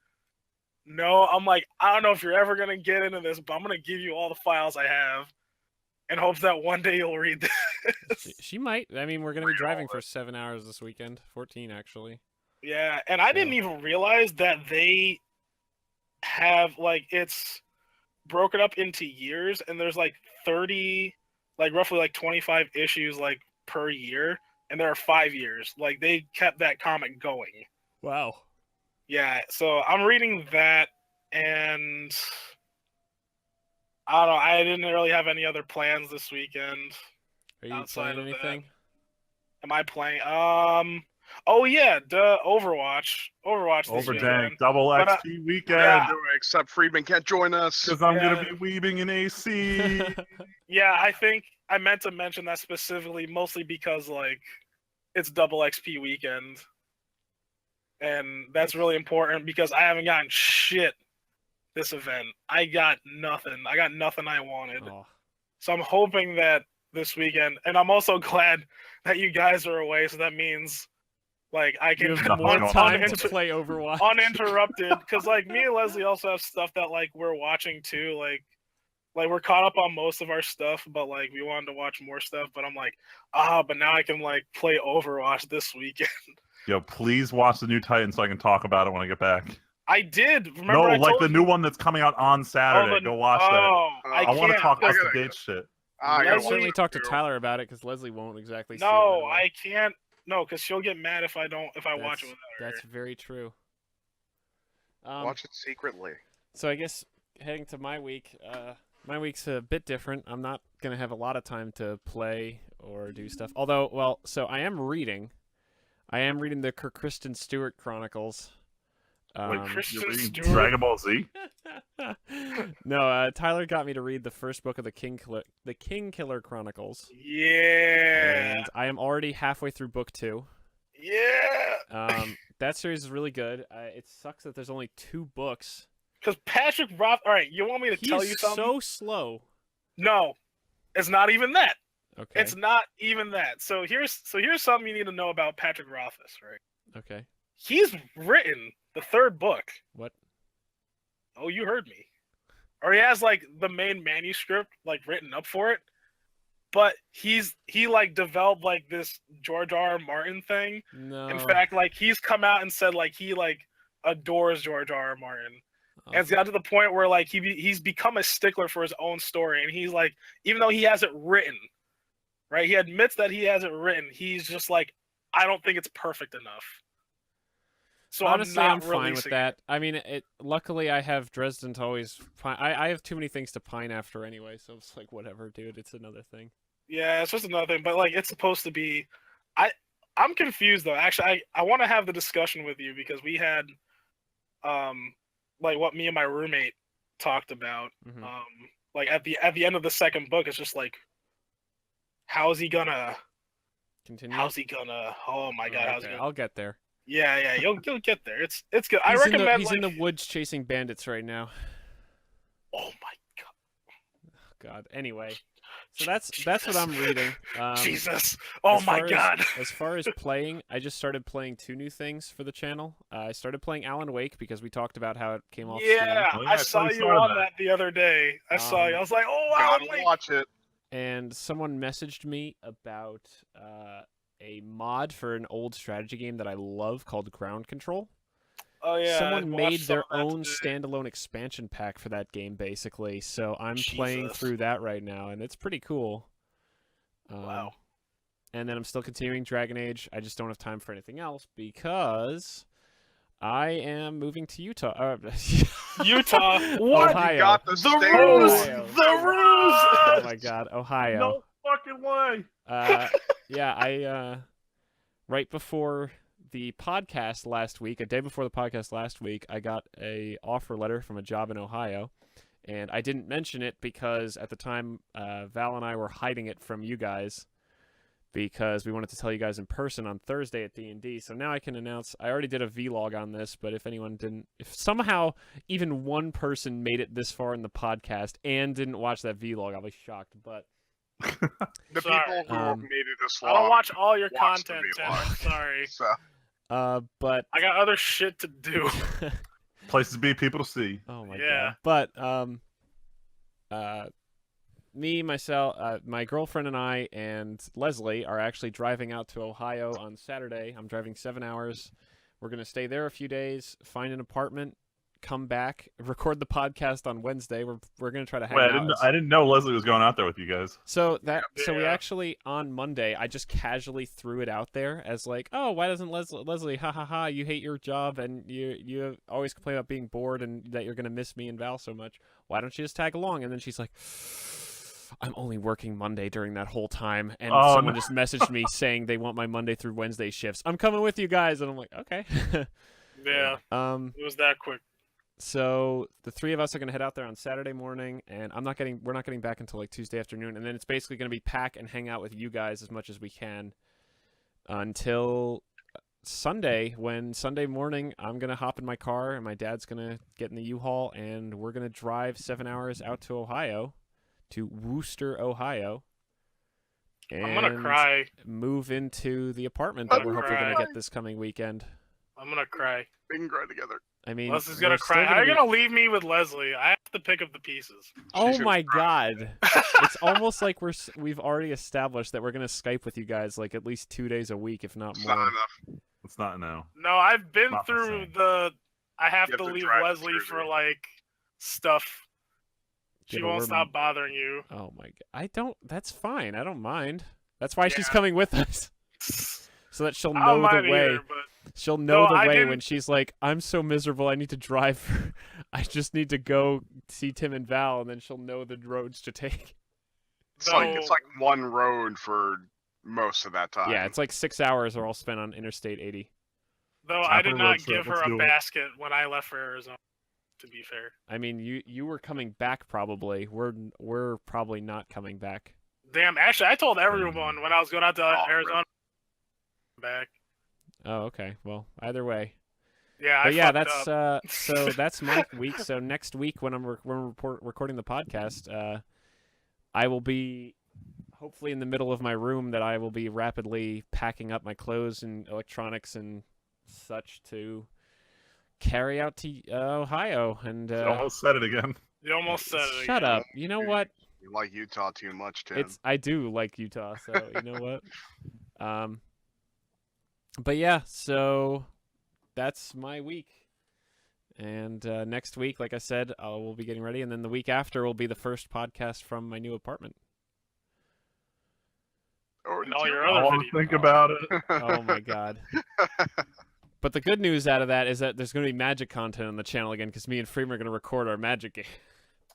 "No." I'm like, "I don't know if you're ever gonna get into this, but I'm gonna give you all the files I have, in hopes that one day you'll read this." She might. I mean, we're gonna be driving for 7 hours this weekend. 14 actually. Yeah, and I didn't even realize that they have like it's broken up into years, and there's like 30, like roughly like 25 issues like per year, and there are 5 years. Like they kept that comic going. Wow. Yeah, so I'm reading that, and I don't know. I didn't really have any other plans this weekend. Are you Outside playing of that. anything? Am I playing? Oh yeah, duh, Overwatch. Overwatch this Over weekend. dang. Double But, XP weekend. yeah. Except Friedman can't join us. Because I'm Yeah. going to be weebing in AC. Yeah, I think I meant to mention that specifically, mostly because like it's double XP weekend, and that's really important because I haven't gotten shit this event. I got nothing. I got nothing I wanted. Oh. So I'm hoping that this weekend, and I'm also glad that you guys are away. So that means like I can You have Nothing more going on. time to uninter- play Overwatch. uninterrupted because like me and Leslie also have stuff that like we're watching too. Like we're caught up on most of our stuff, but like we wanted to watch more stuff. But I'm like, but now I can like play Overwatch this weekend. Yo, please watch the new Titan so I can talk about it when I get back. I did. Remember No, I like told the you? new one that's coming out on Saturday. Go watch that. Oh, I I want to can't. talk I up gotta to date shit. I I gotta certainly watch talk to it too. Tyler about it because Leslie won't exactly. see it No, right away. I can't. No, because she'll get mad if I watch it That's without her. that's very true. Watch it secretly. So I guess heading to my week, my week's a bit different. I'm not gonna have a lot of time to play or do stuff. Although, well, so I am reading. I am reading the Kristen Stewart Chronicles. Kristen You're reading Stewart. Dragon Ball Z? No, Tyler got me to read the first book of the King Killer Chronicles. Yeah. And I am already halfway through book 2. Yeah. That series is really good. It sucks that there's only 2 books. Because Patrick Roth. All right, you want me to tell you something? So slow. No, it's not even that. Okay. It's not even that. So here's something you need to know about Patrick Rothfuss, right? Okay. He's written the 3rd book. What? Oh, you heard me. Or he has like the main manuscript like written up for it. But he like developed like this George R. R. Martin thing. No. In fact, like he's come out and said like he like adores George R. R. Martin. And it's got to the point where like he's become a stickler for his own story, and he's like, even though he hasn't written, right? He admits that he hasn't written. He's just like, I don't think it's perfect enough. So honestly, I'm I'm not fine with releasing that. I mean, luckily I have Dresden to always. I have too many things to pine after anyway, so it's like whatever, dude. It's another thing. Yeah, it's just another thing. But like, it's supposed to be. I'm confused though. Actually, I want to have the discussion with you because we had, like what me and my roommate talked about. Mhm. Like at the end of the 2nd book, it's just like, how's he gonna? Continue. How's he gonna? Oh my god, how's he Okay, gonna? I'll get there. Yeah, you'll get there. It's good. I He's recommend. He's in the woods chasing bandits right now. Oh my God. Anyway, so that's what I'm reading. Jesus. Oh as my far god. As far as playing, I just started playing 2 new things for the channel. I started playing Alan Wake because we talked about how it came off Steam. Yeah, Oh, yeah, I I saw totally you saw on that. that the other day. I saw you. I was like, oh, Gotta Alan Wake. watch it. And someone messaged me about a mod for an old strategy game that I love called Ground Control. Oh yeah. Someone I made watched their some of that own today. standalone expansion pack for that game, basically. So I'm playing Jesus. through that right now, and it's pretty cool. Wow. And then I'm still continuing Dragon Age. I just don't have time for anything else because I am moving to Utah. Utah. What? Ohio. You got the The state ruse. Ohio. The ruse. Oh my God, Ohio. No fucking way. Yeah, I right before the podcast last week, a day before the podcast last week, I got a offer letter from a job in Ohio, and I didn't mention it because at the time Val and I were hiding it from you guys because we wanted to tell you guys in person on Thursday at D&D. So now I can announce. I already did a vlog on this, but if somehow even one person made it this far in the podcast and didn't watch that vlog, I'll be shocked. But The Sorry. people who have made it this I long. don't watch all your watch the content, vlog. Tim. Sorry. So but I got other shit to do. Places to be, people to see. oh my Yeah. God. But me, myself, my girlfriend and I and Leslie are actually driving out to Ohio on Saturday. I'm driving 7 hours. We're going to stay there a few days, find an apartment, come back, record the podcast on Wednesday. We're going to try to hang Wait, out. I didn't know Leslie was going out there with you guys. So we Yeah. actually on Monday I just casually threw it out there as like, oh, why doesn't Leslie ha ha ha, you hate your job and you always complain about being bored and that you're gonna miss me and Val so much. Why don't you just tag along? And then she's like, I'm only working Monday during that whole time, and Oh, someone no. just messaged me saying they want my Monday through Wednesday shifts. I'm coming with you guys, and I'm like, okay. Yeah. It was that quick. So the 3 of us are gonna head out there on Saturday morning, and we're not getting back until like Tuesday afternoon, and then it's basically gonna be pack and hang out with you guys as much as we can until Sunday. When Sunday morning I'm gonna hop in my car and my dad's gonna get in the U-Haul and we're gonna drive 7 hours out to Ohio, to Wooster, Ohio. And I'm gonna cry. move into the apartment that I'm we're hopefully cry. gonna get this coming weekend. I'm gonna cry. we can cry together. I mean, Leslie's we're gonna still cry. How are you be- gonna leave me with Leslie? I have to pick up the pieces. Oh She's my gonna cry. God! It's almost like we've already established that we're gonna Skype with you guys like at least 2 days a week, if not It's more. not enough. It's not now. No, I've been Not the through same. the. I have You to have to leave drive to Leslie for Jersey. like stuff. She Yeah, but won't we're- stop bothering you. Oh my God! I don't. That's fine. I don't mind. That's why she's Yeah. coming with us. so that she'll I know don't mind the way. either, but She'll know No, the I way didn't- when she's like, "I'm so miserable. I need to drive. I just need to go see Tim and Val," and then she'll know the roads to take. It's like one road for most of that time. Yeah, it's like 6 hours are all spent on Interstate 80. though Time I for did a not road trip, give her let's a do it. basket when I left for Arizona. To be fair, I mean, you were coming back probably. We're probably not coming back. damn. Actually, I told everyone when I was going out to Oh, Arizona. Back. Oh, okay. Well, either way. Yeah, But I yeah, fucked that's up. so that's my week. So next week when I'm recording the podcast, I will be hopefully in the middle of my room that I will be rapidly packing up my clothes and electronics and such to carry out to Ohio. And You almost said it again. You almost said it. shut again. up. You know what? You like Utah too much, Tim. I do like Utah, so you know what? But yeah, so that's my week. And next week, like I said, we'll be getting ready, and then the week after will be the first podcast from my new apartment. Or And all your I other want to videos. think about it. Oh my god! But the good news out of that is that there's going to be magic content on the channel again because me and Freeman are going to record our magic game.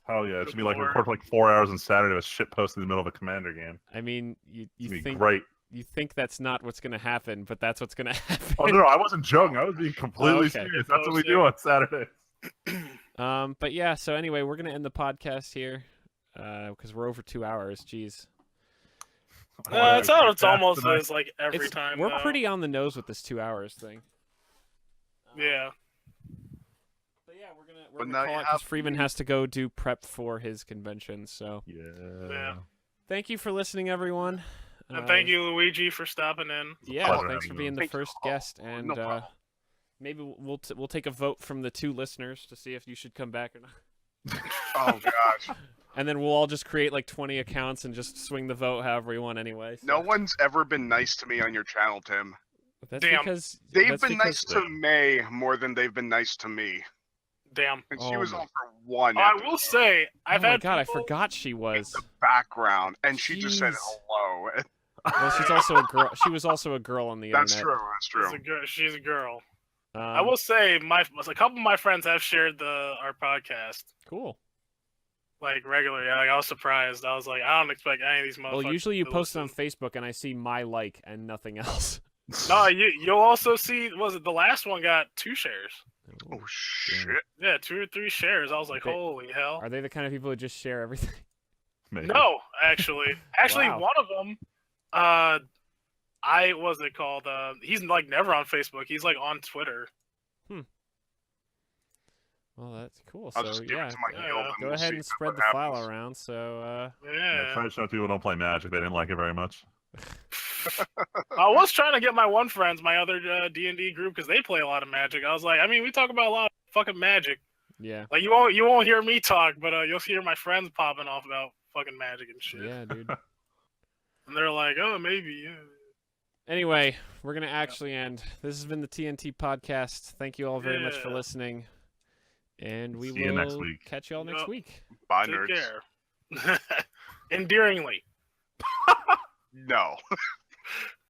Hell yeah, it should be like Lord. record for like 4 hours on Saturday with shit posted in the middle of a Commander game. I mean, you It'd be think great. you think that's not what's going to happen, but that's what's going to happen. Oh no, I wasn't joking. I was being completely okay. serious. That's what we do on Saturdays. But yeah, so anyway, we're gonna end the podcast here because we're over 2 hours. Jeez, It's how it's almost tonight. is like every time. we're though. pretty on the nose with this 2 hours thing. Yeah. But yeah, we're But gonna now call you it because have- Freeman has to go do prep for his convention. So Yeah. thank you for listening, everyone. And thank you, Luigi, for stopping in. Yeah, Pleasure thanks for having being the Thank you. first guest, and no problem. maybe we'll take a vote from the 2 listeners to see if you should come back or not. Oh gosh, And then we'll all just create like 20 accounts and just swing the vote however we want anyway. So. no one's ever been nice to me on your channel, Tim. That's Damn. because They've that's been nice because- to May more than they've been nice to me, Damn. and she Oh was my- on for one. I episode will say, I've oh my had god, people- I forgot she in was. the background, and she just said Jeez. hello. Well, she's also a girl. She was also a girl on the That's internet. true. That's She's true. a girl. She's a girl. I Um, will say, a couple of my friends have shared our podcast Cool. like regularly. Like, I was surprised. I was like, I don't expect any of these motherfuckers. Well, usually you to post it on listen. Facebook, and I see my like and nothing else. No, you'll also see. Was it the last one got 2 shares? Oh shit. Yeah, 2 or 3 shares. I was like, Okay. holy hell. Are they the kind of people who just share everything? Maybe. No, actually, Wow. one of them, what's it called? He's like never on Facebook. He's like on Twitter. Well, that's cool. I'll So just give yeah, it to my yeah, guild and go we'll ahead see and spread what the file happens. around. So Yeah, try to show people who don't play Magic. They didn't like it very much. I was trying to get my other D&D group, because they play a lot of Magic. I was like, I mean, we talk about a lot of fucking Magic. yeah, Like you won't hear me talk, but you'll hear my friends popping off about fucking Magic and shit. yeah, dude. And they're like, oh, maybe. Yeah. Anyway, we're gonna actually end. This has been the TNT podcast. Thank you all very much for Yeah. listening, and we See you will next week. catch you all next Yep. week. Bye, Take nerds. care. Endearingly. No.